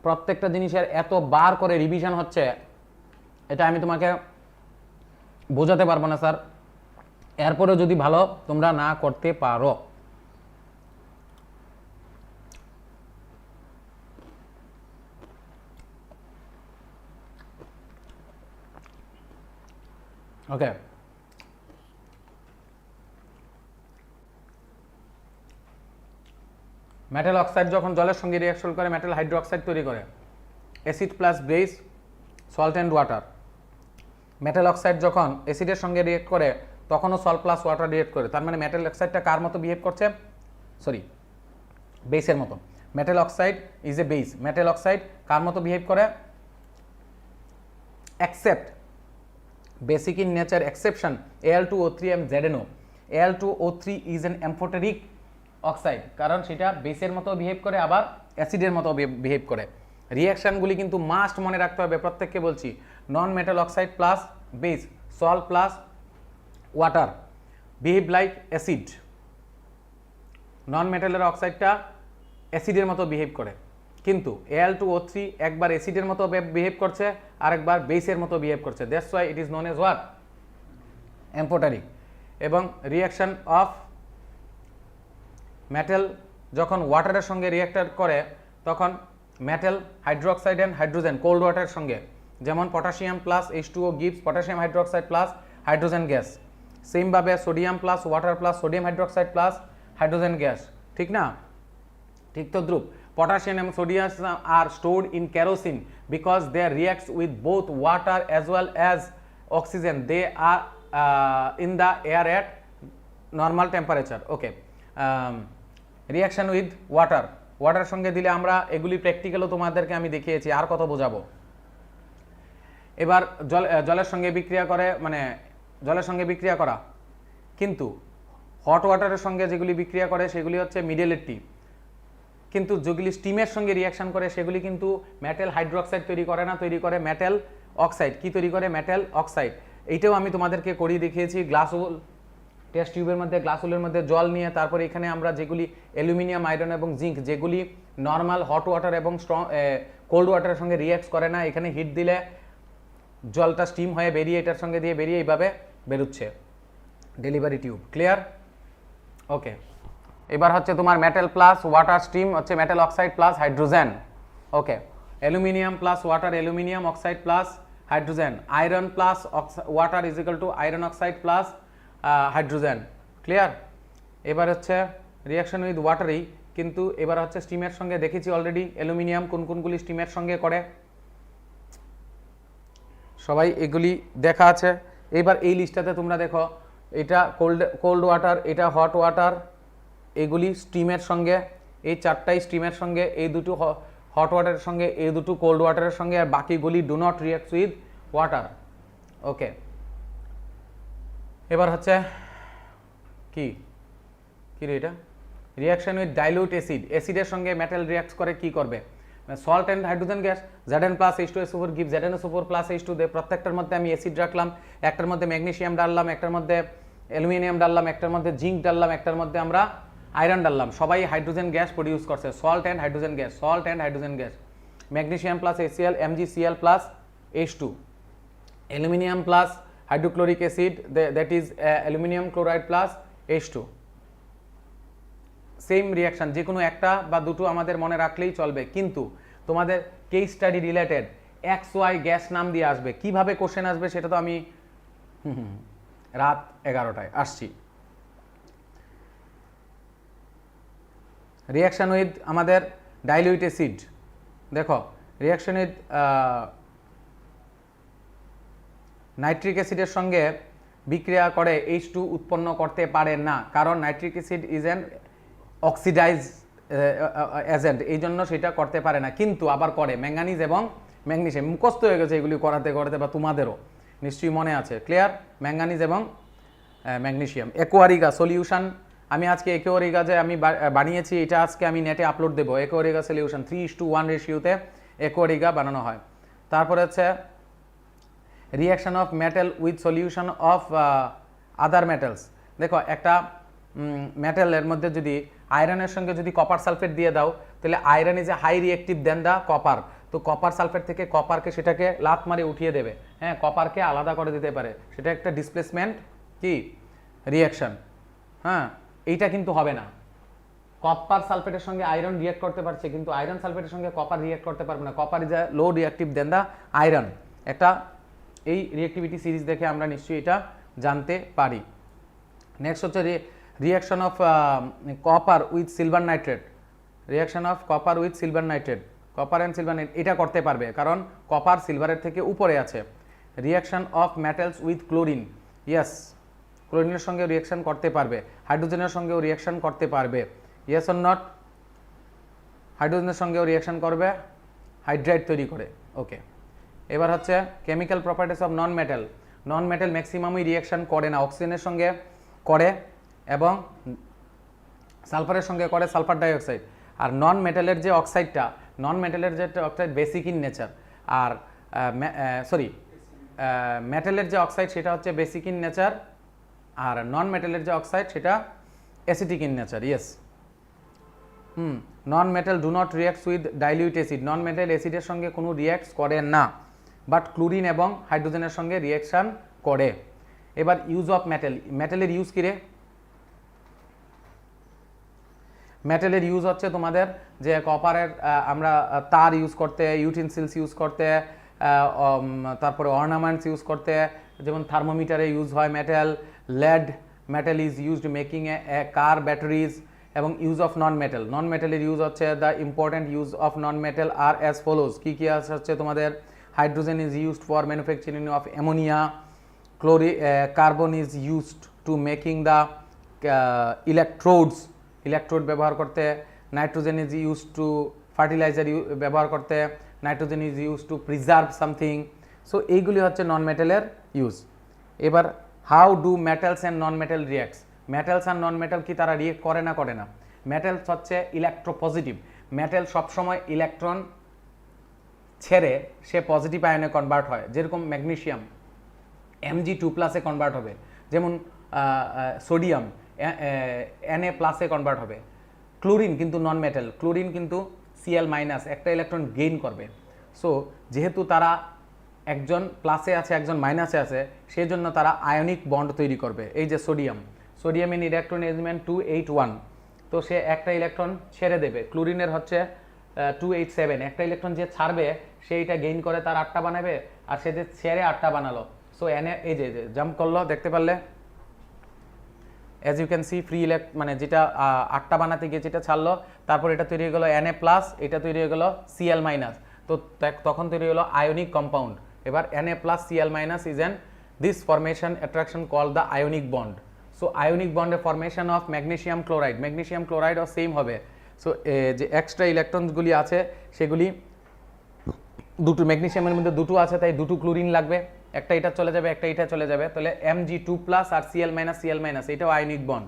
প্রত্যেকটা জিনিসের এতবার করে রিভিশন হচ্ছে, এটা আমি তোমাকে বোঝাতে পারবো না স্যার। এরপরে যদি ভালো তোমরা না করতে পারো, ওকে। মেটাল অক্সাইড যখন জলের সঙ্গে রিঅ্যাকশন করে মেটাল হাইড্রোক্সাইড তৈরি করে, acid plus base, salt and water. Metal oxide যখন অ্যাসিডের সঙ্গে রিয়েক্ট করে তখনও সল্ট প্লাস ওয়াটার রিয়েক্ট করে। তার মানে মেটাল অক্সাইডটা কার মতো বিহেভ করছে? সরি, বেসের মতো। Metal oxide is a base. Metal oxide কার মতো বিহেভ করে? except basic in nature exception Al2O3 and ZNO. Al2O3 is an amphoteric oxide, কারণ সেটা বেসের মতো বিহেভ করে আবার অ্যাসিডের মতো বিহেভ করে। রিঅ্যাকশনগুলি কিন্তু মাস্ট মনে রাখতে হবে, প্রত্যেককে বলছি। Non metal oxide plus base, salt plus water behave like acid. Non মেটালের অক্সাইডটা অ্যাসিডের মতো বিহেভ করে, কিন্তু Al2O3 একবার অ্যাসিডের মতো বিহেভ করছে আর একবার বেসের মতো বিহেভ করছে। That's why it is known as what? Amphoteric. এবং রিঅ্যাকশন অফ মেটাল যখন ওয়াটারের সঙ্গে রিঅ্যাক্ট করে তখন metal hydroxide and hydrogen cold ওয়াটারের সঙ্গে, যেমন potassium plus H2O gives potassium hydroxide plus hydrogen gas. সেমভাবে sodium plus water plus sodium hydroxide plus hydrogen gas, ঠিক না? ঠিক তো Dhruv? Potassium and sodium are stored in kerosene because they reacts with both water as well as oxygen. They are in the air at normal temperature. Okay. Reaction with water. Water সঙ্গে দিলে আমরা এগুলি প্র্যাকটিক্যালও তোমাদেরকে আমি দেখিয়েছি, আর কত বোঝাবো। এবার জলের সঙ্গে বিক্রিয়া করে, মানে জলের সঙ্গে বিক্রিয়া করা, কিন্তু হট ওয়াটারের সঙ্গে যেগুলি বিক্রিয়া করে সেগুলি হচ্ছে মিডেলেরটি, কিন্তু যেগুলি স্টিমের সঙ্গে রিয়াকশন করে সেগুলি কিন্তু মেটাল হাইড্রোক্সাইড তৈরি করে না, তৈরি করে মেটাল অক্সাইড। কি তৈরি করে? Metal oxide. এইটাও আমি তোমাদেরকে করিয়ে দেখিয়েছি। গ্লাস উল টেস্ট টিউবের মধ্যে, গ্লাস উলের মধ্যে জল নিয়ে, তারপরে এখানে আমরা যেগুলি অ্যালুমিনিয়াম, আয়রন এবং জিঙ্ক, যেগুলি নর্মাল হট ওয়াটার এবং স্ট্রং কোল্ড ওয়াটারের সঙ্গে রিয়াক্ট করে না, এখানে হিট দিলে জলটা স্টিম হয়ে বেরিয়ে এটার সঙ্গে দিয়ে বেরিয়ে এইভাবে বেরোচ্ছে ডেলিভারি টিউব। ক্লিয়ার? ওকে। এবার হচ্ছে তোমার মেটাল প্লাস ওয়াটার স্টিম হচ্ছে metal oxide plus hydrogen. Okay. Aluminium plus water aluminium oxide plus hydrogen. Iron plus water is equal to iron oxide plus hydrogen. Clear? এবার হচ্ছে রিয়াকশন উইথ ওয়াটারই, কিন্তু এবার হচ্ছে স্টিমের সঙ্গে দেখেছি অলরেডি অ্যালুমিনিয়াম কোন কোনগুলি স্টিমের সঙ্গে করে, সবাই এগুলি দেখা আছে। এবার এই লিস্টটাতে তোমরা দেখো, এটা কোল্ড ওয়াটার, এটা হট ওয়াটার, এগুলি স্টিমের সঙ্গে, এই চারটাই স্টিমের সঙ্গে, এই দুটো হট ওয়াটারের সঙ্গে, এই দুটো কোল্ড ওয়াটারের সঙ্গে, আর বাকিগুলি do not react with water. Okay. এবার হচ্ছে কি রে এটা? Reaction with dilute acid. অ্যাসিডের সঙ্গে মেটাল রিয়াক্ট করে কি করবে? Salt and hydrogen gas Zn plus H2SO4 give ZnSO4 plus H2 দে প্রত্যেকটার মধ্যে আমি অ্যাসিড রাখলাম, একটার মধ্যে ম্যাগনেসিয়াম ডাললাম, একটার মধ্যে অ্যালুমিনিয়াম ডাললাম, একটার মধ্যে জিঙ্ক ডাললাম, একটার মধ্যে আমরা আয়রন ডাললাম, সবাই হাইড্রোজেন গ্যাস প্রডিউস করছে, salt and hydrogen gas, salt and hydrogen gas, magnesium plus HCl MgCl plus H2, aluminium plus hydrochloric acid that is aluminium chloride plus H2, same reaction, যে কোনো একটা বা দুটো আমাদের মনে রাখলেই চলবে, কিন্তু তোমাদের case study related XY gas নাম দিয়ে আসবে, কিভাবে কোশ্চেন আসবে সেটা তো আমি রাত 11টায় আসছি। রিয়াকশন উইথ আমাদের ডাইলিউট অ্যাসিড, দেখো রিয়াকশন উইথ নাইট্রিক অ্যাসিডের সঙ্গে বিক্রিয়া করে H2 উৎপন্ন করতে পারে না, কারণ nitric acid is an oxidise agent, এই জন্য সেটা করতে পারে না, কিন্তু আবার করে ম্যাঙ্গানিজ এবং ম্যাগনেসিয়াম। মুখস্থ হয়ে গেছে এগুলি করাতে করাতে, বা তোমাদেরও নিশ্চয়ই মনে আছে, ক্লিয়ার? ম্যাঙ্গানিজ এবং ম্যাগনেসিয়াম। অ্যাকোয়ারিগা সলিউশন, আমি আজকে অ্যাকোয়ারিগা যে আমি বানিয়েছি এটা আজকে আমি নেটে আপলোড দেবো। অ্যাকোয়ারিগা সলিউশন 3:1 রেশিওতে অ্যাকোয়ারিগা বানানো হয়। তারপরে হচ্ছে reaction of metal with solution of other metals, দেখো একটা মেটালের মধ্যে যদি আয়রনের সঙ্গে যদি কপার সালফেট দিয়ে দাও, তাহলে iron is a high reactive then the copper, তো কপার সালফেট থেকে কপারকে সেটাকে লাত মারে উঠিয়ে দেবে, হ্যাঁ, কপারকে আলাদা করে দিতে পারে, সেটা একটা ডিসপ্লেসমেন্ট কি রিয়াকশন, হ্যাঁ, এইটা কিন্তু হবে না। কপার সালফেটের সঙ্গে আয়রন রিয়েক্ট করতে পারছে, কিন্তু আয়রন সালফেটের সঙ্গে কপার রিয়েক্ট করতে পারবে না, copper is a low reactive then the iron, একটা এই রিয়েক্টিভিটি সিরিজ দেখে আমরা নিশ্চয়ই এটা জানতে পারি। নেক্সট হচ্ছে reaction of copper with silver nitrate, reaction of copper with silver nitrate, copper and silver nitrate, এটা করতে পারবে কারণ কপার সিলভারের থেকে উপরে আছে। Reaction of metals with chlorine, yes, ক্লোরিনের সঙ্গেও রিয়াকশন করতে পারবে, হাইড্রোজেনের সঙ্গেও রিয়াকশন করতে পারবে, ইয়েস অর নট? হাইড্রোজেনের সঙ্গেও রিয়াকশন করবে, হাইড্রাইড তৈরি করে, ওকে। এবার হচ্ছে chemical properties of non metal, non metal ম্যাক্সিমামই রিয়াকশন করে না, অক্সিজেনের সঙ্গে করে এবং সালফারের সঙ্গে করে সালফার ডাইঅক্সাইড, আর নন মেটালের যে অক্সাইডটা, নন মেটালের যে অক্সাইড বেসিক ইন নেচার, আর মেটালের যে অক্সাইড সেটা হচ্ছে বেসিক ইন নেচার, আর নন মেটালের যে অক্সাইড সেটা acetic in nature, yes. Non metal do not reacts with dilute acid, non metal অ্যাসিডের সঙ্গে কোনো রিয়াক্টস করে না, বাট ক্লোরিন এবং হাইড্রোজেনের সঙ্গে রিয়াকশান করে। এবার ইউজ অফ মেটাল, মেটালের ইউজ কী রে? মেটালের ইউজ হচ্ছে তোমাদের যে কপারের আমরা তার ইউজ করতে, ইউটেন্সিলস ইউজ করতে, তারপরে অর্নামেন্টস ইউজ করতে, যেমন থার্মোমিটারে ইউজ হয় metal, lead metal is used making a car batteries, এবং use of non metal, non মেটালের ইউজ হচ্ছে the important use of non metal are as follows, কী কী আছে হচ্ছে তোমাদের hydrogen is used for manufacturing of ammonia, carbon is used to making the electrodes, electrode ব্যবহার করতে, nitrogen is use to fertiliser ব্যবহার করতে, nitrogen is use to preserve something, so এইগুলি হচ্ছে নন মেটালের ইউজ। এবার how do metals and non metal reacts, metals আর non metal কি তারা রিয়েক্ট করে না? করে না। মেটালস হচ্ছে ইলেকট্রোপজিটিভ, মেটাল সবসময় ইলেকট্রন ছেড়ে সে পজিটিভ আয়নে কনভার্ট হয়, যেরকম ম্যাগনেসিয়াম Mg2+ কনভার্ট হবে, যেমন সোডিয়াম Na+ কনভার্ট হবে। ক্লোরিন কিন্তু নন মেটাল, ক্লোরিন কিন্তু Cl- একটা ইলেকট্রন গেইন করবে, সো যেহেতু তারা একজন প্লাসে আছে একজন মাইনাসে আছে, সেই জন্য তারা আয়নিক বন্ড তৈরি করবে। এই যে সোডিয়াম, সোডিয়ামের ইলেকট্রন এলিমেন্ট 281, তো সে একটা ইলেকট্রন ছেড়ে দেবে, ক্লোরিনের হচ্ছে 287, একটা ইলেকট্রন যে ছাড়বে সেইটা গেইন করে তার 8টা বানাবে, আর সে যে ছেড়ে 8টা বানালো, সো এনে এই যে জাম্প করলো, দেখতে পারলে as you can see free মানে যেটা 8টা বানাতে গিয়ে যেটা ছাড়লো, তারপর এটা তৈরি হয়ে গেলো Na+, এটা তৈরি হয়ে গেলো Cl-, তো তখন তৈরি হলো আয়নিক কম্পাউন্ড। এবার Na+ Cl- is an this formation attraction call the ionic bond, so ionic বন্ডের formation of magnesium chloride, magnesium ক্লোরাইডও সেম হবে, সো যে এক্সট্রা ইলেকট্রনসগুলি আছে সেগুলি দুটো, ম্যাগনেসিয়ামের মধ্যে দুটো আছে তাই দুটো ক্লোরিন লাগবে, একটা এটা চলে যাবে একটা এটা চলে যাবে, তাহলে Mg2+ আর Cl- এটাও ionic bond.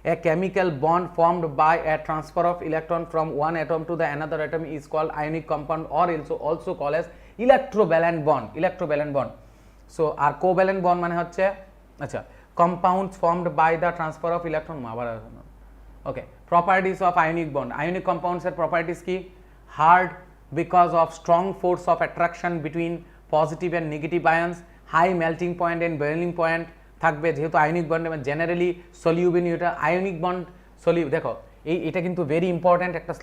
A chemical bond formed by a transfer of electron from one atom to the another atom is called ionic compound or also called as electrovalent bond. Electrovalent bond. So R covalent bond মানে হচ্ছে আচ্ছা compounds formed by the transfer of electron আবার okay properties of ionic bond. Ionic compounds এর properties কি? Hard because of strong force of attraction between positive and negative ions, high melting point and boiling point থাকবে যেহেতু ionic bond generally soluble এটা ionic bond দেখো এটা কিন্তু very important একটা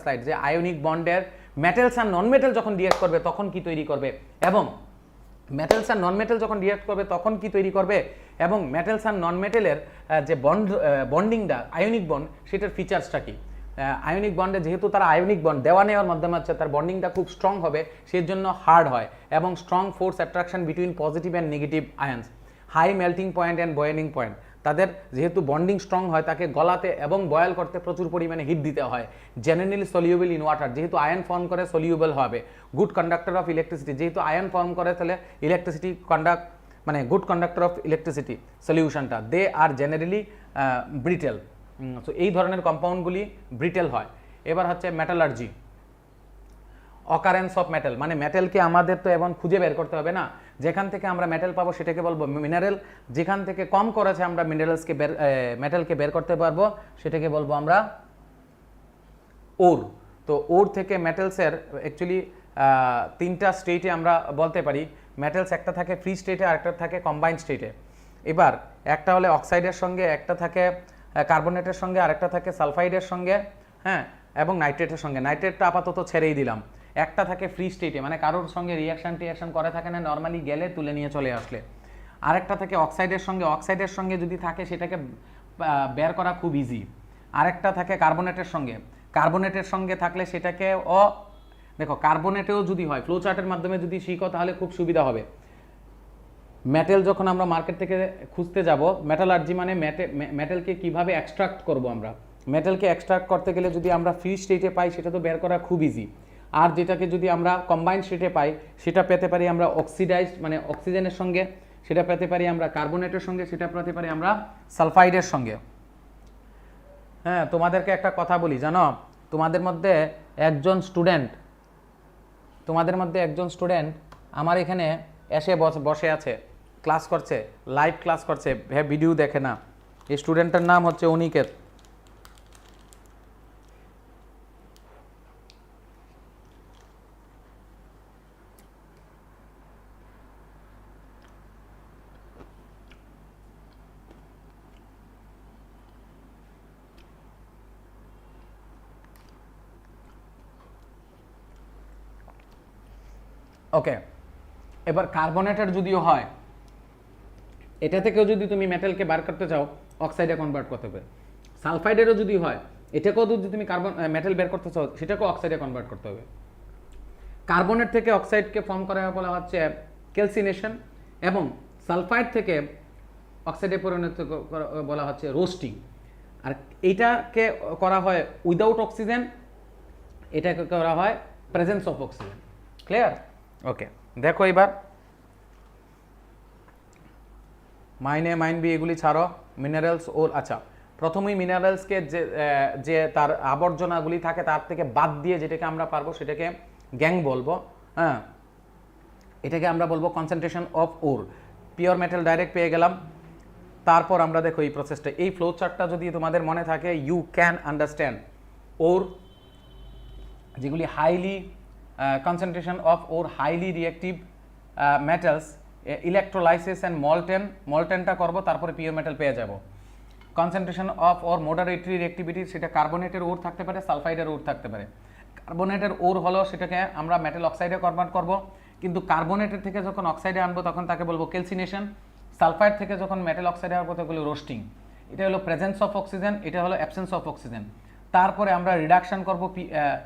slide যে আয়নিক বন্ডের মেটালস আর নন মেটাল যখন রিঅ্যাক্ট করবে তখন কি তৈরি করবে এবং মেটালস আর নন মেটাল যখন রিঅ্যাক্ট করবে তখন কি তৈরি করবে এবং মেটালস আর নন মেটালের যে বন্ডিংটা আয়নিক বন্ড সেটার ফিচার্সটা কি আয়নিক বন্ডে যেহেতু তারা আয়নিক বন্ড দেওয়া নেওয়ার মাধ্যমে হচ্ছে তার বন্ডিংটা খুব স্ট্রং হবে সেই জন্য হার্ড হয় এবং strong force attraction between positive and negative ions, high melting point and boiling point, তাদের যেহেতু বন্ডিং স্ট্রং হয় তাকে গলাতে এবং বয়েল করতে প্রচুর পরিমাণে হিট দিতে হয়, জেনারেলি সলিউবল ইন ওয়াটার যেহেতু আয়ন ফর্ম করে সলিউবল হবে, গুড কন্ডাক্টর অফ ইলেকট্রিসিটি যেহেতু আয়ন ফর্ম করে তাহলে ইলেকট্রিসিটি মানে গুড কন্ডাক্টর অফ ইলেকট্রিসিটি সলিউশনটা, দে আর জেনারেলি ব্রিটেল। সো এই ধরনের কম্পাউন্ডগুলি ব্রিটেল হয়। এবার হচ্ছে মেটালার্জি, অকারেন্স অফ মেটাল মানে মেটালকে আমাদের তো এখন খুঁজে বের করতে হবে না, যেখান থেকে আমরা মেটাল পাবো সেটাকে বলবো মিনারেল, যেখান থেকে কম করেছে আমরা মেটালকে বের করতে পারবো সেটাকে বলবো আমরা ওর। তো ওর থেকে মেটালসের অ্যাকচুয়ালি তিনটা স্টেটে আমরা বলতে পারি মেটালস, একটা থাকে ফ্রি স্টেটে আর একটা থাকে কম্বাইন্ড স্টেটে। এবার একটা হলে অক্সাইডের সঙ্গে, একটা থাকে কার্বনেটের সঙ্গে, আরেকটা থাকে সালফাইডের সঙ্গে, হ্যাঁ, এবং নাইট্রেটের সঙ্গে। নাইট্রেটটা আপাতত ছেড়েই দিলাম। একটা থাকে ফ্রি স্টেটে মানে কারোর সঙ্গে রিয়াকশন করে থাকে না, নর্মালি গেলে তুলে নিয়ে চলে আসলে। আরেকটা থাকে অক্সাইডের সঙ্গে যদি থাকে সেটাকে বের করা খুব ইজি। আরেকটা থাকে কার্বনেটের সঙ্গে থাকলে সেটাকে দেখো কার্বনেটেও যদি হয় ফ্লো চার্টের মাধ্যমে যদি শিখো তাহলে খুব সুবিধা হবে। মেটাল যখন আমরা মার্কেট থেকে খুঁজতে যাব, মেটালার্জি মানে মেটালকে কিভাবে এক্সট্রাক্ট করব আমরা, মেটালকে এক্সট্রাক্ট করতে গেলে যদি আমরা ফ্রি স্টেটে পাই সেটা তো বের করা খুব ইজি, আর যেটাকে যদি আমরা কম্বাইন্ড স্টেটে পাই সেটা পেতে পারি আমরা অক্সিডাইজড মানে অক্সিজেনের সঙ্গে, সেটা পেতে পারি আমরা কার্বনেটের সঙ্গে, সেটা পেতে পারি আমরা সালফাইডের সঙ্গে। হ্যাঁ, তোমাদেরকে একটা কথা বলি জানো, তোমাদের মধ্যে একজন স্টুডেন্ট আমার এখানে এসে বসে আছে, ক্লাস করছে, লাইভ ক্লাস করছে, ভিডিও দেখে না। এই স্টুডেন্টের নাম হচ্ছে অনিকেত। ওকে, এবার কার্বনেটের যদিও হয়, এটা থেকেও যদি তুমি মেটালকে বার করতে চাও অক্সাইডে কনভার্ট করতে হবে। সালফাইডেরও যদি হয়, এটাকেও যদি তুমি মেটাল বের করতে চাও সেটাকেও অক্সাইডে কনভার্ট করতে হবে। কার্বনেট থেকে অক্সাইডকে ফর্ম করা বলা হচ্ছে ক্যালসিনেশন, এবং সালফাইড থেকে অক্সাইডে পরিণত বলা হচ্ছে রোস্টিং। আর এইটাকে করা হয় উইদাউট অক্সিজেন, এটাকে করা হয় প্রেজেন্স অফ অক্সিজেন। ক্লিয়ার? ওকে, দেখো এবার মাইন বি এগুলি ছাড়ো, মিনারেলস ওর। আচ্ছা, প্রথমেই মিনারেলসকে যে তার আবর্জনাগুলি থাকে তার থেকে বাদ দিয়ে যেটাকে আমরা পারবো সেটাকে গ্যাং বলবো। হ্যাঁ, এটাকে আমরা বলবো concentration of or. Pure metal direct পেয়ে গেলাম। তারপর আমরা দেখো এই প্রসেসটা, এই ফ্লো চার্টটা যদি তোমাদের মনে থাকে ইউ ক্যান আন্ডারস্ট্যান্ড ওর যেগুলি highly concentration of or highly reactive metals, electrolysis and moltenটা করব, তারপরে পিওর মেটাল পেয়ে যাব। Concentration of or moderate reactivity সেটা কার্বনেটের ওর থাকতে পারে, সালফাইডের ওর থাকতে পারে। কার্বনেটের ওর হলো সেটাকে আমরা মেটাল অক্সাইডে কনভার্ট করব, কিন্তু কার্বনেটের থেকে যখন অক্সাইডে আনবো তখন তাকে বলবো ক্যালসিনেশন। সালফাইড থেকে যখন মেটাল অক্সাইডে আনবো তাকে বলবো রোস্টিং। এটা হলো প্রেজেন্স অফ অক্সিজেন, এটা হলো অ্যাবসেন্স অফ অক্সিজেন। তারপরে আমরা রিডাকশন করব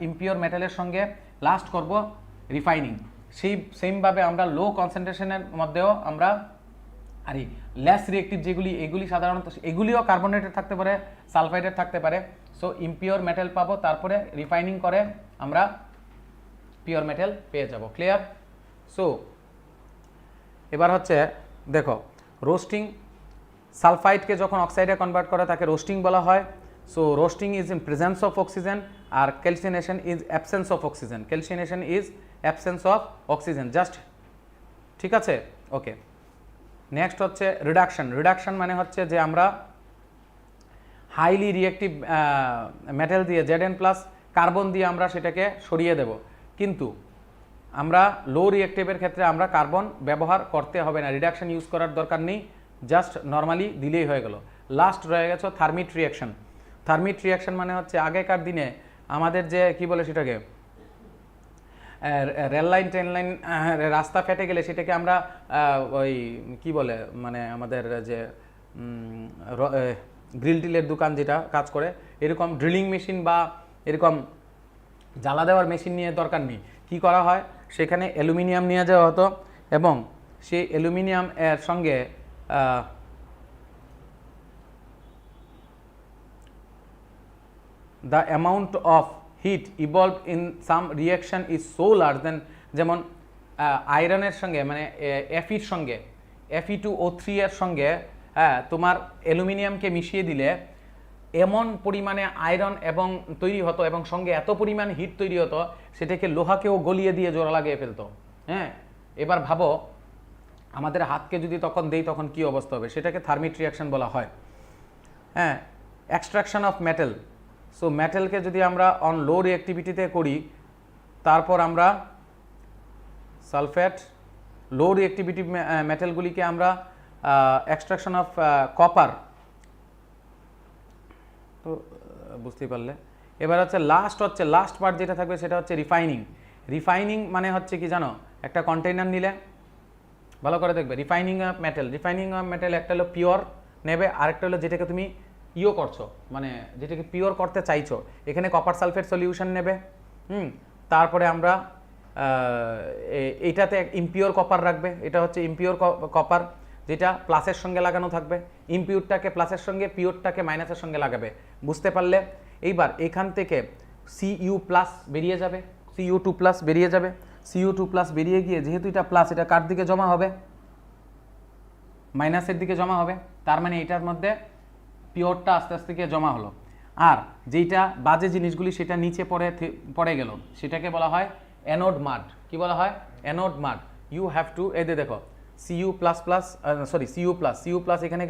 ইমপিওর মেটালের সঙ্গে, লাস্ট করব রিফাইনিং। সেমভাবে আমরা লো কনসেন্ট্রেশনের মধ্যেও আমরা আর লেস রিয়েক্টিভ যেগুলি, এগুলি সাধারণত এগুলিও কার্বনেটেড থাকতে পারে, সালফাইডের থাকতে পারে। সো ইমপিওর মেটাল পাবো, তারপরে রিফাইনিং করে আমরা পিওর মেটাল পেয়ে যাব। ক্লিয়ার? সো এবার হচ্ছে দেখো রোস্টিং সালফাইডকে যখন অক্সাইডে কনভার্ট করে তাকে রোস্টিং বলা হয়। So roasting is in presence of oxygen, আর calcination is absence of oxygen. Calcination is absence of oxygen, just, ঠিক আছে? ওকে, নেক্সট হচ্ছে রিডাকশন। রিডাকশন মানে হচ্ছে যে আমরা হাইলি রিয়েক্টিভ মেটাল দিয়ে Zn প্লাস কার্বন দিয়ে আমরা সেটাকে সরিয়ে দেব, কিন্তু আমরা লো রিয়েক্টিভের ক্ষেত্রে আমরা কার্বন ব্যবহার করতে হবে না, রিডাকশন ইউজ করার দরকার নেই, জাস্ট নর্মালি দিলেই হয়ে গেল। লাস্ট রয়ে গেছে থার্মিট রিয়াকশন। থার্মিট রিয়াকশন মানে হচ্ছে আগেকার দিনে আমাদের যে কি বলে সেটাকে রেল লাইন ট্রেন লাইন রাস্তা ফেটে গেলে সেটাকে আমরা ওই কি বলে মানে আমাদের যে গ্রিল টিলের দোকান যেটা কাজ করে এরকম ড্রিলিং মেশিন বা এরকম জ্বালা দেওয়ার মেশিন নিয়ে দরকার নেই, কি করা হয় সেখানে অ্যালুমিনিয়াম নিয়ে যাওয়া হতো এবং সেই অ্যালুমিনিয়াম এর সঙ্গে the amount of heat evolved in some reaction is so large than, যেমন আয়রনের সঙ্গে মানে Fe-র সঙ্গে Fe2O3 এর সঙ্গে তোমার অ্যালুমিনিয়ামকে মিশিয়ে দিলে এমন পরিমাণে আয়রন এবং তৈরি হতো এবং সঙ্গে এত পরিমাণ হিট তৈরি হতো সেটাকে লোহাকেও গলিয়ে দিয়ে জোড়া লাগিয়ে ফেলতো। হ্যাঁ, এবার ভাবো আমাদের হাতকে যদি তখন দেই তখন কি অবস্থা হবে, সেটাকে থার্মিট রিয়াকশন বলা হয়। হ্যাঁ, এক্সট্রাকশন অফ মেটাল। সো মেটালকে যদি আমরা অন লো রিঅ্যাক্টিভিটিতে করি, তারপর আমরা সালফেট লো রিঅ্যাক্টিভিটি মেটালগুলিকে আমরা এক্সট্রাকশন অফ কপার, তো বুঝতেই পারলে। এবার হচ্ছে লাস্ট পার্ট যেটা থাকবে সেটা হচ্ছে রিফাইনিং। রিফাইনিং মানে হচ্ছে কি জানো, একটা কন্টেইনার নিলে ভালো করে দেখবে, রিফাইনিং অফ মেটাল একটা হলো পিওর নেবে, আরেকটা হলো যেটাকে তুমি করছো মানে যেটাকে পিওর করতে চাইছো, এখানে কপার সালফেট সলিউশন নেবে। তারপরে আমরা এইটাতে ইমপিওর কপার রাখবে, এটা হচ্ছে ইমপিওর কপার যেটা প্লাসের সঙ্গে লাগানো থাকবে, ইমপিওরটাকে প্লাসের সঙ্গে, পিওরটাকে মাইনাসের সঙ্গে লাগাবে। বুঝতে পারলে? এইবার এখান থেকে Cu প্লাস বেরিয়ে যাবে, Cu2 প্লাস বেরিয়ে যাবে, Cu2 প্লাস বেরিয়ে গিয়ে যেহেতু এটা প্লাস, এটা কার দিকে জমা হবে, মাইনাসের দিকে জমা হবে, তার মানে এটার মধ্যে পিওরটা আস্তে আস্তে গিয়ে জমা হলো, আর যেটা বাজে জিনিসগুলি সেটা নিচে পড়ে গেল, সেটাকে বলা হয় অ্যানোড মাড। কি বলা হয়? Anode mud. You have to এদের দেখো Cu প্লাস এখানে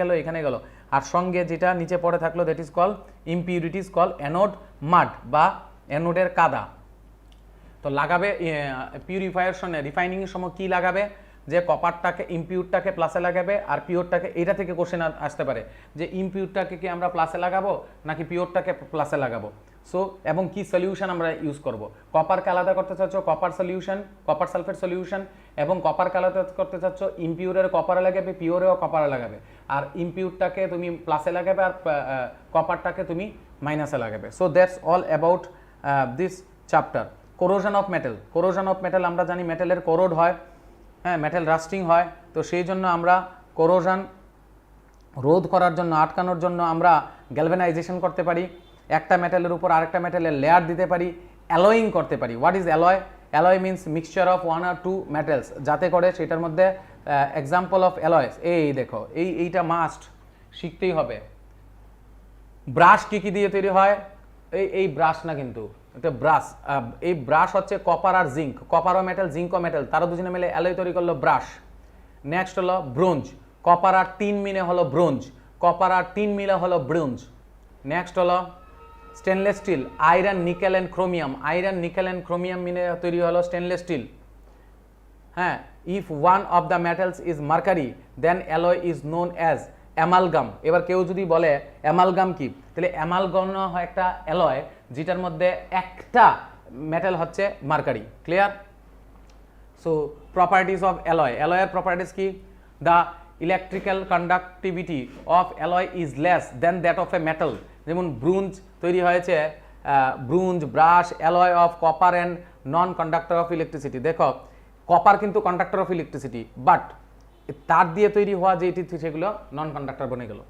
গেল, আর সঙ্গে যেটা নিচে পড়ে থাকলো that is call impurities call anode mud বা অ্যানোডের কাদা। তো লাগাবে পিউরিফায়ার সঙ্গে রিফাইনিংয়ের সময় কি লাগাবে, যে কপারটাকে ইমপিউরটাকে প্লাসে লাগাবে আর পিওরটাকে, এইটা থেকে কোশ্চেন আসতে পারে যে ইমপিউরটাকে কি আমরা প্লাসে লাগাবো নাকি পিওরটাকে প্লাসে লাগাবো। সো এবং কি সলিউশন আমরা ইউজ করব, কপারকে আলাদা করতে চাচ্ছ copper solution, copper sulphate solution, এবং কপারকে আলাদা করতে চাচ্ছ ইমপিউরের কপারে লাগাবে, পিওরেও কপারে লাগাবে, আর ইমপিউরটাকে তুমি প্লাসে লাগাবে আর কপারটাকে তুমি মাইনাসে লাগাবে। So that's all about this chapter. Corrosion of metal আমরা জানি মেটালের কোরোড হয়, হ্যাঁ, মেটাল রাস্টিং হয়, তো সেই জন্য আমরা কোরোশন রোধ করার জন্য, আটকানোর জন্য আমরা গ্যালভানাইজেশন করতে পারি, একটা মেটালের উপর আরেকটা মেটালের লেয়ার দিতে পারি, অ্যালয়িং করতে পারি। What is alloy? Alloy means mixture of 1 or 2 metals, যাতে করে সেটার মধ্যে এক্সাম্পল অফ অ্যালয়স এই দেখো, এইটা মাস্ট শিখতেই হবে। ব্রাশ কি দিয়ে তৈরি হয়? এই ব্রাশ না, কিন্তু এটা ব্রাশ। এই ব্রাশ হচ্ছে কপার আর জিঙ্ক, কপারও মেটাল জিঙ্কও মেটাল, তারা দুজনে মিলে অ্যালয় তৈরি করলো ব্রাশ। নেক্সট হলো ব্রোঞ্জ, কপার আর টিন মিলে হলো ব্রোঞ্জ, কপার আর টিন মিলে হলো ব্রোঞ্জ। নেক্সট হলো stainless steel, iron nickel and chromium মিলে তৈরি হলো স্টেনলেস স্টিল। হ্যাঁ, if one of the metals is mercury then alloy is known as amalgam. এবার কেউ যদি বলে অ্যামালগাম কি, তাহলে অ্যামালগাম হয় একটা অ্যালয় যেটার মধ্যে একটা মেটাল হচ্ছে mercury. Clear? So properties of অ্যালয়ের প্রপার্টিজ কি? The electrical conductivity of alloy is less than that of a metal. যেমন ব্রোঞ্জ তৈরি হয়েছে, bronze, brass, alloy of copper and non conductor of electricity. দেখো কপার কিন্তু conductor of electricity, but তার দিয়ে তৈরি হওয়া যেটি সেগুলো নন কন্ডাক্টর বনে গেল।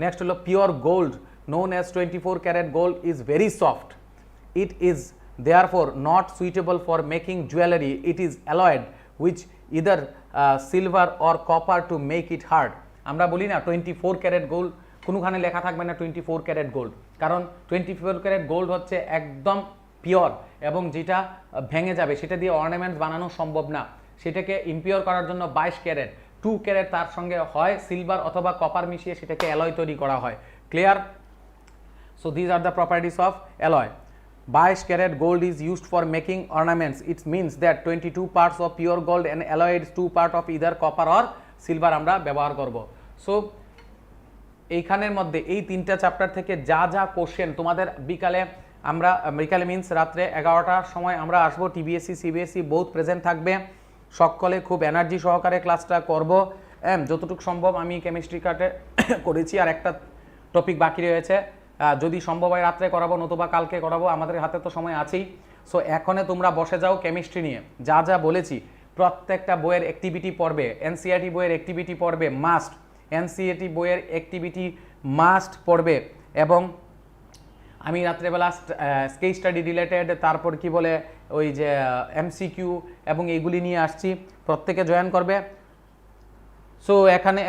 নেক্সট হলো pure gold known as 24 karat gold is very soft. It is therefore not suitable for making jewelry. It is alloyed with either silver or copper to make it hard. আমরা বলি না 24 carat gold, কোনোখানে লেখা থাকবে না 24 carat gold, কারণ 24 carat gold হচ্ছে একদম পিওর, এবং যেটা ভেঙে যাবে সেটা দিয়ে অর্নামেন্টস বানানো সম্ভব না। সেটাকে ইম্পিওর করার জন্য 22 ক্যারেট 2 ক্যারেট তার সঙ্গে হয় সিলভার অথবা কপার মিশিয়ে সেটাকে অ্যালয় তৈরি করা হয়। Clear? So these are the properties of alloy. 22 carat gold is used for making ornaments. It means that 22 parts of pure gold and alloyed 2 part of either copper or silver আমরা ব্যবহার করব। So এইখানের মধ্যে এই তিনটা chapter থেকে যা যা কোশ্চেন তোমাদের বিকালে মিনস রাত্রে 11টার সময় আমরা আসবো, টিবিএসসি সিবিএসসি বোথ প্রেজেন্ট থাকবে, সকলে খুব এনার্জি সহকারে ক্লাসটা করব। যতটুকু সম্ভব আমি কেমিস্ট্রি কাটে করেছি, আর একটা টপিক বাকি রয়েছে, যদি সম্ভব হয় রাত্রে করাবো, নতুবা কালকে করাবো, আমাদের হাতে তো সময় আছেই। সো এখনে তোমরা বসে যাও কেমিস্ট্রি নিয়ে, যা যা বলেছি প্রত্যেকটা বইয়ের অ্যাক্টিভিটি পড়বে, এনসিইআরটি বইয়ের অ্যাক্টিভিটি পড়বে মাস্ট, এনসিইআরটি বইয়ের অ্যাক্টিভিটি মাস্ট পড়বে। এবং আমি রাত্রেবেলা কেস স্টাডি রিলেটেড, তারপর কি বলে ওই যে এমসিকিউ এবং এইগুলি নিয়ে আসছি, প্রত্যেকে জয়েন করবে। সো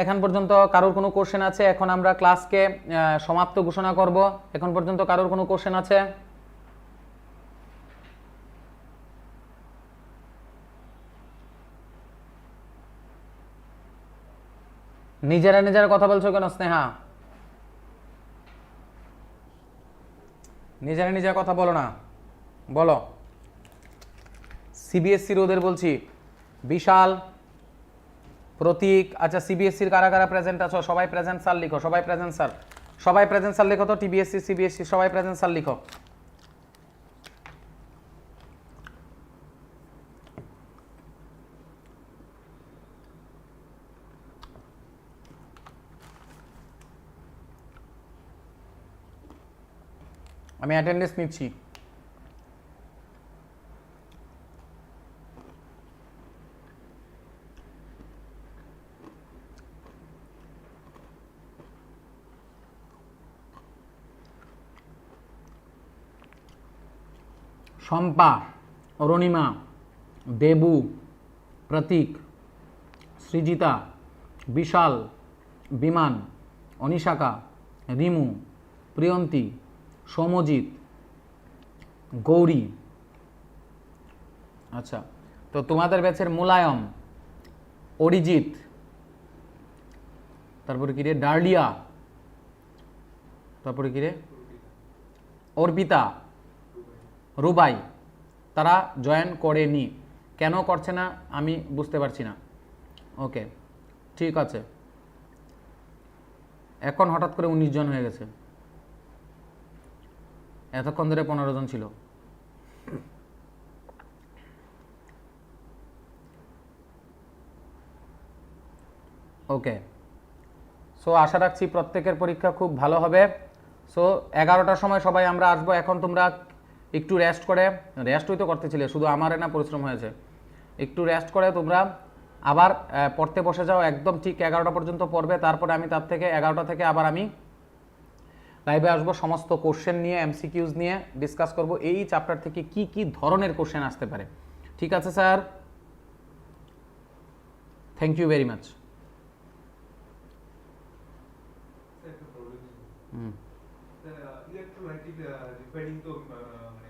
এখন পর্যন্ত কারোর কোনো কোশ্চেন আছে? এখন আমরা ক্লাসকে সমাপ্ত ঘোষণা করব। এখন পর্যন্ত কারোর কোনো কোশ্চেন আছে? নিজেরা কথা বলছো কেন স্নেহা? নিজেরা কথা বলো না, বলো। সিবিএসসির ওদের বলছি, বিশাল, প্রতীক, আচ্ছা সিবিএসসির কারা কারা প্রেজেন্ট আছো? সবাই প্রেজেন্ট স্যার লিখো, সবাই প্রেজেন্ট স্যার, সবাই প্রেজেন্ট স্যার লিখো তো। টিবিএসসি সিবিএসসি সবাই প্রেজেন্ট স্যার লিখো। আমি অ্যাটেন্ডেন্স নিচ্ছি। শম্পা, অরুণিমা, দেবু, প্রতীক, সৃজিতা, বিশাল, বিমান, অনিশাকা, রিমু, প্রিয়ন্তী, সৌমজিৎ, গৌরী। আচ্ছা, তো তোমাদের ব্যাচের মুলায়ম, অরিজিৎ, তারপরে কি রে ডার্লিয়া, তারপরে কি রে অর্পিতা, রুবাই, তারা জয়েন করেনি। কেন করছে না আমি বুঝতে পারছি না। ওকে, ঠিক আছে। এখন হঠাৎ করে 19 জন হয়ে গেছে, এতক্ষণ ধরে 15 জন ছিল। ওকে, সো আশা রাখছি প্রত্যেকের পরীক্ষা খুব ভালো হবে। সো 11টার সময় সবাই আমরা আসবো। এখন তোমরা একটু রেস্ট করে, রেস্টই তো করতেছিলে, শুধু আমারে না পরিশ্রম হয়েছে, একটু রেস্ট করে তোমরা আবার পড়তে বসে যাও। একদম ঠিক 11টা পর্যন্ত পড়বে, তারপরে আমি তার থেকে 11টা থেকে আবার আমি লাইভে আসবো, সমস্ত কোশ্চেন নিয়ে, এমসিকিউজ নিয়ে ডিসকাস করব, এই চ্যাপ্টার থেকে কি কি ধরনের কোশ্চেন আসতে পারে। ঠিক আছে sir, thank you very much. Electrolytic repairing তো মানে